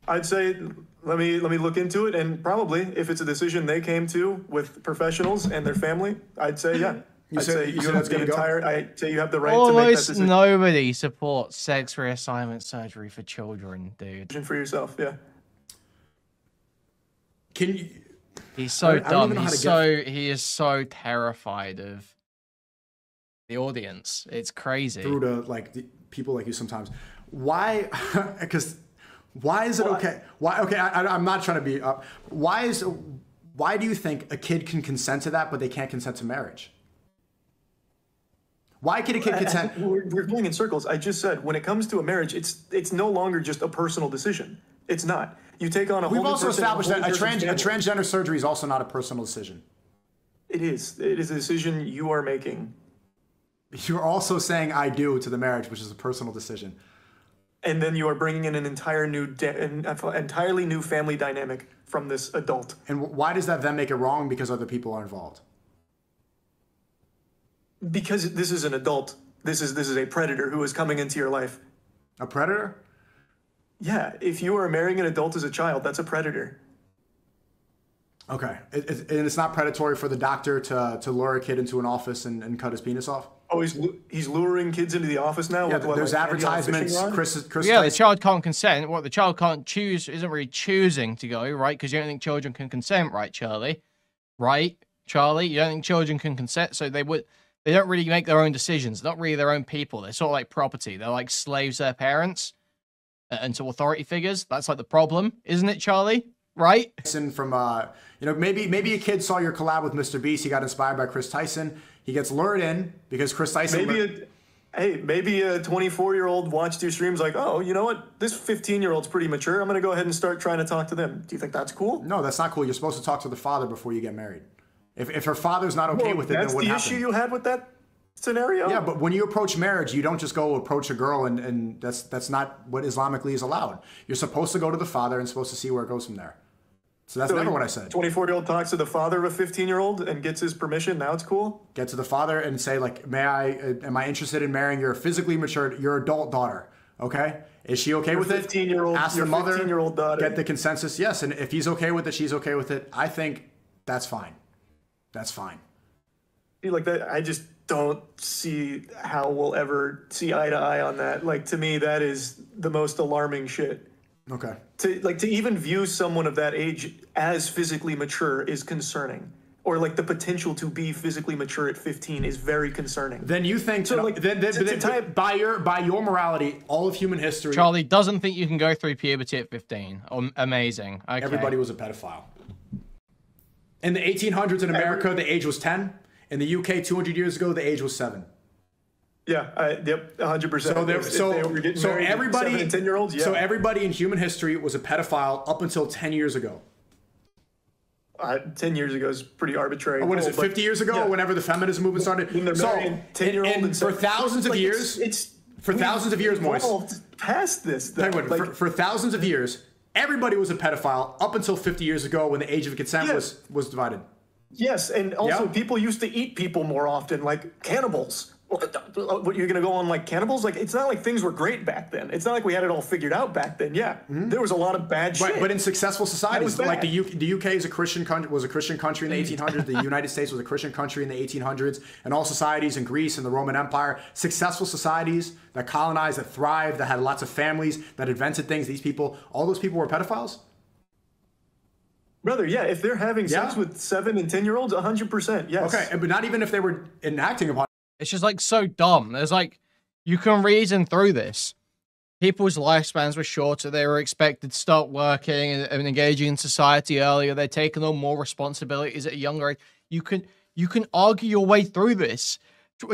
I'd say let me look into it, and probably if it's a decision they came to with professionals and their family, I'd say yeah. I'd say you have the entire. I'd say you have the right to make that decision. Almost nobody supports sex reassignment surgery for children, dude. For yourself, yeah. Can you? He's so dumb. He is so terrified of the audience. It's crazy. Through to like people like you sometimes. Why? Because why is it okay? Why? Okay, I'm not trying to be up. Why do you think a kid can consent to that, but they can't consent to marriage? Why can a kid consent? We're going in circles. I just said when it comes to a marriage, it's no longer just a personal decision. It's not. You take on a whole We've new also person, established that a whole new person's family. transgender surgery is also not a personal decision. It is. It is a decision you are making. You're also saying I do to the marriage, which is a personal decision. And then you are bringing in an entirely new family dynamic from this adult. And why does that then make it wrong? Because other people are involved. Because this is an adult. This is a predator who is coming into your life. A predator? Yeah, if you are marrying an adult as a child, that's a predator. Okay. And it's not predatory for the doctor to lure a kid into an office and cut his penis off? Oh, he's luring kids into the office now? Yeah, with what, there's like, advertisements. Chris Yeah, the child can't consent. What the child can't choose isn't really choosing to go, right? Because you don't think children can consent, right, Charlie? Right, Charlie? You don't think children can consent, so they don't really make their own decisions. Not really their own people. They're sort of like property. They're like slaves to their parents and to authority figures. That's like the problem, isn't it, Charlie? Right? From maybe a kid saw your collab with Mr. Beast. He got inspired by Chris Tyson. He gets lured in because Chris Tyson. Maybe a 24-year-old watched your streams like, oh, you know what? This 15-year-old's pretty mature. I'm going to go ahead and start trying to talk to them. Do you think that's cool? No, that's not cool. You're supposed to talk to the father before you get married. If her father's not okay with it, then what happens? That's the issue you had with that scenario? Yeah, but when you approach marriage, you don't just go approach a girl and that's not what Islamically is allowed. You're supposed to go to the father and supposed to see where it goes from there. So that's never what I said. 24-year-old talks to the father of a 15-year-old and gets his permission. Now it's cool? Get to the father and say, like, am I interested in marrying your physically mature, your adult daughter? Okay? Is she okay with it? Ask the mother, 15-year-old daughter. Get the consensus. Yes, and if he's okay with it, she's okay with it. I think that's fine. That's fine. Like that, I just don't see how we'll ever see eye to eye on that. Like, to me, that is the most alarming shit. Okay. To even view someone of that age as physically mature is concerning, or like the potential to be physically mature at 15 is very concerning. Then you think so? Like, by your morality, all of human history. Charlie doesn't think you can go through puberty at 15. Amazing. Okay. Everybody was a pedophile. In the 1800s in America, the age was 10. In the UK, 200 years ago, the age was 7. Yeah, yep, 100%. So everybody, 7 and 10-year-olds, yeah. So everybody in human history was a pedophile up until 10 years ago. 10 years ago is pretty arbitrary. What is it, 50 years ago, yeah. Whenever the feminism movement started? When they're marrying 10-year-old and for thousands of years, Moist. Past this, Penguin, for thousands of years, everybody was a pedophile up until 50 years ago when the age of consent was divided. Yes, and also people used to eat people more often, like cannibals. What, you're going to go on like cannibals? Like, it's not like things were great back then. It's not like we had it all figured out back then. Yeah, there was a lot of bad shit. But in successful societies, like the UK is a Christian country, was a Christian country in the 1800s. The United States was a Christian country in the 1800s, and all societies in Greece and the Roman Empire, successful societies that colonized, that thrived, that had lots of families, that invented things. These people, all those people were pedophiles. Brother, yeah, if they're having sex with 7 and 10-year-olds, 100%, yes. Okay, but not even if they were enacting upon. It's just like so dumb. There's like, you can reason through this. People's lifespans were shorter. They were expected to start working and engaging in society earlier. They're taking on more responsibilities at a younger age. You can argue your way through this.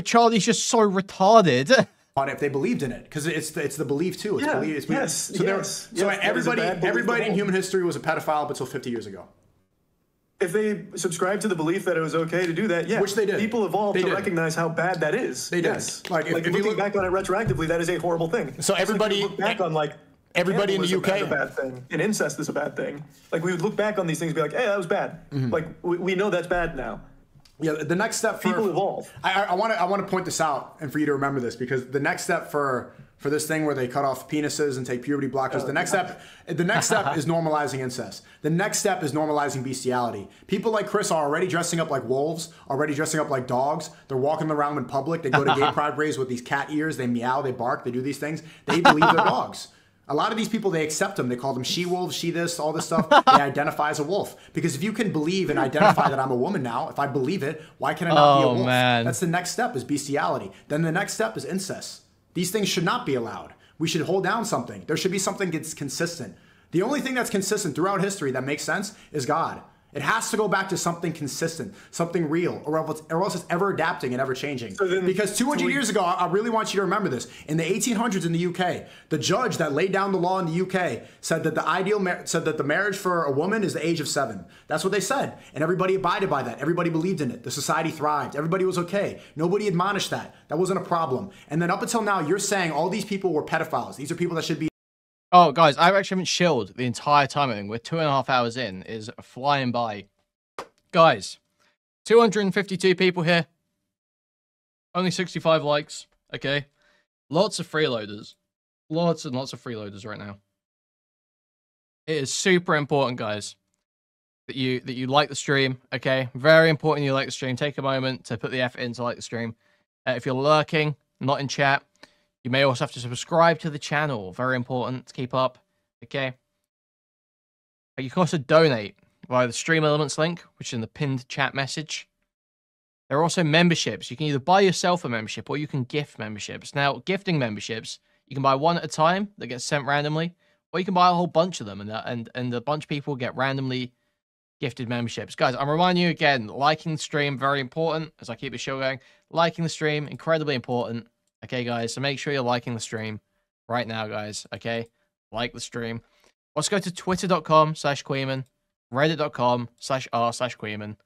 Charlie's just so retarded. If they believed in it, because it's the belief too. So everybody in human history was a pedophile up until 50 years ago. If they subscribed to the belief that it was okay to do that, yeah. Which they did. People evolved to recognize how bad that is. They did. Yes. Like if you look back on it retroactively, that is a horrible thing. So everybody look back on like everybody in the UK is a bad thing, and incest is a bad thing. Like we would look back on these things and be like, hey, that was bad. Like we know that's bad now. Yeah, the next step for people evolve. I want to point this out and for you to remember this, because the next step for this thing where they cut off penises and take puberty blockers, the next step is normalizing incest. The next step is normalizing bestiality. People like Chris are already dressing up like wolves, already dressing up like dogs. They're walking around in public. They go to gay pride parades with these cat ears. They meow, they bark, they do these things. They believe they're dogs. A lot of these people, they accept them. They call them she-wolves, she-this, all this stuff. They identify as a wolf. Because if you can believe and identify that I'm a woman now, if I believe it, why can I not be a wolf? Man. That's the next step, is bestiality. Then the next step is incest. These things should not be allowed. We should hold down something. There should be something that's consistent. The only thing that's consistent throughout history that makes sense is God. It has to go back to something consistent, something real, or else it's ever adapting and ever changing. Because 200 years ago, I really want you to remember this. In the 1800s in the UK, the judge that laid down the law in the UK said that the marriage for a woman is the age of 7. That's what they said. And everybody abided by that. Everybody believed in it. The society thrived. Everybody was okay. Nobody admonished that. That wasn't a problem. And then up until now, you're saying all these people were pedophiles. These are people that should be... Oh, guys, I actually haven't chilled the entire time. I think we're 2.5 hours in. Is flying by. Guys, 252 people here. Only 65 likes. Okay. Lots of freeloaders. Lots and lots of freeloaders right now. It is super important, guys, that you like the stream. Okay. Very important you like the stream. Take a moment to put the effort in to like the stream. If you're lurking, not in chat, you may also have to subscribe to the channel. Very important to keep up. Okay. You can also donate via the Stream Elements link, which is in the pinned chat message. There are also memberships. You can either buy yourself a membership or you can gift memberships. Now, gifting memberships, you can buy one at a time that gets sent randomly, or you can buy a whole bunch of them, and a bunch of people get randomly gifted memberships. Guys, I'm reminding you again, liking the stream, very important as I keep the show going. Liking the stream, incredibly important. Okay, guys, so make sure you're liking the stream right now, guys, okay? Like the stream. Let's go to twitter.com/Kuihman, reddit.com/r/Kuihman,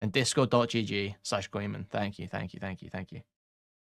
and discord.gg/Kuihman. Thank you, thank you, thank you, thank you.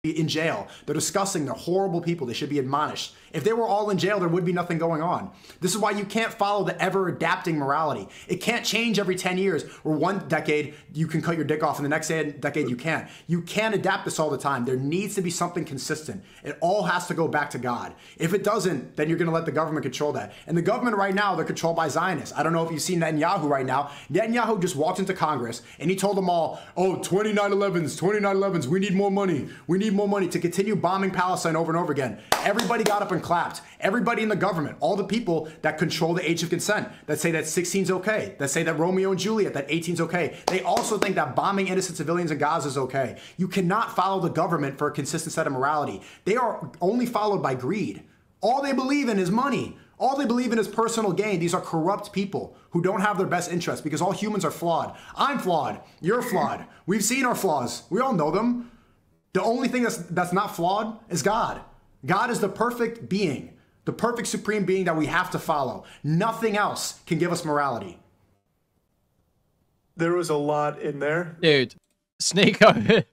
In jail. They're disgusting. They're horrible people. They should be admonished. If they were all in jail, there would be nothing going on. This is why you can't follow the ever-adapting morality. It can't change every 10 years, or one decade you can cut your dick off, and the next decade you can't. You can't adapt this all the time. There needs to be something consistent. It all has to go back to God. If it doesn't, then you're going to let the government control that. And the government right now, they're controlled by Zionists. I don't know if you've seen Netanyahu right now. Netanyahu just walked into Congress, and he told them all, oh, 29/11s, we need more money. We need more money to continue bombing Palestine over and over again. Everybody got up and clapped. Everybody in the government, all the people that control the age of consent, that say that 16's okay, that say that Romeo and Juliet, that 18's okay. They also think that bombing innocent civilians in Gaza is okay. You cannot follow the government for a consistent set of morality. They are only followed by greed. All they believe in is money. All they believe in is personal gain. These are corrupt people who don't have their best interests because all humans are flawed. I'm flawed. You're flawed. We've seen our flaws. We all know them. The only thing that's not flawed is God. God is the perfect being, the perfect supreme being that we have to follow. Nothing else can give us morality. There was a lot in there. Dude, Sneako,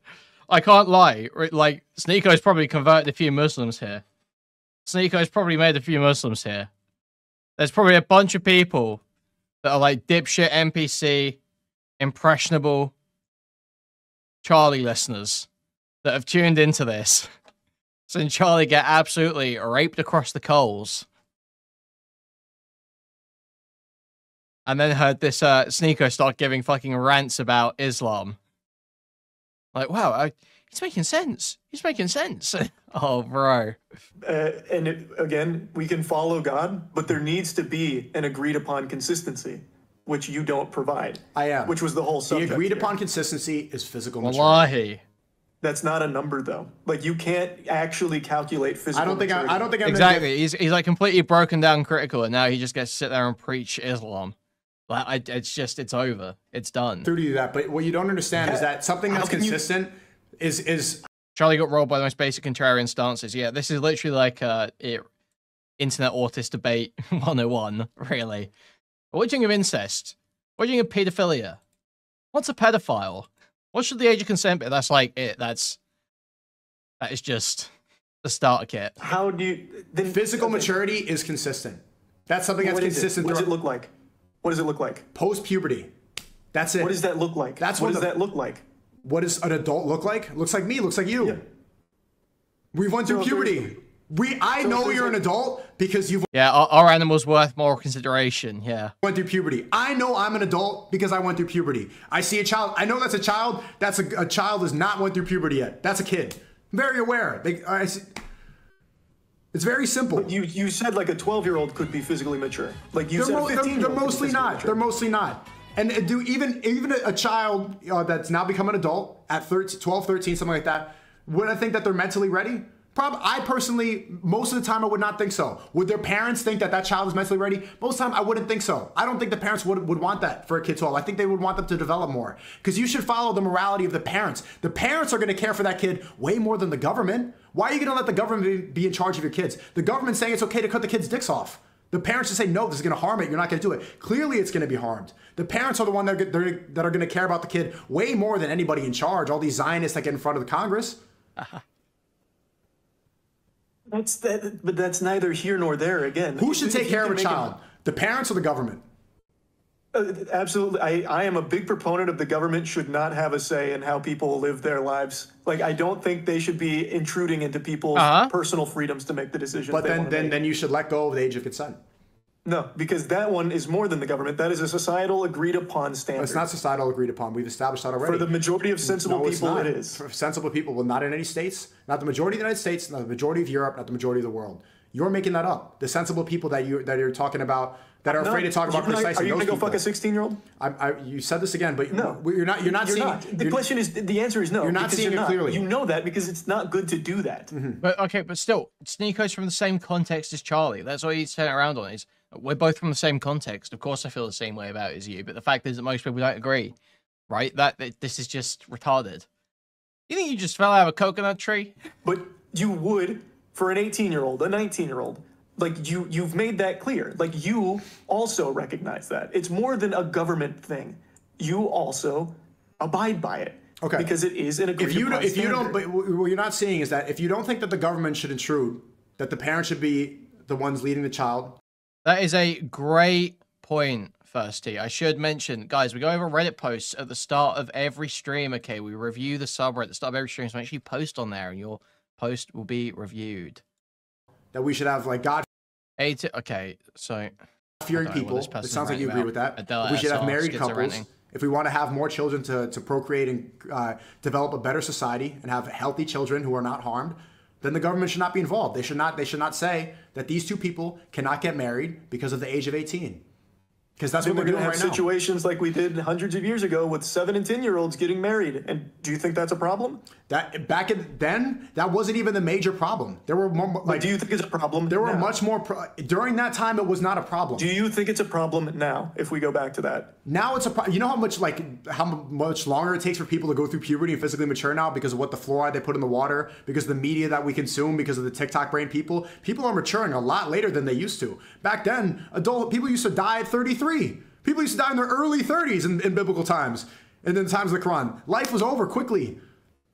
I can't lie. Like, Sneako's probably converted a few Muslims here. Sneako's probably made a few Muslims here. There's probably a bunch of people that are like dipshit NPC, impressionable Charlie listeners that have tuned into this. Seeing Charlie get absolutely raped across the coals. And then heard this Sneako start giving fucking rants about Islam. Like, wow, he's making sense. He's making sense. Oh, bro. Again, we can follow God, but there needs to be an agreed upon consistency, which you don't provide. I am. Which was the whole subject. The agreed here. upon consistency is physical maturity. Wallahi. That's not a number, though. Like, you can't actually calculate physical maturity. I don't think I'm exactly. He's like completely broken down Critikal, and now he just gets to sit there and preach Islam. Like, it's over. It's done. True to do that, but what you don't understand is that something that's consistent is Charlie got rolled by the most basic contrarian stances. Yeah, this is literally like internet autist debate 101, really. What do you think of incest? What do you think of pedophilia? What's a pedophile? What should the age of consent be? That's like it. That is just the starter kit. How do you... Then, physical maturity is consistent. That's something that's consistent. What does it look like? What does it look like? Post-puberty. That's it. What does that look like? What does that look like? What does an adult look like? Looks like me, looks like you. Yeah. We've went through puberty. I know you're an adult because you've... Yeah, our animal's worth more consideration, yeah. Went through puberty. I know I'm an adult because I went through puberty. I see a child. I know that's a child. That's a child has not went through puberty yet. That's a kid. I'm very aware. It's very simple. But you said like a 12-year-old could be physically mature. Like you said 15-year-old. They're mostly not. They're mostly not. And even a child that's now become an adult at 12, 13, something like that, would I think that they're mentally ready? I personally, most of the time, I would not think so. Would their parents think that that child is mentally ready? Most of the time, I wouldn't think so. I don't think the parents would want that for a kid 12. I think they would want them to develop more. Because you should follow the morality of the parents. The parents are going to care for that kid way more than the government. Why are you going to let the government be in charge of your kids? The government's saying it's okay to cut the kids' dicks off. The parents just say, no, this is going to harm it. You're not going to do it. Clearly, it's going to be harmed. The parents are the one that are going to care about the kid way more than anybody in charge. All these Zionists that get in front of the Congress. But that's neither here nor there. Again, who should take care of a child? The parents or the government? Absolutely. I am a big proponent of the government should not have a say in how people live their lives. Like, I don't think they should be intruding into people's personal freedoms to make the decisions. But then you should let go of the age of consent. No, because that one is more than the government. That is a societal agreed upon standard. It's not societal agreed upon. We've established that already. For the majority of sensible people, it is. For sensible people, well, not in any states, not the majority of the United States, not the majority of Europe, not the majority of the world. You're making that up. The sensible people that you're talking about that are afraid to talk about precisely those people. Are you going to go fuck a 16-year-old? You said this again, but no, you're not seeing. The answer is no. You're not seeing it clearly. You know that because it's not good to do that. Mm-hmm. But still, Sneako's from the same context as Charlie. That's what he's turning around on. Is we're both from the same context. Of course, I feel the same way about it as you. But the fact is that most people don't agree, right? That this is just retarded. You think you just fell out of a coconut tree? But you would for an 18-year-old, a 19-year-old. Like, you've made that clear. Like, you also recognize that. It's more than a government thing. You also abide by it. Okay. Because it is an agreed upon standard. But what you're not seeing is that if you don't think that the government should intrude, that the parents should be the ones leading the child. That is a great point, Firsty. I should mention, guys, we go over Reddit posts at the start of every stream, okay? We review the subreddit at the start of every stream, so make sure you post on there, and your post will be reviewed. That we should have, like, God... Okay, so... fearing people. It sounds like you agree with that. We should have married couples. If we want to have more children to procreate and develop a better society and have healthy children who are not harmed, then the government should not be involved. They should not say that these two people cannot get married because of the age of 18. Because that's what they're doing right now. Situations like we did hundreds of years ago with 7 and 10-year-olds getting married. And do you think that's a problem? That back then, that wasn't even the major problem. There were more. Like, do you think it's a problem? There were much more. During that time, it was not a problem. Do you think it's a problem now? If we go back to that, now it's a problem. You know how much longer it takes for people to go through puberty and physically mature now because of what the fluoride they put in the water, because of the media that we consume, because of the TikTok brain people. People are maturing a lot later than they used to. Back then, people used to die at 33. People used to die in their early 30s in biblical times, and in the times of the Quran. Life was over quickly.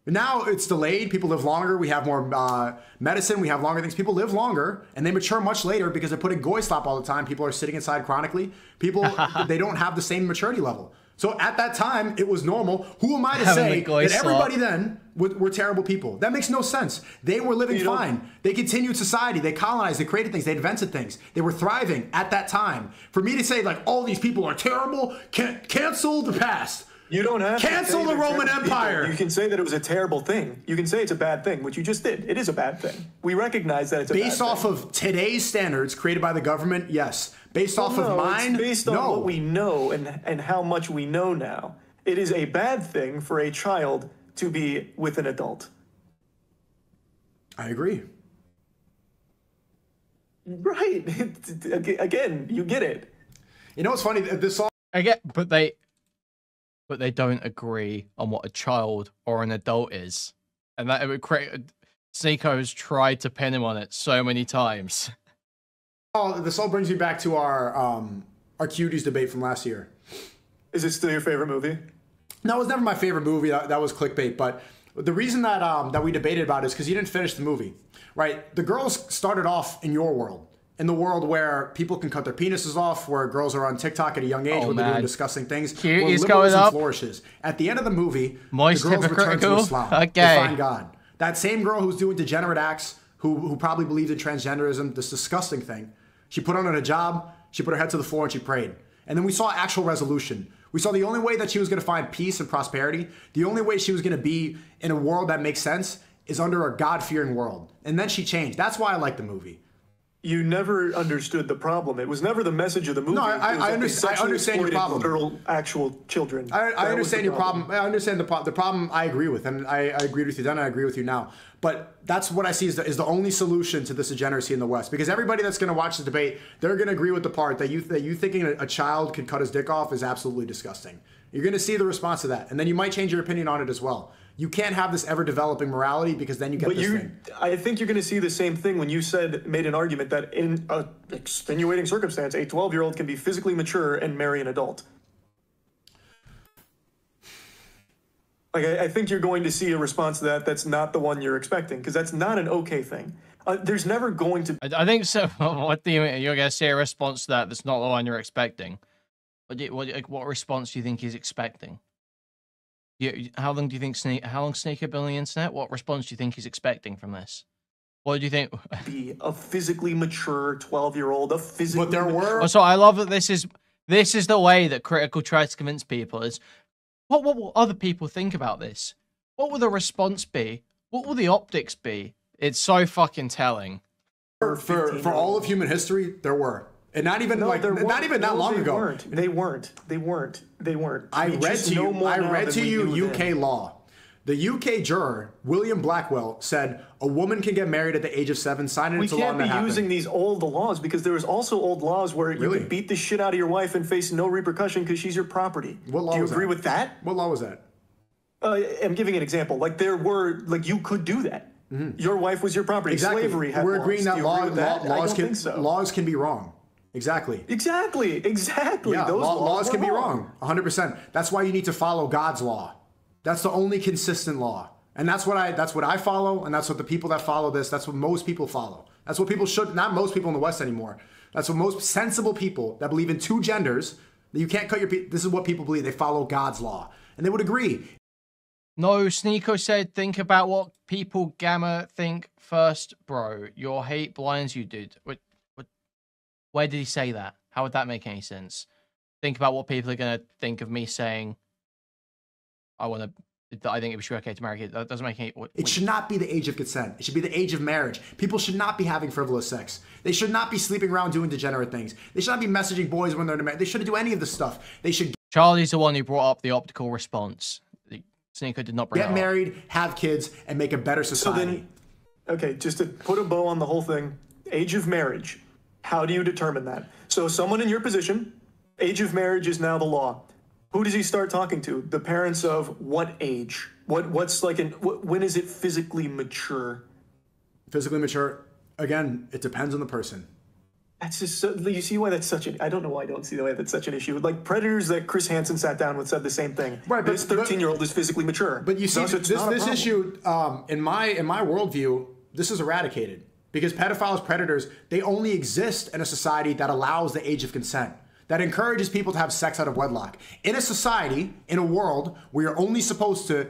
Now it's delayed. People live longer. We have more medicine. We have longer things. People live longer, and they mature much later because they're putting goy slop all the time. People are sitting inside chronically. People, they don't have the same maturity level. So at that time, it was normal. Who am I to say that everybody then were terrible people? That makes no sense. They were living fine. They continued society. They colonized. They created things. They invented things. They were thriving at that time. For me to say, like, all these people are terrible, cancel the past. You don't have cancel the Roman Empire. People. You can say that it was a terrible thing. You can say it's a bad thing, which you just did. It is a bad thing. We recognize that it's a bad thing. Based off of today's standards created by the government, yes. Based off of mine, it's based on what we know and how much we know now. It is a bad thing for a child to be with an adult. I agree. Right. Again, you get it. You know what's funny? This song. I get, but they don't agree on what a child or an adult is, and that it would create. Sneako has tried to pin him on it so many times. Oh, this all brings me back to our cuties debate from last year. Is it still your favorite movie? No, it was never my favorite movie. That was clickbait. But the reason that we debated about it is because you didn't finish the movie, right? The girls started off in your world. In the world where people can cut their penises off, where girls are on TikTok at a young age, where they're doing disgusting things, Cute, where liberalism flourishes. At the end of the movie, the girls return to Islam. They find God. That same girl who's doing degenerate acts, who probably believed in transgenderism, this disgusting thing, she put on a hijab, she put her head to the floor, and she prayed. And then we saw actual resolution. We saw the only way that she was going to find peace and prosperity, the only way she was going to be in a world that makes sense, is under a God-fearing world. And then she changed. That's why I like the movie. you never understood the problem. It was never the message of the movie. No, I understand your problem. Literal, actual children. I understand your problem. I understand the problem. I agree with, and I agreed with you then. I agree with you now. But that's what I see is the only solution to this degeneracy in the West. Because everybody that's going to watch the debate, they're going to agree with the part that you thinking a child could cut his dick off is absolutely disgusting. You're going to see the response to that, and then you might change your opinion on it as well. You can't have this ever-developing morality because then you get this thing. I think you're going to see the same thing when you made an argument that in an extenuating circumstance, a 12-year-old can be physically mature and marry an adult. Like, I think you're going to see a response to that that's not the one you're expecting, because that's not an okay thing. There's never going to... I think so. What do you mean? You're going to see a response to that that's not the one you're expecting? What response do you think he's expecting? How long do you think Sneako been on the internet? What response do you think he's expecting from this? What do you think? Be a physically mature 12-year-old, a physically. But there were. So I love that this is the way that Critikal tries to convince people is, what will other people think about this? What will the response be? What will the optics be? It's so fucking telling. For all of human history, there were. And not even that long ago. They weren't. I read to you UK law. The UK juror, William Blackwell, said a woman can get married at the age of 7, signing into law. We can't be using these old laws because there was also old laws where you could beat the shit out of your wife and face no repercussion because she's your property. What law Do you was agree that? with that? What law was that? I'm giving an example. Like you could do that. Mm-hmm. Your wife was your property. Exactly. Slavery had We're agreeing that laws can be wrong. Exactly. Yeah, those laws can be wrong. 100%. That's why you need to follow God's law. That's the only consistent law. And that's what I follow, and that's what the people that follow this, that's what most people follow. That's what people should, not most people in the West anymore. That's what most sensible people that believe in 2 genders, that you can't cut your, this is what people believe. They follow God's law. And they would agree. No, Sneako said, think about what people gamma think first, bro. Your hate blinds you, dude. Where did he say that? How would that make any sense? Think about what people are going to think of me saying, I think it should be okay to marry kids. That doesn't make any... It should not be the age of consent. It should be the age of marriage. People should not be having frivolous sex. They should not be sleeping around doing degenerate things. They should not be messaging boys when they're married. They shouldn't do any of this stuff. They should... Charlie's the one who brought up the optical response. Sneako did not bring it up. Get married, have kids, and make a better society. So then, okay, just to put a bow on the whole thing, age of marriage. How do you determine that? So someone in your position, age of marriage is now the law. Who does he start talking to? The parents of what age? When is it physically mature? Physically mature, again, it depends on the person. That's just so, you see why that's such an, I don't know why I don't see the way that's such an issue. Like Predators that Chris Hansen sat down with said the same thing. Right, this 13-year-old is physically mature. But you see, this issue, in my worldview, this is eradicated. Because pedophiles, predators, they only exist in a society that allows the age of consent, that encourages people to have sex out of wedlock. In a society, in a world where you're only supposed to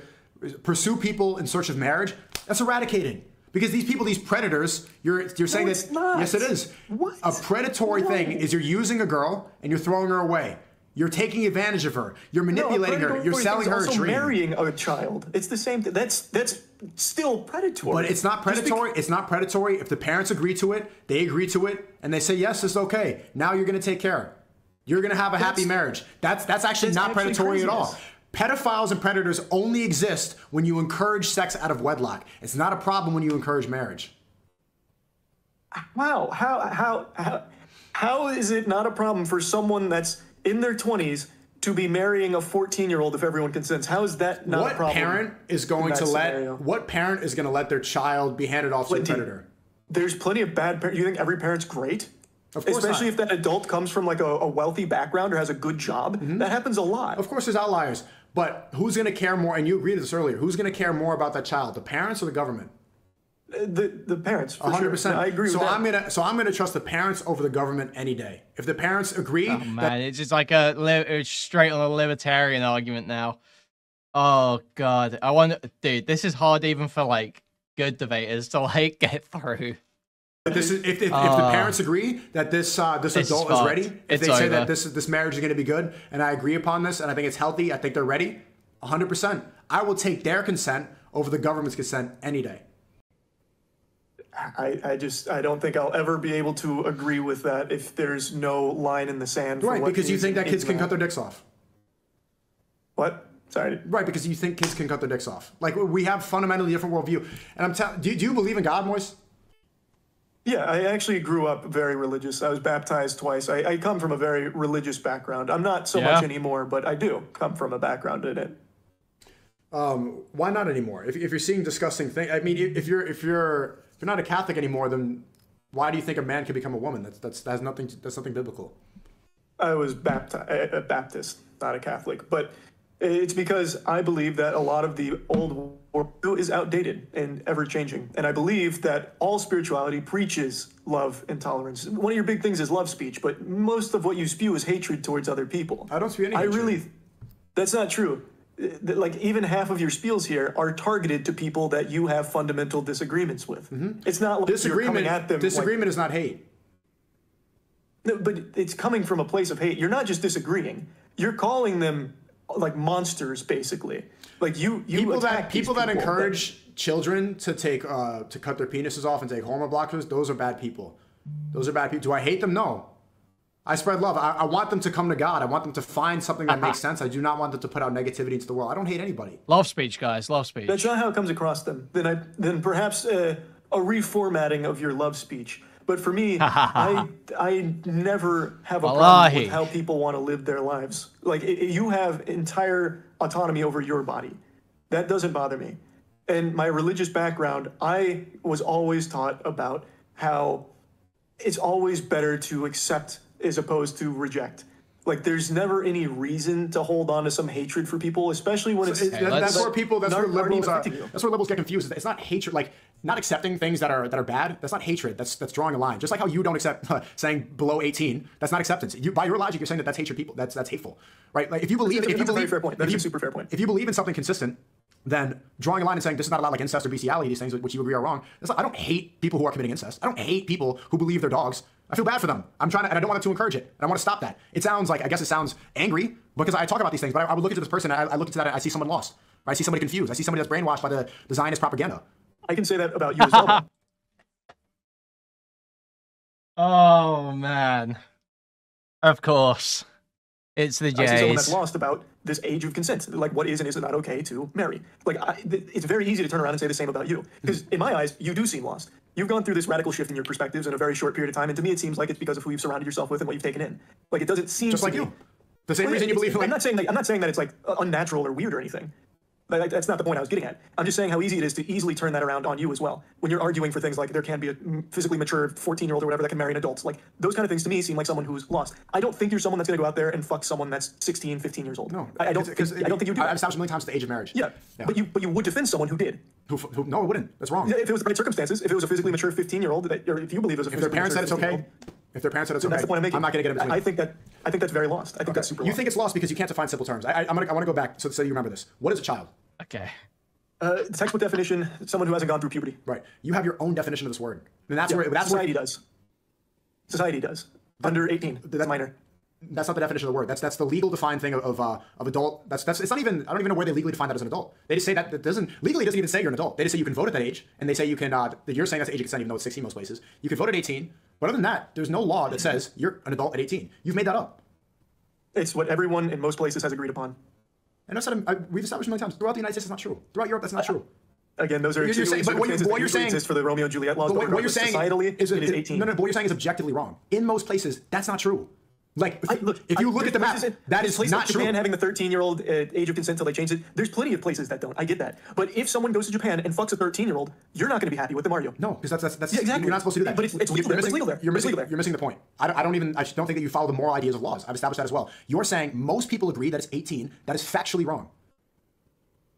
pursue people in search of marriage, that's eradicated. Because these people, these predators, you're saying that, yes, it is. What? A predatory thing is you're using a girl and you're throwing her away. You're taking advantage of her. You're manipulating her. You're selling her a dream. Marrying a child. It's the same thing. That's still predatory. But it's not predatory. It's not predatory if the parents agree to it, they agree to it, and they say, yes, it's okay. Now you're going to take care. You're going to have a happy marriage. That's actually not predatory at all. Pedophiles and predators only exist when you encourage sex out of wedlock. It's not a problem when you encourage marriage. Wow. How is it not a problem for someone that's in their 20s to be marrying a 14-year-old if everyone consents? How is that not a problem? What parent is going to let their child be handed off to a predator? There's plenty of bad parents. You think every parent's great? Of course Especially not. If that adult comes from like a wealthy background or has a good job. Mm-hmm. That happens a lot. Of course there's outliers. But who's going to care more? And you agreed to this earlier. Who's going to care more about that child? The parents or the government? The parents, for 100%. Sure. I agree with that. I'm gonna trust the parents over the government any day. If the parents agree, it's just like it's straight on a libertarian argument now. Oh god, I wonder, dude. This is hard even for like good debaters to like get through. This is if the parents agree that this adult is ready. If they say that this marriage is going to be good, and I agree upon this, and I think it's healthy, I think they're ready. 100%. I will take their consent over the government's consent any day. I don't think I'll ever be able to agree with that if there's no line in the sand. For Right, what because you is think that in kids can cut their dicks off. What? Sorry. Right, because you think kids can cut their dicks off. Like, we have fundamentally different worldview. And I'm telling, do you believe in God, Moist? Yeah, I actually grew up very religious. I was baptized twice. I come from a very religious background. I'm not so much anymore, but I do come from a background in it. Why not anymore? If you're seeing disgusting things, I mean, if you're not a Catholic anymore, then why do you think a man can become a woman? That's nothing biblical. I was a Baptist, not a Catholic, but it's because I believe that a lot of the old world is outdated and ever-changing. And I believe that all spirituality preaches love and tolerance. One of your big things is love speech, but most of what you spew is hatred towards other people. I don't spew any hatred. That's not true. Like, even half of your spiels here are targeted to people that you have fundamental disagreements with. It's not like you're coming at them. Disagreement is not hate. No, but it's coming from a place of hate. You're not just disagreeing. You're calling them like monsters, basically. Like you people that encourage children to cut their penises off and take hormone blockers. Those are bad people. Those are bad people. Do I hate them? No. I spread love. I want them to come to God. I want them to find something that makes sense. I do not want them to put out negativity into the world. I don't hate anybody. Love speech, guys. Love speech. That's not how it comes across them. Then perhaps a reformatting of your love speech. But for me, I never have a problem with how people want to live their lives. Like, you have entire autonomy over your body. That doesn't bother me. And my religious background, I was always taught about how it's always better to accept as opposed to reject. Like, there's never any reason to hold on to some hatred for people, especially when it's... That's where liberals get confused. It's not hatred, like, not accepting things that are bad. That's not hatred. That's drawing a line. Just like how you don't accept saying below 18. That's not acceptance. By your logic, you're saying that's hatred people. That's hateful, right? Like, if you believe, that's a very fair point. That's a super fair point. If you believe in something consistent, then drawing a line and saying this is not allowed, like incest or bestiality, these things which you agree are wrong. I don't hate people who are committing incest. I don't hate people who believe they're dogs. I feel bad for them. I'm trying to, and I don't want to encourage it. And I want to stop that. It sounds like, I guess it sounds angry because I talk about these things, but I would look into this person, I look into that, I see someone lost. Or I see somebody confused. I see somebody that's brainwashed by the Zionist propaganda. I can say that about you as well. Oh, man. Of course. It's the Jays. I see someone that's lost about this age of consent. Like, what is and is not okay to marry. Like, it's very easy to turn around and say the same about you. Because in my eyes, you do seem lost. You've gone through this radical shift in your perspectives in a very short period of time, and to me it seems like it's because of who you've surrounded yourself with and what you've taken in. Like, it doesn't seem just like you. The same reason you believe. I'm not saying that it's like unnatural or weird or anything. Like, that's not the point I was getting at. I'm just saying how easy it is to easily turn that around on you as well. When you're arguing for things like there can be a physically mature 14-year-old or whatever that can marry an adult. Like, those kind of things to me seem like someone who's lost. I don't think you're someone that's going to go out there and fuck someone that's 16, 15 years old. No, I don't think you do. I've established a million times the age of marriage. Yeah. But you would defend someone who did. Who? No, I wouldn't. That's wrong. If it was the right circumstances, if it was a physically mature 15-year-old, or if you believe it was a physically mature 15-year-old. If their parents said it's okay, that's the point I'm making. I'm not going to get in between. I think that's very lost. I think that's super lost. You think it's lost because you can't define simple terms. I want to go back so you remember this. What is a child? Okay. Textbook definition: someone who hasn't gone through puberty. Right. You have your own definition of this word, and that's where society does. Society does. Under 18. That's minor. That's not the definition of the word. That's the legal defined thing of adult. That's it's not even. I don't even know where they legally define that as an adult. They just say that doesn't even say you're an adult. They just say you can vote at that age, and they say you can. You're saying that's age of consent, even though it's 16 most places. You can vote at 18, but other than that, there's no law that says you're an adult at 18. You've made that up. It's what everyone in most places has agreed upon. And we've established many times throughout the United States, it's not true. Throughout Europe, that's not true. Again, those are what you're saying is for the Romeo and Juliet laws. But what you're saying societally is 18. No, but what you're saying is objectively wrong. In most places, that's not true. Like, if you look at the map, that is not true. Japan having the 13-year-old age of consent until they change it. There's plenty of places that don't. I get that. But if someone goes to Japan and fucks a 13-year-old, you're not going to be happy with them, are you? No, because that's exactly. You're not supposed to do that. But it's legal there. You're missing the point. I don't think that you follow the moral ideas of laws. I've established that as well. You're saying most people agree that it's 18. That is factually wrong.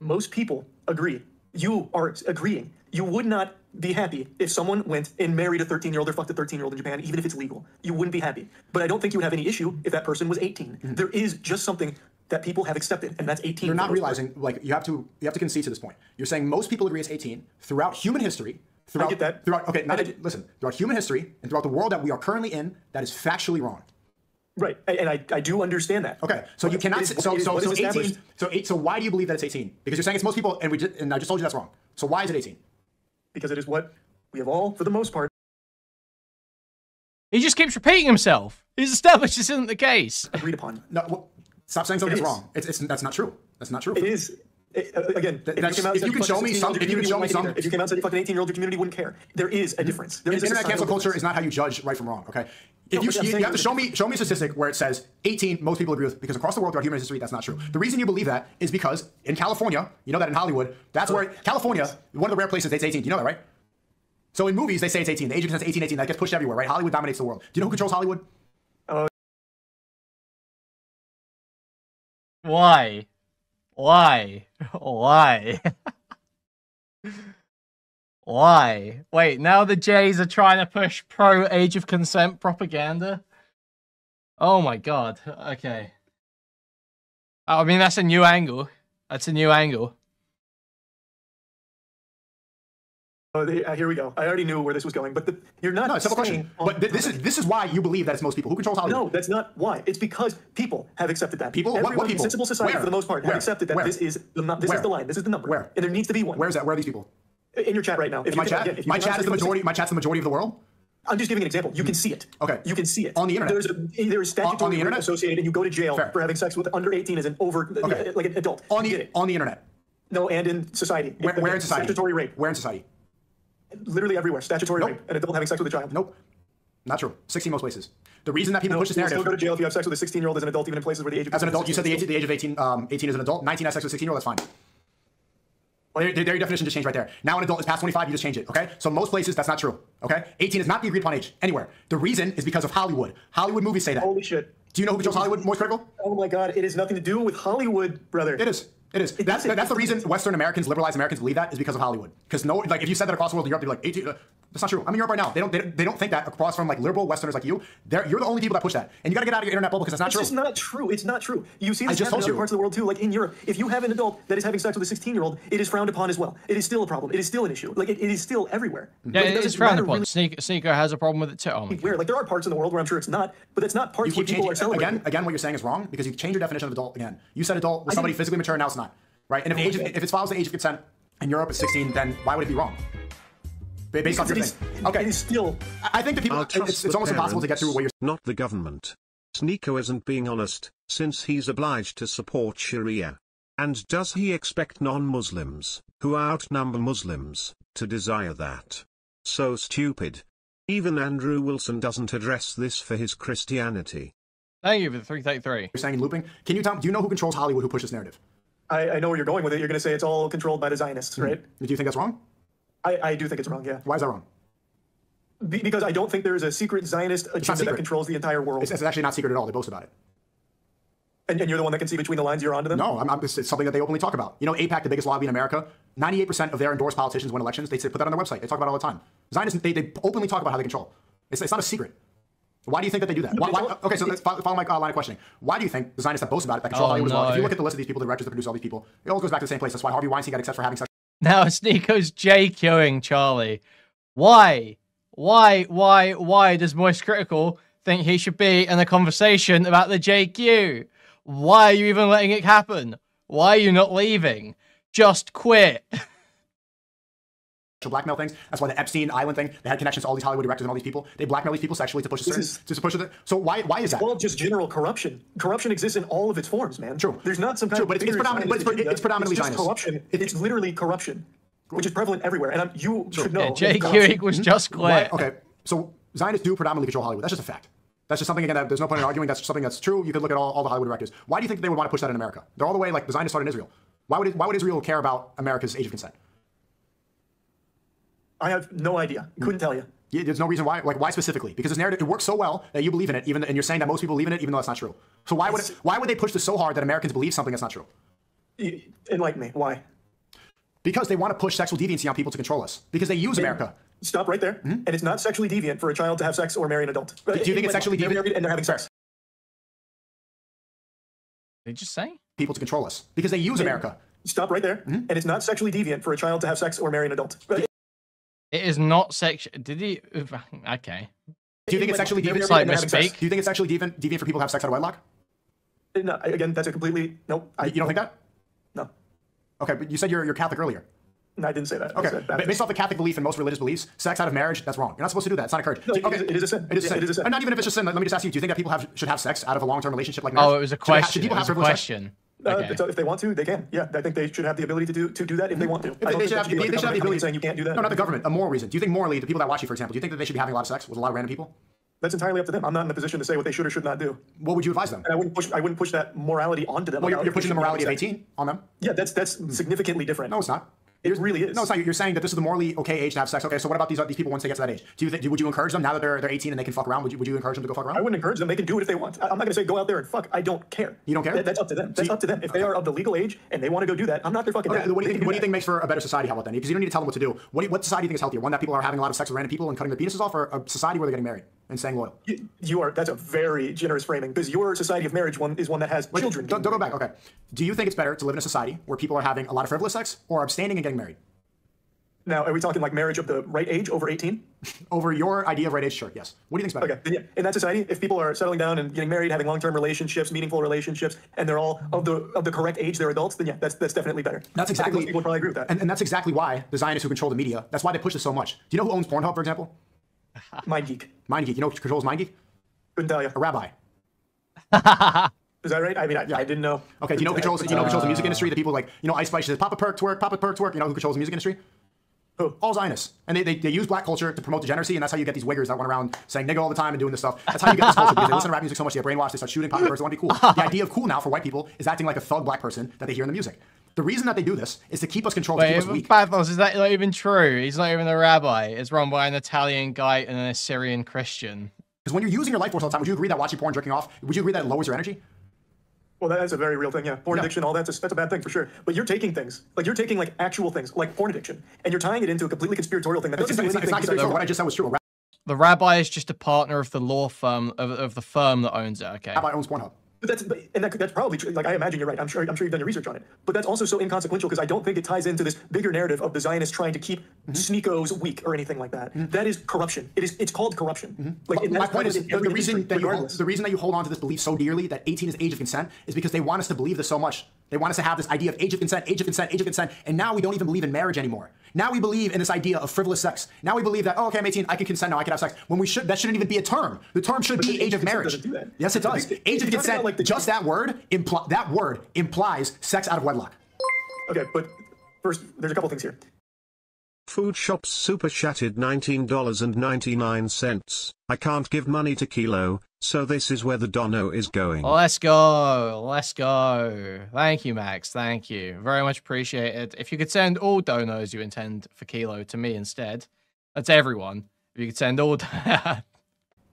Most people agree. You are agreeing. You would not be happy if someone went and married a 13-year-old or fucked a 13-year-old in Japan, even if it's legal. You wouldn't be happy. But I don't think you would have any issue if that person was 18. Mm-hmm. There is just something that people have accepted, and that's 18. You're not realizing, like, you have to concede to this point. You're saying most people agree it's 18 throughout human history. I get that. Throughout human history and throughout the world that we are currently in, that is factually wrong. Right, and I do understand that. Okay, so you cannot. So 18. So why do you believe that it's 18? Because you're saying it's most people, and I just told you that's wrong. So why is it 18? Because it is what We have all, for the most part, He just keeps repeating himself. He's established this isn't the case. agreed upon. No, well, stop saying something that's wrong. That's not true. That's not true. It is. Again, if you can show me some, if you can show me some, if you came out and said you fucking 18-year-old, your community wouldn't care. There is a difference. There is a internet cancel societal culture difference. is not how you judge right from wrong. Okay. If No, you have to show me a statistic where it says 18, most people agree with, because across the world throughout human history, that's not true. The reason you believe that is because in California, you know that in Hollywood, that's where California, one of the rare places it's 18. Do you know that, right? So in movies, they say it's 18. The age of consent is 18, 18. That gets pushed everywhere, right? Hollywood dominates the world. Do you know who controls Hollywood? Why? Why? Why? Why? Wait, now the Jays are trying to push pro-age of consent propaganda? Oh my god, okay. I mean, that's a new angle. That's a new angle. Here we go. I already knew where this was going, but you're not. No, it's a simple question. But this is why you believe that it's most people. Who controls Hollywood? No, that's not why. It's because people have accepted that. People? Everyone What in people? sensible society, Where? for the most part, Where? have accepted that Where? this is the line. This is the number. Where? And there needs to be one. Where is that? Where are these people? In your chat right now. My chat? My chat is the majority. My chat's the majority of the world. I'm just giving an example. You can see it. Okay. You can see it. On the internet. There is statutory on the internet? associated, and you go to jail Fair. for having sex with under 18 as an like an adult. On You get it. the internet. No, and in society. Where in society? Statutory rape. Where in society? Literally everywhere. Statutory Nope. rape. An adult having sex with a child. Nope. Not true. 16 most places. The reason that people No, push this you'll narrative. still go to jail if you have sex with a 16-year-old as an adult, even in places where the age of As an adult, you said the consent age of 18, 18 is an adult. 19 has sex with a 16-year-old. That's fine. Well, your definition just changed right there. Now an adult is past 25, you just change it, okay? So most places, that's not true, okay? 18 is not the agreed upon age, anywhere. The reason is because of Hollywood. Hollywood movies say that. Holy shit. Do you know who controls Hollywood? MoistCritikal? Oh my god, it has nothing to do with Hollywood, brother. It is. It is. That's the reason Western Americans, liberalized Americans believe that is because of Hollywood. Because like if you said that across the world in Europe, they'd be like 18. That's not true. I'm in Europe right now. They don't think that across from like liberal Westerners like you. You're the only people that push that, and you got to get out of your internet bubble because that's not true. It's just not true. It's not true. You see this just happen in told other you. parts of the world too. Like in Europe, if you have an adult that is having sex with a 16-year-old, it is frowned upon as well. It is still a problem. It is still an issue. Like it is still everywhere. Yeah, Like, it is doesn't frowned matter upon. really Sneako has a problem with it too. Oh my god. where. Like there are parts in the world where I'm sure it's not, but that's not parts You where keep people are changing celebrating. again. What you're saying is wrong because you change your definition of adult again. You said adult was somebody physically mature, now it's not. Right? And if it follows the age of consent in Europe is 16, then why would it be wrong? Based off your thing. Okay. It is still. I think that people. It's almost impossible to get through what you're. Not the government. Sneako isn't being honest, since he's obliged to support Sharia. And does he expect non-Muslims, who outnumber Muslims, to desire that? So stupid. Even Andrew Wilson doesn't address this for his Christianity. Thank you for the 333. You're saying in looping. Can you tell? Do you know who controls Hollywood? Who pushes this narrative? I know where you're going with it. You're going to say it's all controlled by the Zionists, right? Do you think that's wrong? I do think it's wrong. Yeah. Why is that wrong? Because I don't think there is a secret Zionist agenda secret. that controls the entire world. It's actually not secret at all. They boast about it. And you're the one that can see between the lines. You're onto them. No, it's something that they openly talk about. You know, AIPAC, the biggest lobby in America, 98% of their endorsed politicians win elections. They put that on their website. They talk about it all the time. Zionists, they openly talk about how they control. It's not a secret. Why do you think that they do that? Okay, so let's follow my line of questioning. Why do you think the Zionists that boast about it, that control Hollywood as well? If you look at the list of these people, the directors that produce all these people, it all goes back to the same place. That's why Harvey Weinstein got accessed for having sex. Now Sneako's JQing Charlie. Why does MoistCritikal think he should be in a conversation about the JQ? Why are you even letting it happen? Why are you not leaving? Just quit. Blackmail things. That's why the Epstein Island thing. They had connections to all these Hollywood directors and all these people. They blackmail these people sexually to push it. So why is that? Well, just general corruption. Corruption exists in all of its forms, man. True. There's not some kind of. But it's predominantly just Zionist. corruption. It's literally corruption, which is prevalent everywhere. And you should know. Yeah, JQ equals just quit. Okay, so Zionists do predominantly control Hollywood. That's just a fact. That's just something, again, that there's no point in arguing. That's just something that's true. You could look at all the Hollywood directors. Why do you think they would want to push that in America? They're all the way, like, the Zionists started in Israel. Why would Israel care about America's age of consent? I have no idea. Couldn't tell you. Yeah, there's no reason why. Like, why specifically? Because this narrative, it works so well that you believe in it, and you're saying that most people believe in it, even though that's not true. So why would they push this so hard that Americans believe something that's not true? Enlighten me. Why? Because they want to push sexual deviancy on people to control us. Because they use America. Stop right there. And it's not sexually deviant for a child to have sex or marry an adult. Do you think it's sexually deviant? And they're having sex. Did you just say? People to control us. Because they use America. Stop right there. And it's not sexually deviant for a child to have sex or marry an adult. It is not sexual. Did he? Okay. Do you think it's sexually deviant? Like misspeak? Do you think it's sexually deviant for people to have sex out of wedlock? No, again, that's a completely... Nope. You don't think that? No. Okay, but you said you're Catholic earlier. No, I didn't say that. Okay, based off the Catholic belief and most religious beliefs, sex out of marriage, that's wrong. You're not supposed to do that. It's not encouraged. No, Okay. it is a sin. It is a sin. It is a sin. And not even if it's just sin. Let me just ask you, do you think that people should have sex out of a long-term relationship like marriage? Oh, it was a question. Should people have privileged sex? Okay. If they want to, they can. Yeah, I think they should have the ability to do that if they want to. They should have the ability saying you can't do that. No, not the government. A moral reason. Do you think morally, the people that watch you, for example, do you think that they should be having a lot of sex with a lot of random people? That's entirely up to them. I'm not in a position to say what they should or should not do. What would you advise them? And I wouldn't push that morality onto them. Well, you're pushing the morality of 18 on them? Yeah, that's significally different. No, it's not. It really is. No, it's not. You're saying that this is the morally okay age to have sex. Okay, so what about these people once they get to that age? Would you encourage them now that they're 18 and they can fuck around? Would you encourage them to go fuck around? I wouldn't encourage them. They can do it if they want. I'm not going to say go out there and fuck. I don't care. You don't care? That's up to them. That's up to them. If they are of the legal age and they want to go do that, I'm not their fucking dad. What do you think makes for a better society? How about then? Because you don't need to tell them what to do. What society do you think is healthier? One that people are having a lot of sex with random people and cutting their penises off, or a society where they're getting married and staying loyal? That's a very generous framing, because your society of marriage is one that has children. Don't go back. Okay. Do you think it's better to live in a society where people are having a lot of frivolous sex, or abstaining and getting married? Now, are we talking like marriage of the right age, over 18? Over your idea of right age, sure, yes. What do you think's better? Okay, then yeah. In that society, if people are settling down and getting married, having long-term relationships, meaningful relationships, and they're all of the correct age, they're adults, then yeah, that's definitely better. That's exactly. People would probably agree with that. And that's exactly why the Zionists who control the media, that's why they push this so much. Do you know who owns Pornhub, for example? MindGeek. MindGeek. You know who controls MindGeek? Couldn't tell you. A rabbi. Is that right? I mean, I didn't know. Okay, do you know who controls the music industry? The people like, Ice Spice says, Papa Perk twerk, Papa Perk twerk. You know who controls the music industry? Who? All Zionists. And they use black culture to promote degeneracy, and that's how you get these wiggers that run around saying nigga all the time and doing this stuff. That's how you get this culture, because they listen to rap music so much, they get brainwashed, they start shooting pop birds, they want to be cool. The idea of cool now for white people is acting like a thug black person that they hear in the music. The reason that they do this is to keep us controlled, to keep us weak. Pathos, is that not even true? He's not even a rabbi. It's run by an Italian guy and an Assyrian Christian. Because when you're using your life force all the time, would you agree that watching porn, jerking off, would you agree that it lowers your energy? Well, that's a very real thing, yeah. Porn addiction, all that's a bad thing for sure. But you're taking things, you're taking actual things, like porn addiction, and you're tying it into a completely conspiratorial thing that doesn't do anything. It's not conspiratorial. What I just said was true. The rabbi is just a partner of the law firm, of the firm that owns it, okay? Rabbi owns Pornhub. But that's probably true. I imagine you're right. I'm sure you've done your research on it. But that's also so inconsequential, because I don't think it ties into this bigger narrative of the Zionists trying to keep Sneakos weak or anything like that. That is corruption. It's called corruption. My point is, the reason that you hold on to this belief so dearly, that 18 is age of consent, is because they want us to believe this so much. They want us to have this idea of age of consent, age of consent, age of consent, and now we don't even believe in marriage anymore. Now we believe in this idea of frivolous sex. Now we believe that, oh, okay, I'm 18, I can consent now, I can have sex. When that shouldn't even be a term. The term should be age of marriage. Do that. Yes, it does. Age of consent, just that word implies sex out of wedlock. Okay, but first, there's a couple things here. Food Shops super chatted $19.99. I can't give money to Kilo, so this is where the dono is going. Let's go. Let's go. Thank you, Max. Thank you. Very much appreciated. If you could send all donos you intend for Kilo to me instead, that's everyone. If you could send all...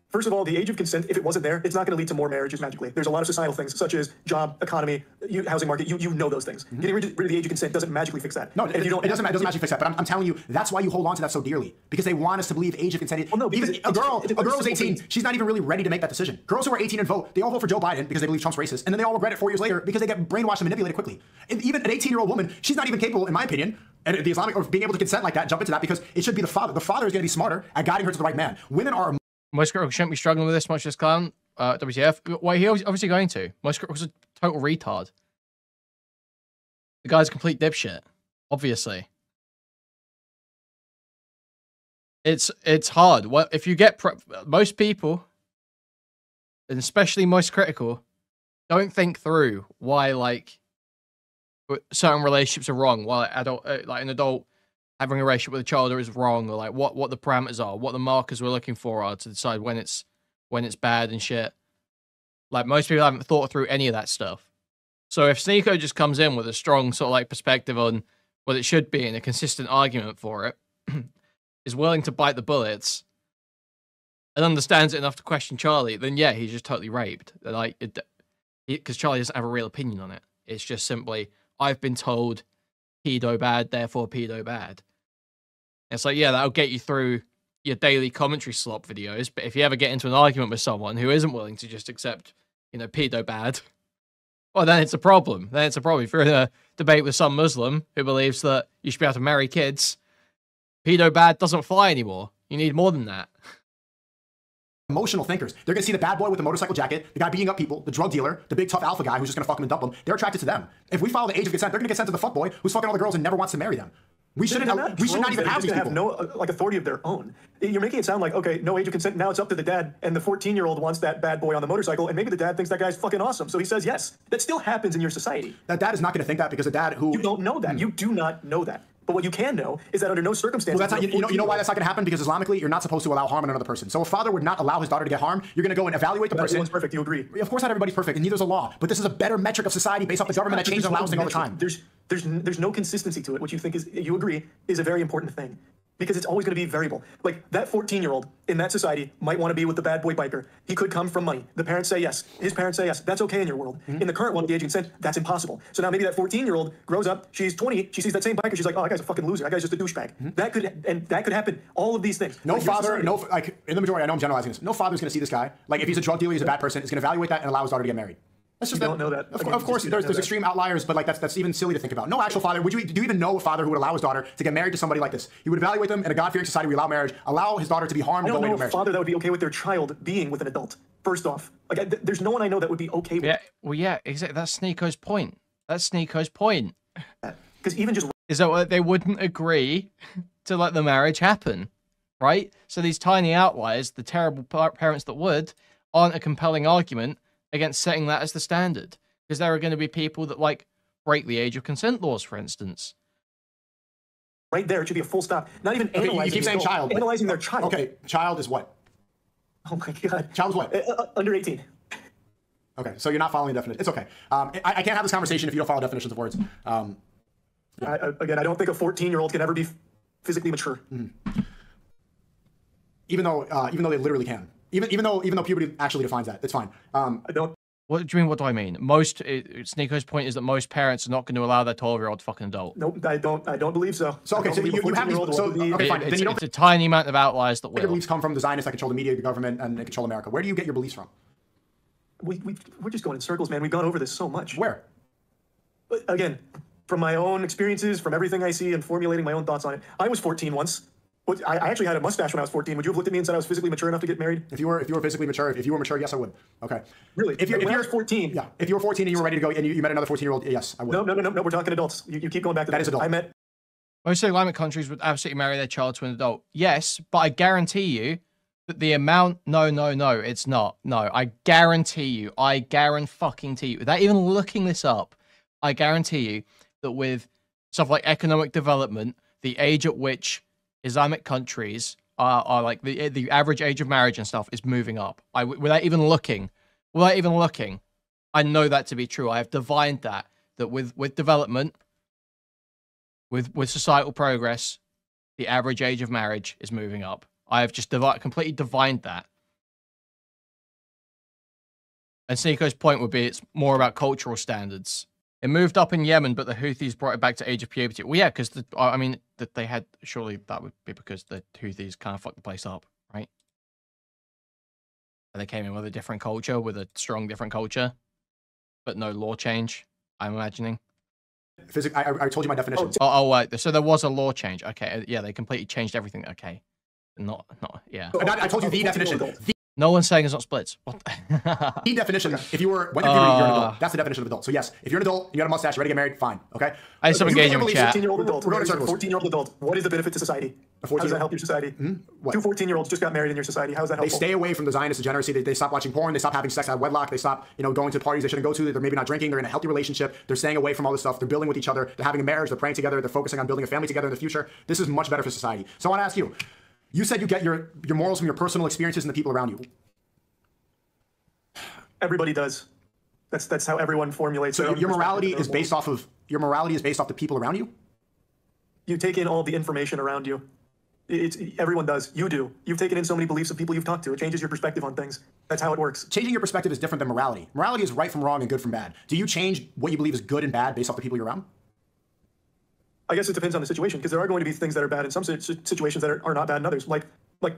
First of all, the age of consent, if it wasn't there, it's not going to lead to more marriages magically. There's a lot of societal things, such as job, economy, housing market. You know those things. Getting rid of the age of consent doesn't magically fix that. No, it doesn't magically fix that. But I'm telling you, that's why you hold on to that so dearly, because they want us to believe age of consent. Well, no, because a girl who's 18, she's not even really ready to make that decision. Girls who are 18 and vote, they all vote for Joe Biden because they believe Trump's racist, and then they all regret it 4 years later because they get brainwashed and manipulated quickly. And even an 18-year-old woman, she's not even capable, in my opinion, and the Islamic, of being able to consent like that, jump into that, because it should be the father. The father is going to be smarter at guiding her to the right man. Women are... MoistCritikal shouldn't be struggling with this much, this clown. WTF. Well, he obviously going to. MoistCritikal was a total retard. The guy's a complete dipshit. Obviously. It's hard. Well, if you get... most people, and especially MoistCritikal, don't think through why, certain relationships are wrong. Why an adult having a relationship with a child is wrong, or what the parameters are, what the markers we're looking for are to decide when it's bad and shit. Most people haven't thought through any of that stuff. So if Sneako just comes in with a strong sort of perspective on what it should be and a consistent argument for it, is willing to bite the bullets, and understands it enough to question Charlie, then yeah, he's just totally raped. Because Charlie doesn't have a real opinion on it. It's just simply, I've been told pedo bad, therefore pedo bad. It's yeah, that'll get you through your daily commentary slop videos, but if you ever get into an argument with someone who isn't willing to just accept, pedo bad, well, then it's a problem. If you're in a debate with some Muslim who believes that you should be able to marry kids, pedo bad doesn't fly anymore. You need more than that. Emotional thinkers. They're going to see the bad boy with the motorcycle jacket, the guy beating up people, the drug dealer, the big tough alpha guy who's just going to fuck them and dump them. They're attracted to them. If we follow the age of consent, they're going to consent to the fuck boy who's fucking all the girls and never wants to marry them. We should not even have these people. Have no authority of their own. You're making it sound like, okay, no age of consent. Now it's up to the dad, and the 14-year-old wants that bad boy on the motorcycle, and maybe the dad thinks that guy's fucking awesome, so he says yes. That still happens in your society. That dad is not going to think that because the dad who... You don't know that. You do not know that. But what you can know is that under no circumstances... Well, that's not, you know why that's not going to happen? Because Islamically, you're not supposed to allow harm on another person. So a father would not allow his daughter to get harmed. You're going to go and evaluate the person. Everyone's perfect. You agree. Of course not everybody's perfect, and neither's a law. But this is a better metric of society based off the government that changes and allows things all the time. There's no consistency to it, which you think is, you agree, is a very important thing. Because it's always going to be variable. Like, that 14-year-old in that society might want to be with the bad boy biker. He could come from money. The parents say yes. His parents say yes. That's okay in your world. In the current one, with the age of consent, that's impossible. So now maybe that 14-year-old grows up, she's 20, she sees that same biker, she's like, oh, that guy's a fucking loser. That guy's just a douchebag. That could happen. All of these things. No father, like, in the majority, I know I'm generalizing this, no father's going to see this guy. Like, if he's a drug dealer, he's a bad person, is going to evaluate that and allow his daughter to get married. That's just don't know that. Of course, there's extreme outliers, but like that's even silly to think about. No actual father. Do you even know a father who would allow his daughter to get married to somebody like this? He would evaluate them in a God-fearing society. We allow marriage, allow his daughter to be harmed. I don't know a father that would be okay with their child being with an adult. First off, like there's no one I know that would be okay with. Yeah, well, yeah, exactly. That's Sneako's point. Because even just is that they wouldn't agree to let the marriage happen, right? So these tiny outliers, the terrible parents that would, aren't a compelling argument against setting that as the standard. Because there are going to be people that, like, break the age of consent laws, for instance. Right there, it should be a full stop. Not even analyzing. You keep saying child. Analyzing their child. Okay, child is what? Oh my God. Child is what? Under 18. Okay, so you're not following the definition. It's okay. I can't have this conversation if you don't follow definitions of words. Again, I don't think a 14-year-old can ever be physically mature. Even though they literally can. Even though puberty actually defines that. It's fine. I don't. What do you mean? What do I mean? Sneako's point is that most parents are not going to allow their 12-year-old fucking adult. Nope, I don't believe so. So okay, so you have these. Okay, fine. Then it's a tiny amount of outliers that will. Your beliefs come from the Zionists that control the media, the government, and they control America. Where do you get your beliefs from? We're just going in circles, man. We've gone over this so much. Where? Again, from my own experiences, from everything I see, and formulating my own thoughts on it. I was 14 once. I actually had a mustache when I was 14. Would you have looked at me and said I was physically mature enough to get married? If you were physically mature, if you were mature, yes, I would. Okay. Really? If I was 14. Yeah. If you were 14 and you were ready to go and you met another 14-year-old, yes, I would. No. We're talking adults. You keep going back to that. That is adult. I met. Most Islamic countries would absolutely marry their child to an adult. Yes, but I guarantee you that the amount. No, it's not. No, I guarantee you. Fucking-tee you. Without even looking this up, I guarantee you that with stuff like economic development, the age at which Islamic countries are like the average age of marriage and stuff is moving up. Without even looking, I know that to be true. I have divined that with development, with societal progress, the average age of marriage is moving up. I have just completely divined that. And Sneako's point would be it's more about cultural standards. It moved up in Yemen, but the Houthis brought it back to age of puberty. Well, yeah, because they had, surely that would be because the Houthis kind of fucked the place up, right? And they came in with a different culture, with a strong different culture, but no law change, I'm imagining. I told you my definition. Oh, wait, so there was a law change. Okay, yeah, they completely changed everything. Okay, not, yeah. I told you the definition. No one's saying it's not splits. The definition, if you were, when you're an adult, that's the definition of adult. So yes, if you're an adult, you got a mustache, you're ready to get married, fine, okay? I have some engagement with chat. 14-year-old adult. We're going in circles. 14-year-old adult. What is the benefit to society? How does that help your society? What? Two 14-year-olds just got married in your society. How is that helpful? They stay away from the Zionist degeneracy. They stop watching porn. They stop having sex out of wedlock. They stop, going to parties they shouldn't go to. They're maybe not drinking. They're in a healthy relationship. They're staying away from all this stuff. They're building with each other. They're having a marriage. They're praying together. They're focusing on building a family together in the future. This is much better for society. So I want to ask you. You said you get your morals from your personal experiences and the people around you. Everybody does. That's how everyone formulates. So your morality is based off of the people around you? You take in all the information around you. Everyone does. You do. You've taken in so many beliefs of people you've talked to. It changes your perspective on things. That's how it works. Changing your perspective is different than morality. Morality is right from wrong and good from bad. Do you change what you believe is good and bad based off the people you're around? I guess it depends on the situation, because there are going to be things that are bad in some situations that are not bad in others. Like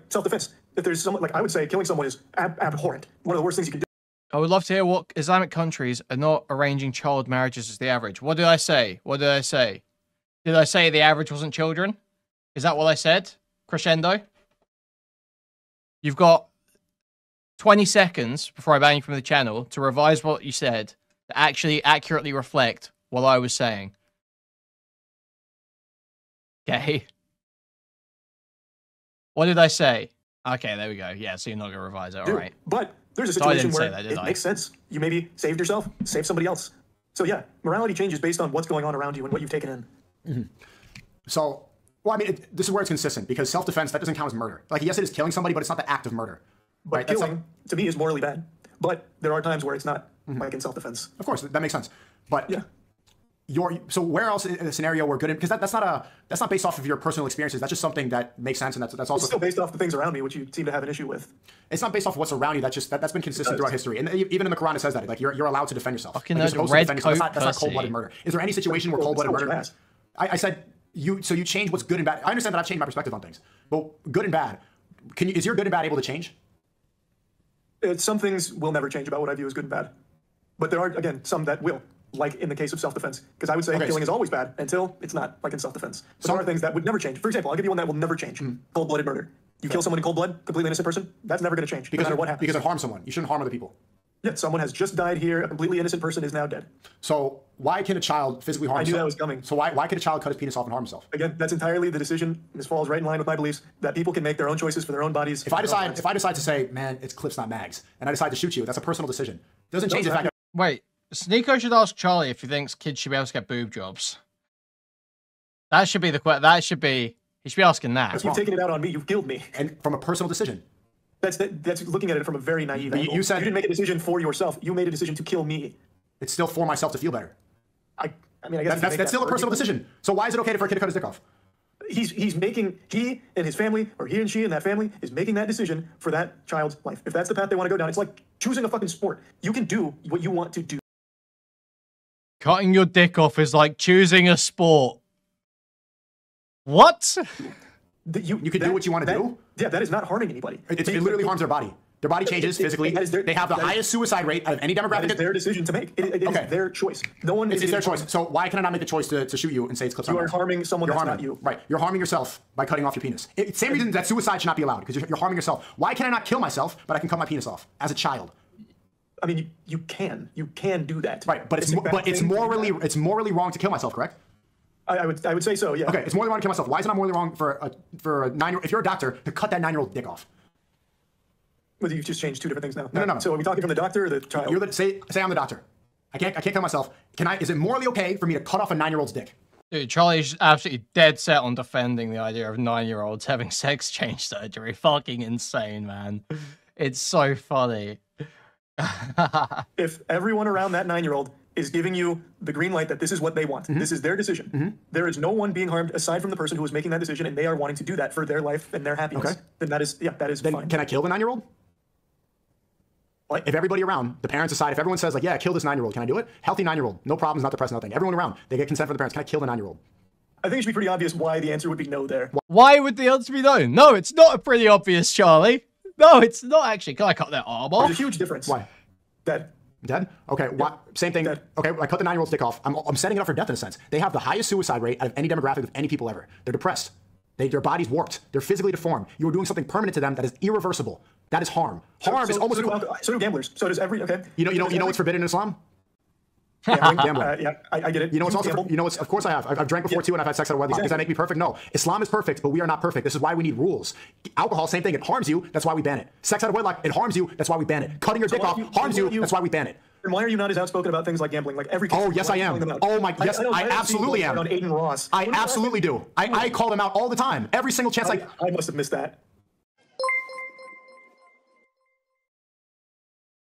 self-defense. If there's someone, like I would say, killing someone is abhorrent. One of the worst things you can do. I would love to hear what Islamic countries are not arranging child marriages as the average. What did I say? Did I say the average wasn't children? Is that what I said? Crescendo? You've got 20 seconds before I ban you from the channel to revise what you said to actually accurately reflect what I was saying. Okay. What did I say? Okay, there we go. Yeah, so you're not going to revise it. All right. But there's a So I situation didn't say where that, did it I? makes sense. You maybe saved yourself, save somebody else. So yeah, morality changes based on what's going on around you and what you've taken in. So, well, I mean, this is where it's consistent because self-defense, that doesn't count as murder. Like, yes, it is killing somebody, but it's not the act of murder. But Right? That's killing, like, to me, is morally bad. But there are times where it's not, like in self-defense. of course, that makes sense. But Yeah. so where else in a scenario where good, because that's not based off of your personal experiences. That's just something that makes sense, and that's It's also still based off the things around me, which you seem to have an issue with. it's not based off of what's around you. That's been consistent throughout history, and even in the Quran it says that like you're allowed to defend yourself. Fucking Like, you're that supposed to red defend yourself. That's not coat cold-blooded pussy. murder. Is there any situation where Well, cold-blooded it's not murder? what you I said you change what's good and bad. I understand that I've changed my perspective on things, but good and bad. Is your good and bad able to change? Some things will never change about what I view as good and bad. But there are, again, some that will, like in the case of self-defense. Because I would say killing is always bad until it's not, like in self-defense. But there are things that would never change. For example, I'll give you one that will never change. Cold-blooded murder. You kill someone in cold blood, completely innocent person, that's never going to change, no matter what happens. Because it harms someone. You shouldn't harm other people. Yeah, someone has just died here, a completely innocent person is now dead. So why can a child physically harm I knew himself? that was coming. So why could a child cut his penis off and harm himself? Again, that's entirely the decision, and this falls right in line with my beliefs, that people can make their own choices for their own bodies. If I decide to say, man, it's clips, not mags, and I decide to shoot you, that's a personal decision. It doesn't change the fact that Wait, Sneako should ask Charlie if he thinks kids should be able to get boob jobs. That should be the question. He should be asking that. You've taken it out on me, you've killed me. and from a personal decision. That's looking at it from a very naive angle. You said- you didn't make a decision for yourself, you made a decision to kill me. It's still for myself to feel better. I mean, I guess That's still a personal decision. So why is it okay for a kid to cut his dick off? He and his family, or he and she and that family, is making that decision for that child's life. If that's the path they want to go down, it's like choosing a fucking sport. You can do what you want to do. Cutting your dick off is like choosing a sport. What? You can do what you want to do? Yeah, that is not harming anybody. It literally harms their body. Their body changes physically. They have the highest suicide rate out of any demographic. That is their decision to make. It is their choice. No one is It's their choice. So why can I not make the choice to shoot you and say it's clips? You are harming someone that's not you. Right. You're harming yourself by cutting off your penis. Same reason that suicide should not be allowed, because you're harming yourself. Why can I not kill myself, but I can cut my penis off as a child? I mean, you can do that. Right. But it's morally wrong to kill myself, correct? I would say so. Yeah. Okay. It's morally wrong to kill myself. Why is it not morally wrong for a 9-year-old? If you're a doctor, to cut that 9-year-old dick off? Well, you've just changed two different things now. No. So are we talking from the doctor or the child? Say I'm the doctor. I can't kill myself. Is it morally okay for me to cut off a 9-year-old's dick? Dude, Charlie's absolutely dead set on defending the idea of 9-year-olds having sex change surgery. Fucking insane, man. It's so funny. If everyone around that 9-year-old is giving you the green light that this is what they want, this is their decision, there is no one being harmed aside from the person who is making that decision, and they are wanting to do that for their life and their happiness. Okay. Then that is fine. Can I kill the 9-year-old? If everybody around, the parents decide, if everyone says like, yeah, kill this 9-year-old, can I do it? Healthy 9-year-old, no problems, not depressed, nothing. Everyone around, they get consent from the parents. Can I kill the 9-year-old? I think it should be pretty obvious why the answer would be no there. Why would the answer be no? No, it's not pretty obvious, Charlie. No, it's not actually. Can I cut that arm off? There's a huge difference. Why? Dead. Dead? Okay, same thing. Dead. Okay, I cut the 9-year-old's dick off. I'm setting it up for death in a sense. They have the highest suicide rate out of any demographic of any people ever. They're depressed. Their body's warped. They're physically deformed. You are doing something permanent to them that is irreversible. That is harm. Harm is almost... So do gamblers. So does every... Okay. You know what's forbidden in Islam? Gambling. Yeah, I get it. You know what's also... Of course I have. I've drank before too, and I've had sex out of wedlock. Does that make me perfect? No. Islam is perfect, but we are not perfect. This is why we need rules. Alcohol, same thing. It harms you. That's why we ban it. Sex out of wedlock, it harms you. That's why we ban it. Cutting your dick off harms you. That's why we ban it. And why are you not as outspoken about things like gambling? Like every... Oh, yes, I am. Oh, my... Yes, I absolutely am. On Aiden Ross. I absolutely do. I call them out all the time. Every single chance I must have missed that.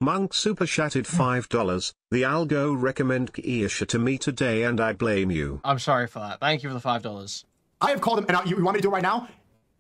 Monk super chatted $5. The algo recommend Kiesha to me today and I blame you. I'm sorry for that. Thank you for the $5. I have called them, and you want me to do it right now?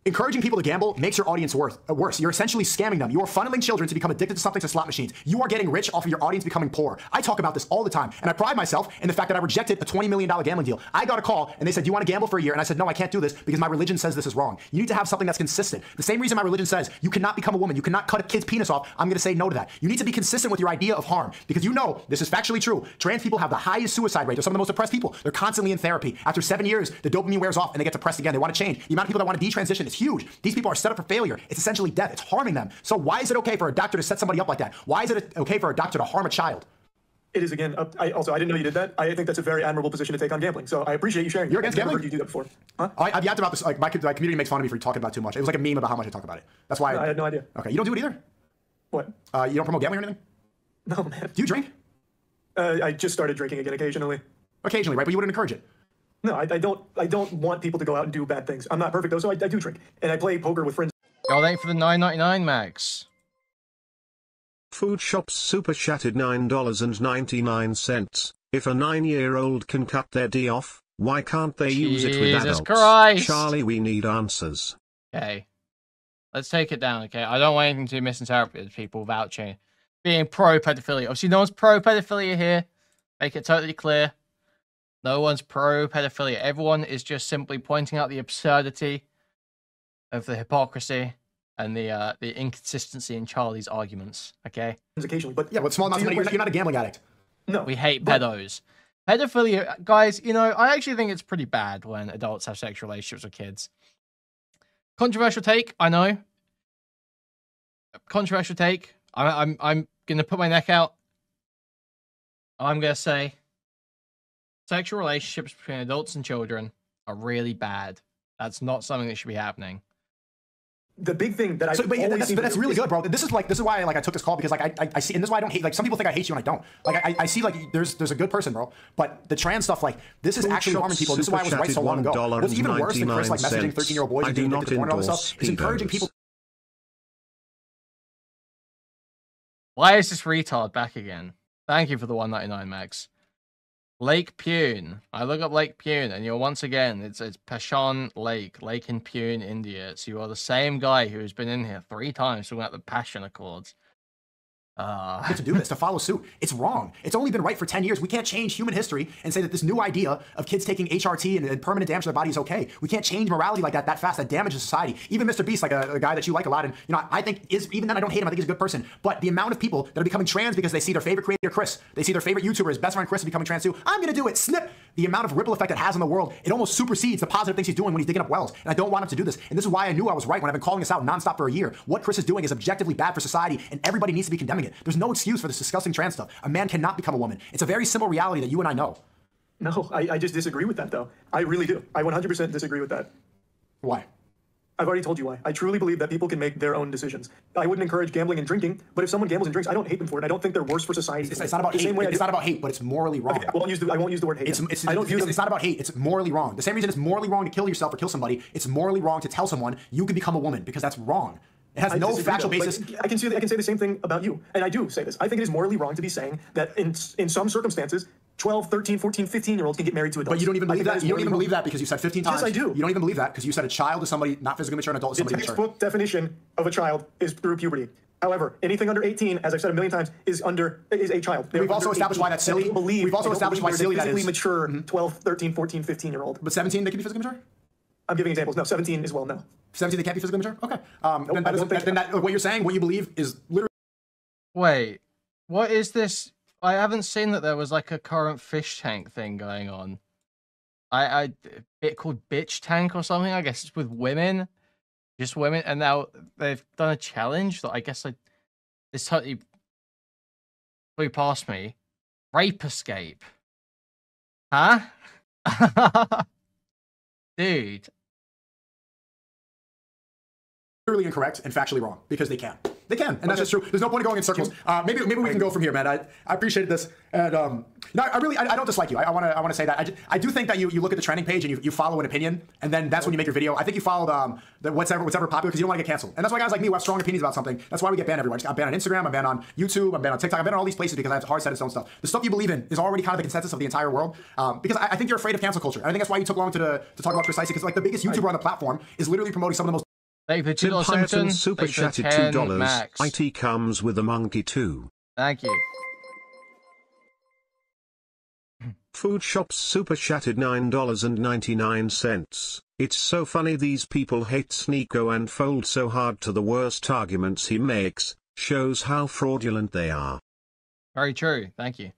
Encouraging people to gamble makes your audience worse. You're essentially scamming them. You are funneling children to become addicted to something, to slot machines. You are getting rich off of your audience becoming poor. I talk about this all the time, and I pride myself in the fact that I rejected a $20 million gambling deal. I got a call, and they said, do you want to gamble for a year? And I said, no, I can't do this because my religion says this is wrong. You need to have something that's consistent. The same reason my religion says you cannot become a woman, you cannot cut a kid's penis off, I'm going to say no to that. You need to be consistent with your idea of harm because you know, this is factually true, trans people have the highest suicide rate. They're some of the most depressed people. They're constantly in therapy. After 7 years, the dopamine wears off and they get depressed again. They want to change. The amount of people that want to detransition is huge. These people are set up for failure. It's essentially death. It's harming them. So why is it okay for a doctor to set somebody up like that? Why is it okay for a doctor to harm a child? It is again. I didn't know you did that. I think that's a very admirable position to take on gambling. So I appreciate you sharing. You're against gambling? I've never heard you do that before. Huh? I've yapped about this. Like my community makes fun of me for talking about it too much. It was like a meme about how much I talk about it. That's why I had no idea. Okay, you don't do it either. What? You don't promote gambling or anything? No, man. Do you drink? I just started drinking again occasionally. Occasionally, right? But you wouldn't encourage it. No, I don't want people to go out and do bad things. I'm not perfect though, so I do drink, and I play poker with friends. Y'all ain't for the $9.99 max. Food Shop's super chatted $9.99. If a 9-year-old can cut their D off, why can't they use it with adults? Christ. Charlie, we need answers. Okay. Let's take it down, okay? I don't want anything to be misinterpreted, people vouching. Being pro-pedophilia. Obviously, no one's pro-pedophilia here. Make it totally clear. No one's pro-pedophilia. Everyone is just simply pointing out the absurdity of the hypocrisy and the inconsistency in Charlie's arguments, okay? Occasionally, but yeah, but small amounts of money. You're not a gambling addict. No. We hate pedos. Pedophilia, guys, you know, I actually think it's pretty bad when adults have sexual relationships with kids. Controversial take, I know. Controversial take. I'm gonna put my neck out. I'm gonna say sexual relationships between adults and children are really bad. That's not something that should be happening. The big thing that that's really good, bro. This is why I took this call, because like I see, and this is why I don't hate, like, some people think I hate you and I don't. Like I see, like, there's a good person, bro. But the trans stuff, like, this is actually harming people. This is why I was right so long ago. What's even worse than Chris, like, messaging 13-year-old boys and doing addicted to porn and all this stuff is encouraging people. Why is this retard back again? Thank you for the $1.99 max. Lake Pune. I look up Lake Pune, and you're once again, it's Pashan Lake in Pune, India. So you are the same guy who's been in here 3 times talking about the Passion Accords. To do this, to follow suit. It's wrong. It's only been right for 10 years. We can't change human history and say that this new idea of kids taking HRT and permanent damage to their body is okay. We can't change morality like that fast. That damages society. Even Mr. Beast, like a guy that you like a lot, and you know, I think even then I don't hate him. I think he's a good person. But the amount of people that are becoming trans because they see their favorite creator Chris, they see their favorite YouTuber, his best friend Chris, is becoming trans too. I'm gonna do it. Snip. The amount of ripple effect it has on the world, it almost supersedes the positive things he's doing when he's digging up wells. And I don't want him to do this. And this is why I knew I was right when I've been calling this out nonstop for a year. What Chris is doing is objectively bad for society, and everybody needs to be condemning it. There's no excuse for this disgusting trans stuff. A man cannot become a woman. It's a very simple reality that you and I know. No, I just disagree with that, though. I really do. I 100% disagree with that. Why? I've already told you why. I truly believe that people can make their own decisions. I wouldn't encourage gambling and drinking, but if someone gambles and drinks, I don't hate them for it. I don't think they're worse for society. It's not about hate. It's not about hate, but it's morally wrong. Okay, I won't use the word hate. It's not about hate. It's morally wrong. The same reason it's morally wrong to kill yourself or kill somebody, it's morally wrong to tell someone you can become a woman, because that's wrong. It has no factual basis. Like, I can say the same thing about you, and I do say this. I think it is morally wrong to be saying that in some circumstances, 12, 13, 14, 15-year-olds can get married to adults. But you don't even believe that? You don't even believe that because you said 15 times. Yes, I do. You don't even believe that because you said a child is somebody not physically mature, an adult is somebody mature. The textbook definition of a child is through puberty. However, anything under 18, as I've said a million times, is a child. We've also established why that's silly. We've also established why silly that is. Physically mature 12, 13, 14, 15-year-old. But 17, they can be physically mature? I'm giving examples. No, 17 as well, no. 17, they can't be physically mature? Okay. Nope, what you're saying, what you believe is literally... Wait, what is this? I haven't seen that there was like a current fish tank thing going on. A bit called Bitch Tank or something. I guess it's with women, just women, and now they've done a challenge that I guess it's totally flew past me. Rape escape, huh? Dude, literally incorrect and factually wrong because they can. They can, and that's just true. There's no point in going in circles. Maybe we can go from here, man. I appreciated this, and I don't dislike you. I want to say that I do think that you look at the trending page and you follow an opinion, and then that's when you make your video. I think you followed the whatever popular because you don't want to get canceled, and that's why guys like me who have strong opinions about something. That's why we get banned everywhere. I'm banned on Instagram. I'm banned on YouTube. I'm banned on TikTok. I'm banned on all these places because I have hard set stone stuff. The stuff you believe in is already kind of the consensus of the entire world. Because I think you're afraid of cancel culture. And I think that's why you took long to talk about precisely because like the biggest YouTuber on the platform is literally promoting some of the most. Thank you for $2, Simpson. Super chatted $2. Max. IT comes with a monkey too. Thank you. Food Shop's super chatted $9.99. It's so funny these people hate Sneako and fold so hard to the worst arguments he makes. Shows how fraudulent they are. Very true. Thank you.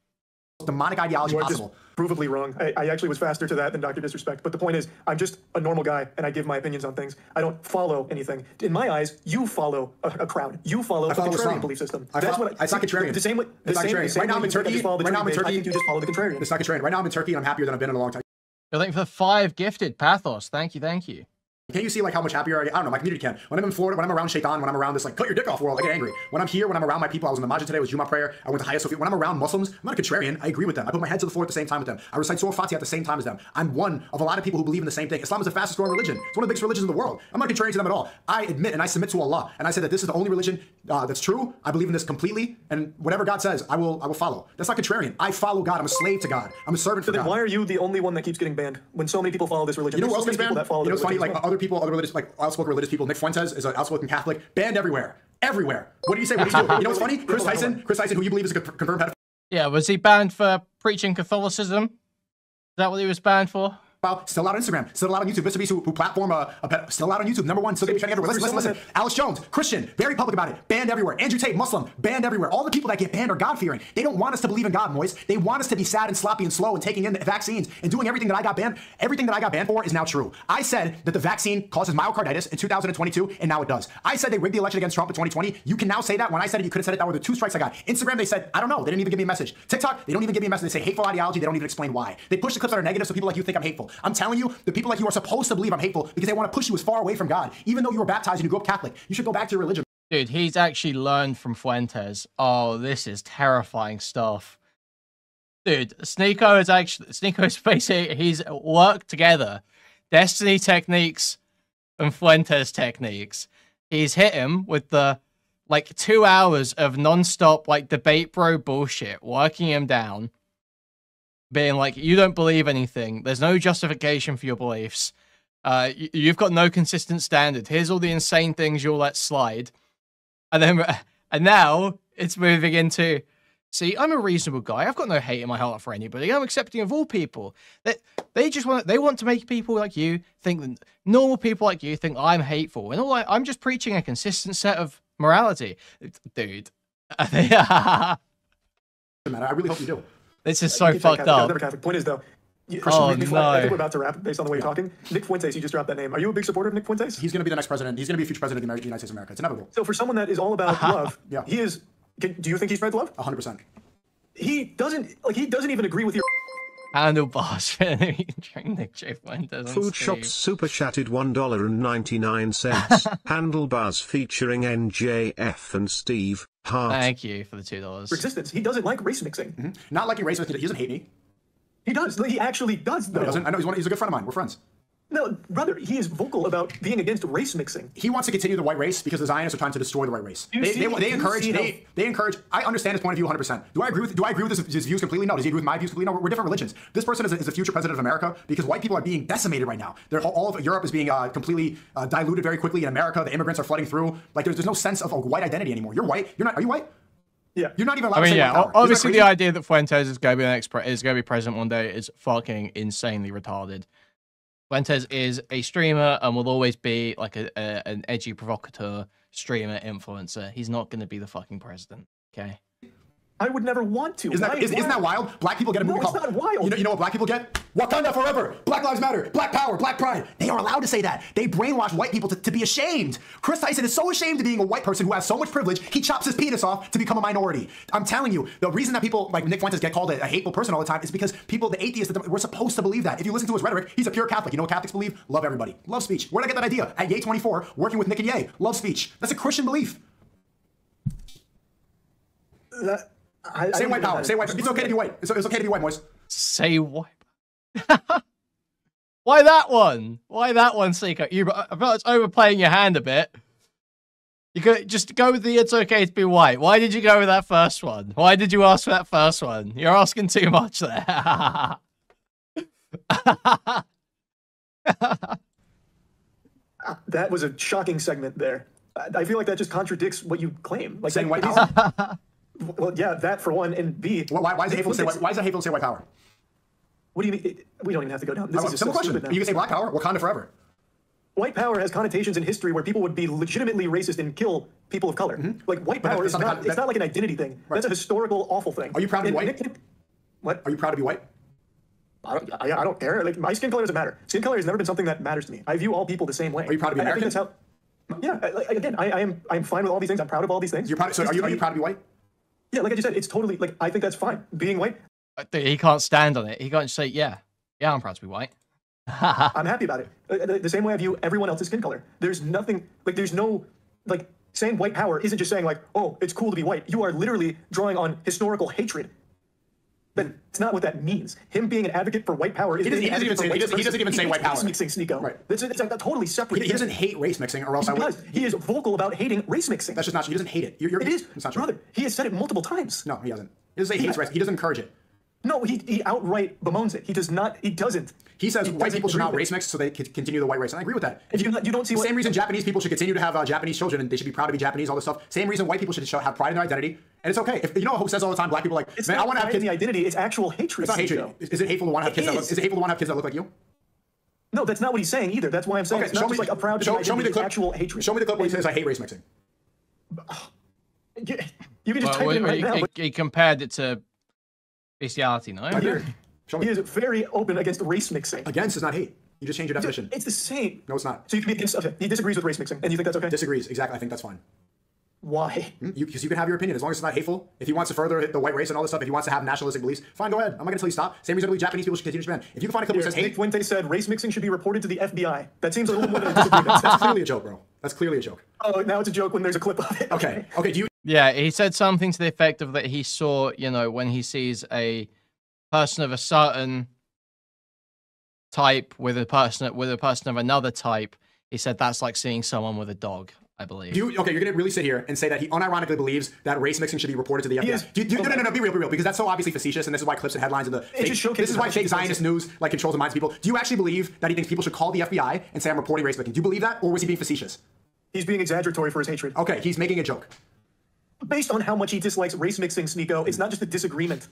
demonic ideology possible. Provably wrong. I actually was faster to that than Dr. Disrespect. But the point is, I'm just a normal guy, and I give my opinions on things. I don't follow anything. In my eyes, you follow a crowd. You follow a contrarian belief system. That's what it's not contrarian. The same way. Right now I'm in Turkey. I think you just follow the contrarian. It's not contrarian. Right now I'm in Turkey, and I'm happier than I've been in a long time. Thank you for 5 gifted Pathos. Thank you, thank you. Can't you see like how much happier I get? I don't know, my community can. When I'm in Florida, when I'm around Shaitan, when I'm around this like cut your dick off world, I get angry. When I'm here, when I'm around my people, I was in the Majid today, it was Juma prayer, I went to Hagia Sophia. When I'm around Muslims, I'm not a contrarian, I agree with them. I put my head to the floor at the same time with them. I recite Surah Fatiha at the same time as them. I'm one of a lot of people who believe in the same thing. Islam is the fastest growing religion. It's one of the biggest religions in the world. I'm not contrarian to them at all. I admit and I submit to Allah. And I say that this is the only religion that's true. I believe in this completely. And whatever God says, I will follow. That's not contrarian. I follow God. I'm a slave to God. I'm a servant for God. Then why are you the only one that keeps getting banned when so many people follow this religion? You know who else gets banned? You know what's funny? Like other people, other religious, like outspoken religious people. Nick Fuentes is an outspoken Catholic, banned everywhere. Everywhere. What do you say? What do you do? You know what's funny? Chris Tyson, who you believe is a confirmed pedophile. Yeah, was he banned for preaching Catholicism? Is that what he was banned for? Still out on Instagram, still out on YouTube. Mr. Beast, who platform still out on YouTube. #1, still getting trying to get everywhere. Listen. Alex Jones, Christian, very public about it. Banned everywhere. Andrew Tate, Muslim, banned everywhere. All the people that get banned are God-fearing. They don't want us to believe in God, Moist. They want us to be sad and sloppy and slow and taking in the vaccines and doing everything that I got banned. Everything that I got banned for is now true. I said that the vaccine causes myocarditis in 2022, and now it does. I said they rigged the election against Trump in 2020. You can now say that. When I said it, you could have said it. That were the 2 strikes I got. Instagram, they said, I don't know. They didn't even give me a message. TikTok, they don't even give me a message. They say hateful ideology. They don't even explain why. They push the clips that are negative so people like you think I'm hateful. I'm telling you, the people like you are supposed to believe I'm hateful because they want to push you as far away from God. Even though you were baptized and you grew up Catholic, you should go back to your religion. Dude, he's actually learned from Fuentes. Oh, this is terrifying stuff. Dude, Sneako's basically, he's worked together. Destiny techniques and Fuentes techniques. He's hit him with the, like, 2 hours of non-stop, like, debate bro bullshit, working him down. Being like, you don't believe anything. There's no justification for your beliefs. You've got no consistent standard. Here's all the insane things you'll let slide. And now it's moving into, see, I'm a reasonable guy. I've got no hate in my heart for anybody. I'm accepting of all people. They want to make people like you think that normal people like you think I'm hateful. And I'm just preaching a consistent set of morality. Dude. I really hope you do. This is so fucked up. Never Catholic. Point is, though, I think we're about to wrap based on the way you're talking. Nick Fuentes, you just dropped that name. Are you a big supporter of Nick Fuentes? He's going to be the next president. He's going to be a future president of the United States of America. It's inevitable. So for someone that is all about love, he is. Do you think he spreads love? 100%. He doesn't even agree with your. Handlebars. Nick J. Fuentes. Food Shops super chatted $1.99. Handlebars featuring NJF and Steve Hart. Thank you for the $2. For existence. He doesn't like race mixing. Not liking race mixing. He doesn't hate me. He does. He actually does, though. No, he doesn't. I know he's a good friend of mine. We're friends. No, brother, he is vocal about being against race mixing. He wants to continue the white race because the Zionists are trying to destroy the white race. They encourage. I understand his point of view 100%. Do I agree with his views completely? No. Does he agree with my views completely? No. We're different religions. This person is a future president of America because white people are being decimated right now. All of Europe is being completely diluted very quickly. In America, the immigrants are flooding through. Like there's no sense of a white identity anymore. You're white. You're not. Are you white? Yeah. You're not even allowed to say white power. Obviously the idea that Fuentes is going to be president one day is fucking insanely retarded. Fuentes is a streamer and will always be like an edgy provocateur, streamer, influencer. He's not going to be the fucking president, okay? I would never want to. Isn't that wild? Black people get a movie called... No, it's not wild. You know what black people get? Wakanda forever. Black lives matter. Black power. Black pride. They are allowed to say that. They brainwash white people to be ashamed. Chris Tyson is so ashamed of being a white person who has so much privilege, he chops his penis off to become a minority. I'm telling you, the reason that people like Nick Fuentes get called a hateful person all the time is because people, the atheists, we're supposed to believe that. If you listen to his rhetoric, he's a pure Catholic. You know what Catholics believe? Love everybody. Love speech. Where'd I get that idea? At Ye 24, working with Nick and Ye. Love speech. That's a Christian belief. Say white power. Say white. It's okay to be white. It's okay to be white, Moist. Say white. Why that one? Why that one, Seeker? I felt it's overplaying your hand a bit. You could just go with the it's okay to be white. Why did you go with that first one? Why did you ask for that first one? You're asking too much there. That was a shocking segment there. I feel like that just contradicts what you claim. Like saying white power? Well, yeah, that for one, and B. Why is it hateful to say white? Why is it hateful to say white power? What do you mean? We don't even have to go down. This is simple so question. stupid now. You can say black power. Wakanda forever. White power has connotations in history where people would be legitimately racist and kill people of color. Like white power is not. It's not like an identity thing. Right. That's a historical awful thing. Are you proud to be white? What? Are you proud to be white? I don't care. Like, my skin color doesn't matter. Skin color has never been something that matters to me. I view all people the same way. Are you proud to be American? I think that's how. Yeah. Again, I'm fine with all these things. I'm proud of all these things. You're proud. So are you proud to be white? Yeah, like I just said, it's totally like I think that's fine. Being white. He can't stand on it. He can't just say, yeah, I'm proud to be white. I'm happy about it. The same way I view everyone else's skin color. There's nothing like there's no like saying white power isn't just saying like, oh, it's cool to be white. You are literally drawing on historical hatred. That's not what that means. Him being an advocate for white power is he doesn't even say white power. Race mixing, Sneako. Right. It's totally separate. He doesn't hate race mixing, or else I would. He is vocal about hating race mixing. That's just not true. He doesn't hate it. It is, it's not true. brother. He has said it multiple times. No, he doesn't. He doesn't say hates race. He doesn't encourage it. No, he outright bemoans it. He does not. He doesn't. He says white people should not race mix so they can continue the white race. And I agree with that. If you don't see the same reason Japanese people should continue to have Japanese children and they should be proud to be Japanese, all this stuff. Same reason white people should have pride in their identity. And it's okay. If you know who says all the time, black people are like, it's man, I want to have kids. The identity. It's actual hatred. It's not hatred. Is it hateful to want to have kids? Is it hateful to want to have kids that look like you? No, that's not what he's saying either. That's why I'm saying it's not just like a proud. Show me the clip. Actual hatred. Show me the clip where he says I hate race mixing. You can just type it in right now. He compared it to bestiality, no? He is very open against race mixing. Against is not hate. You just change your definition. It's the same. No, it's not. So you can be against. Okay, he disagrees with race mixing, and you think that's okay? Disagrees. Exactly. I think that's fine. Why? Because you can have your opinion as long as it's not hateful. If he wants to further the white race and all this stuff, if he wants to have nationalistic beliefs, fine, go ahead. I'm not going to tell you stop. Same reason I believe Japanese people should continue to Japan. If you can find a clip where it says hate. Nick Fuente said race mixing should be reported to the FBI. That seems a little more than a disagreement. That's clearly a joke, bro. That's clearly a joke. Oh, now it's a joke when there's a clip of it. Okay. Do you? Yeah, he said something to the effect of that he saw, when he sees a person of a certain type with a person of another type, he said that's like seeing someone with a dog, I believe. Okay, you're going to really sit here and say that he unironically believes that race mixing should be reported to the FBI. No, be real, because that's so obviously facetious, and this is why clips and headlines and this is why fake Zionist news like controls the minds of people. Do you actually believe that he thinks people should call the FBI and say I'm reporting race mixing? Do you believe that, or was he being facetious? He's being exaggeratory for his hatred. Okay, he's making a joke. Based on how much he dislikes race mixing, Sneako, it's not just a disagreement.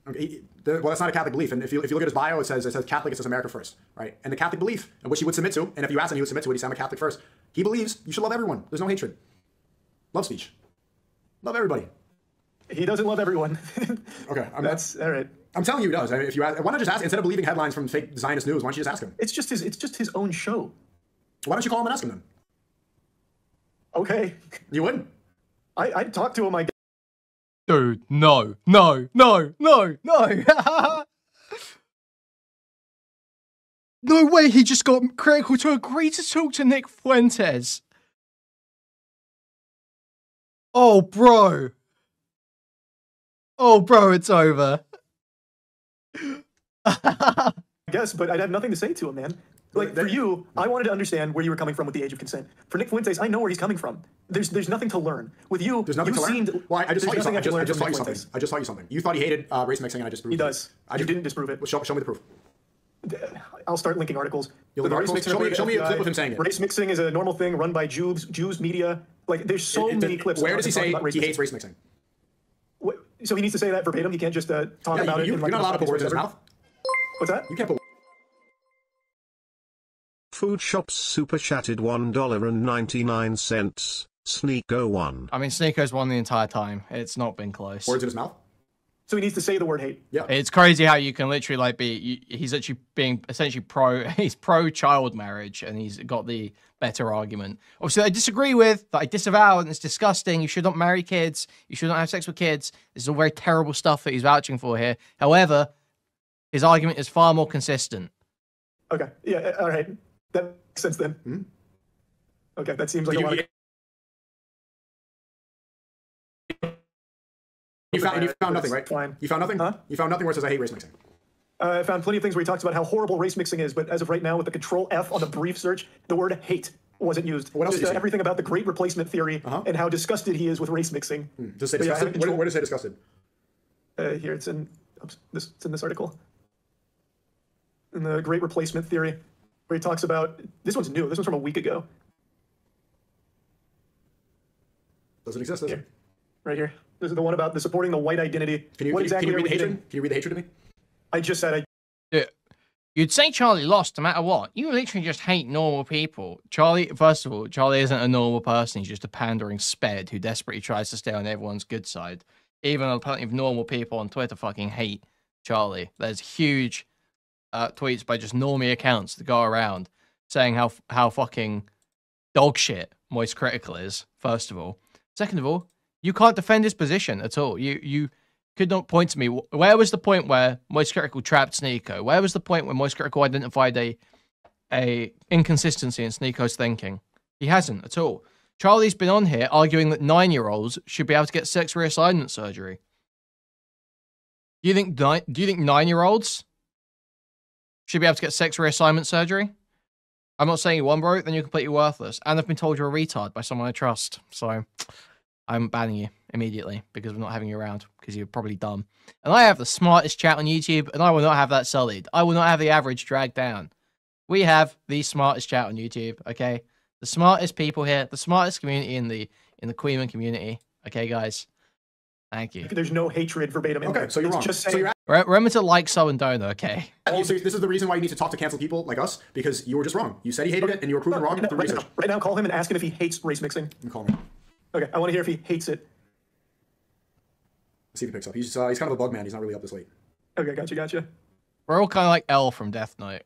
Okay, well, that's not a Catholic belief, and if you look at his bio, it says Catholic, it says America first, right? And the Catholic belief, and which he would submit to, and if you ask him, he would submit to it. He said, I'm a Catholic first. He believes you should love everyone. There's no hatred. Love speech. Love everybody. He doesn't love everyone. Okay, that's all right. I'm telling you, he does. I mean, if you ask, why not just ask instead of believing headlines from fake Zionist news? Why don't you just ask him? It's just his own show. Why don't you call him and ask him then? Okay. You wouldn't? I'd talk to him. Dude, no. No way he just got Critical to agree to talk to Nick Fuentes. Oh, bro, it's over. I guess, but I'd have nothing to say to him, man. Like, for you, I wanted to understand where you were coming from with the age of consent. For Nick Fuentes, I know where he's coming from. There's nothing to learn. With you, there's nothing to learn? Well, I just taught you something. I just taught you something. You thought he hated race mixing, and I just proved it. He does. You didn't disprove it. Well, show me the proof. I'll start linking articles. Show me a clip of him saying it. Race mixing is a normal thing run by Jews media. Like, there's so many clips. Where does he say he hates race mixing? So he needs to say that verbatim? He can't just talk about it? You're not allowed to put words in his mouth. What's that? You can't put. Food Shops super chatted $1.99. Sneako1. I mean, Sneako's won the entire time. It's not been close. Words in his mouth? So he needs to say the word hate. Yeah. It's crazy how you can literally like he's actually being essentially he's pro child marriage, and he's got the better argument. Obviously, I disagree with, that I disavow, and it's disgusting. You should not marry kids. You should not have sex with kids. This is all very terrible stuff that he's vouching for here. However, his argument is far more consistent. Okay. Yeah. All right. That makes sense then. Mm-hmm. Okay. That seems like a lot of... You found nothing, right? Fine. You found nothing? Huh? You found nothing where it says I hate race mixing. I found plenty of things where he talks about how horrible race mixing is, but as of right now, with the Control F on the brief search, the word hate wasn't used. What else? Just everything about the Great Replacement theory and how disgusted he is with race mixing. Just say disgusted. Where does it say disgusted? Here, it's in this article. In the Great Replacement theory, where he talks about, this one's new. This one's from a week ago. Doesn't exist, does it? Right here. This is the one about the supporting the white identity. Can you read the hatred? Can you read the hatred to me? I just said You'd say Charlie lost no matter what. You literally just hate normal people. Charlie, first of all, Charlie isn't a normal person. He's just a pandering sped who desperately tries to stay on everyone's good side. Even though plenty of normal people on Twitter fucking hate Charlie. There's huge tweets by just normie accounts that go around saying how fucking dog shit MoistCritikal is, first of all. Second of all, you can't defend his position at all. You could not point to me. Where was the point where MoistCritikal trapped Sneako? Where was the point where MoistCritikal identified a inconsistency in Sneako's thinking? He hasn't at all. Charlie's been on here arguing that 9-year-olds should be able to get sex reassignment surgery. Do you think 9-year-olds should be able to get sex reassignment surgery? I'm not saying you won, bro. Then you're completely worthless. And I've been told you're a retard by someone I trust. So I'm banning you immediately because of not having you around, because you're probably dumb. And I have the smartest chat on YouTube, and I will not have that sullied. I will not have the average dragged down. We have the smartest chat on YouTube, okay? The smartest people here, the smartest community in the Kuihman community. Okay, guys? Thank you. There's no hatred verbatim. Okay, so you're wrong. Just so you're remember to like, so, and donut, okay? So this is the reason why you need to talk to cancel people like us, because you were just wrong. You said he hated it, and you were proven wrong through research. Right now, call him and ask him if he hates race mixing. You call me. Okay, I want to hear if he hates it. Let's see if he picks up. He's kind of a bug man. He's not really up this late. Okay, gotcha. We're all kind of like L from Death Note.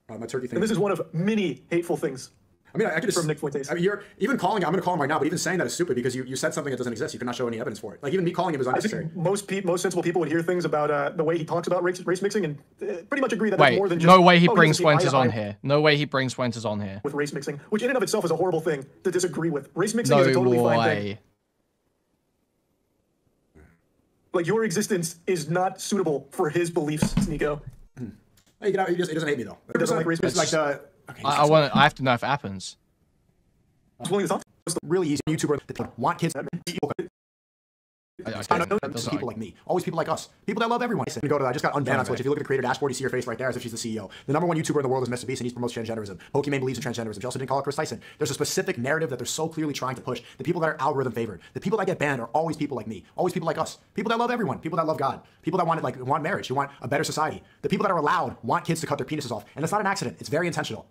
My turkey thing. And this is one of many hateful things. I mean, I could just from Nick Fuentes. I mean, you're even calling. I'm going to call him right now, but even saying that is stupid because you said something that doesn't exist. You cannot show any evidence for it. Like even me calling him is unnecessary. I think most sensible people would hear things about the way he talks about race mixing and pretty much agree that Wait, that's more than just. No way he brings Fuentes on here. No way he brings Fuentes on here. With race mixing, which in and of itself is a horrible thing to disagree with. Race mixing is a totally fine thing. Like your existence is not suitable for his beliefs, Sneako. Hey, he doesn't hate me though. He doesn't like race mixing. Like the. Okay, I have to know if it happens. Really easy YouTuber that want kids. People like me, always people like us, people that love everyone. I just got unbanned on Twitch. If you look at the creator dashboard, you see her face right there as if she's the CEO. The #1 YouTuber in the world is Mr. Beast, and he promotes transgenderism. Pokimane believes in transgenderism. She also didn't call it Chris Tyson. There's a specific narrative that they're so clearly trying to push. The people that are algorithm favored, the people that get banned are always people like me, always people like us, people that love everyone, people that love God, people that want marriage, who want a better society. The people that are allowed want kids to cut their penises off, and it's not an accident. It's very intentional.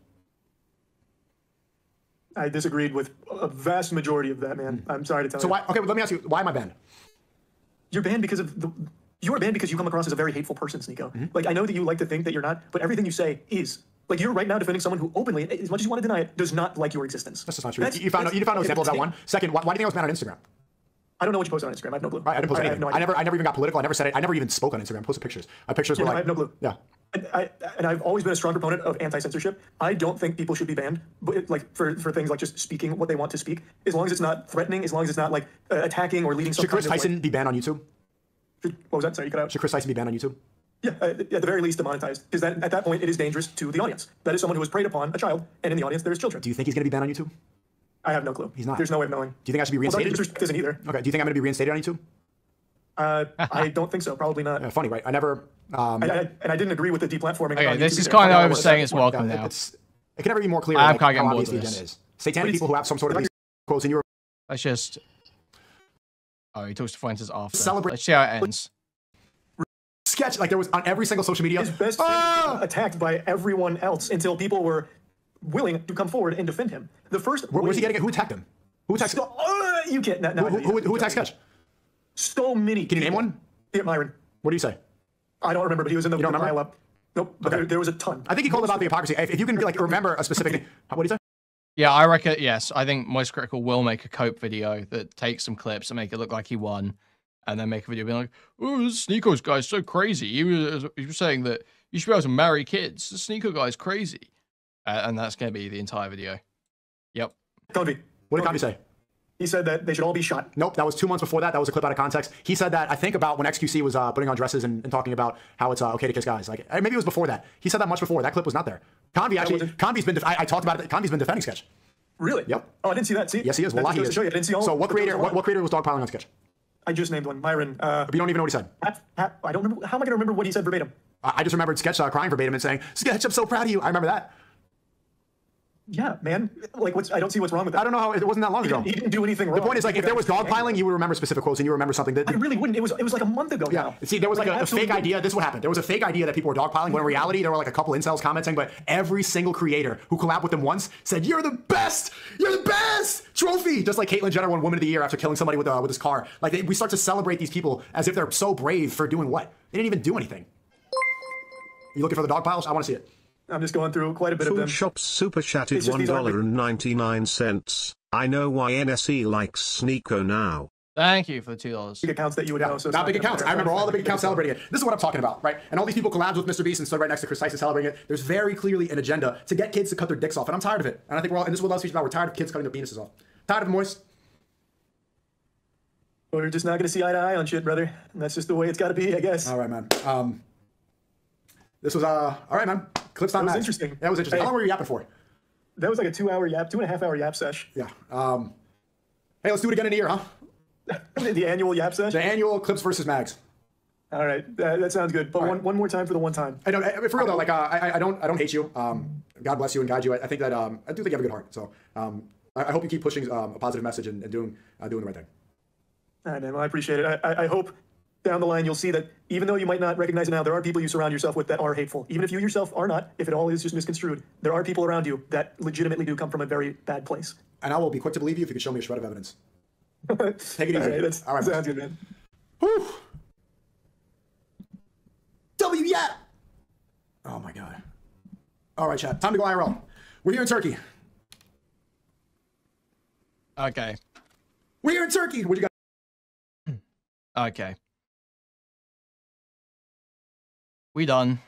I disagreed with a vast majority of that, man. I'm sorry to tell you. So why? Okay, well, let me ask you, why am I banned? You're banned because of you're banned because you come across as a very hateful person, Sneako. Like I know that you like to think that you're not, but everything you say is. Like you're right now defending someone who openly, as much as you want to deny it, does not like your existence. That's just not true. You found no example of that one. Second, why do you think I was banned on Instagram? I don't know what you posted on Instagram. I have no clue. I didn't post anything. No I never even got political. I never said it. I never even spoke on Instagram. I posted pictures. My pictures were like. I have no clue. Yeah. And I've always been a strong proponent of anti-censorship. I don't think people should be banned, but like for things like just speaking what they want to speak, as long as it's not threatening, as long as it's not like attacking or leading. Should Chris Tyson be banned on YouTube? What was that? Sorry, you cut out. Should Chris Tyson be banned on YouTube? Yeah, at the very least demonetized, because at that point it is dangerous to the audience. That is someone who has preyed upon a child, and in the audience there is children. Do you think he's going to be banned on YouTube? I have no clue. He's not. There's no way of knowing. Do you think I should be reinstated? Well, isn't either. Okay. Do you think I'm going to be reinstated on YouTube? I don't think so. Probably not. Yeah, funny, right? I never. And I didn't agree with the deplatforming. Okay, this is kind of what I was saying. It's welcome now. It can never be more clear. I'm like, kind of how getting obvious the agenda is. Satanic people who have some sort of quotes in your. Let's just. Oh, he talks to Fuentes after. Celebrate. Let's see how it ends. Sketch like there was on every single social media. His best attacked by everyone else until people were willing to come forward and defend him. The first. Where's he getting it? Who attacked him? Who attacked? You can't. Who attacked Sketch? So many. Can you name one? Yeah, Myron. What do you say? I don't remember, but he was in the pile up. Nope, but there was a ton. I think he called about the hypocrisy. If you can like remember a specific thing. What do you say? Yeah, I reckon, yes. I think MoistCritikal will make a cope video that takes some clips and make it look like he won. And then make a video being like, oh, this Sneako's guy's so crazy. He was saying that you should be able to marry kids. The Sneako guy's crazy. And that's going to be the entire video. Yep. Convy. What did Convy say? He said that they should all be shot. Nope, that was 2 months before that. That was a clip out of context. He said that, I think, about when XQC was putting on dresses and talking about how it's okay to kiss guys. Like maybe it was before that. He said that much before. That clip was not there. Convy actually, Convy's been, I talked about it. Convy's been defending Sketch. Really? Yep. Oh, I didn't see that. See? Yes, he is. Well, he is. I didn't see all. So what creator was dogpiling on Sketch? I just named one. Myron. But you don't even know what he said. I don't remember. How am I going to remember what he said verbatim? I just remembered Sketch crying verbatim and saying, Sketch, I'm so proud of you. I remember that. Yeah, man. Like, I don't see what's wrong with that. I don't know how it wasn't that long ago. He didn't do anything wrong. The point is, like, if there was dogpiling, you would remember specific quotes and you remember something that. I really wouldn't. It was like a month ago. Yeah. Now. See, there was like a fake idea. This is what happened. There was a fake idea that people were dogpiling, when in reality there were like a couple incels commenting, but every single creator who collabed with them once said, "You're the best. You're the best." Trophy. Just like Caitlyn Jenner won Woman of the Year after killing somebody with his car. Like we start to celebrate these people as if they're so brave for doing what? They didn't even do anything. You looking for the dog piles? I want to see it. I'm just going through quite a bit of Food them. Shop super chatted It's just these aren't- $1.99. I know why NSE likes Sneako now. Thank you for the $2. Big accounts that you would know. So it's Not big accounts. I remember all the big accounts celebrating. celebrating it. This is what I'm talking about, right? And all these people collabed with Mr. Beast and stood right next to Chris Tyson celebrating it. There's very clearly an agenda to get kids to cut their dicks off, and I'm tired of it. And I think we're all, and this is what speaks about. We're tired of kids cutting their penises off. Tired of it, Moist. We're just not going to see eye to eye on shit, brother. And that's just the way it's got to be, I guess. All right, man. This was all right, man. Clips on That was Max. interesting. That was interesting. Hey. How long were you yapping for? That was like a 2-hour yap, 2.5-hour yap sesh. Yeah. Hey, let's do it again in a year, huh? The annual yap sesh. The annual Clips versus Mags. All right, that sounds good. But one more time for the one time. I don't. For real though, like I don't hate you. God bless you and guide you. I think that I do think you have a good heart. So I hope you keep pushing a positive message and doing the right thing. All right, man. Well, I appreciate it. I hope down the line you'll see that even though you might not recognize it now, there are people you surround yourself with that are hateful. Even if you yourself are not, if it all is just misconstrued, there are people around you that legitimately do come from a very bad place. And I will be quick to believe you if you can show me a shred of evidence. Take it easy. All right, sounds good, man. Whew. Yeah. Oh my god. All right, chat. Time to go IRL. We're here in Turkey. Okay. We're here in Turkey. What you got? Okay. We done.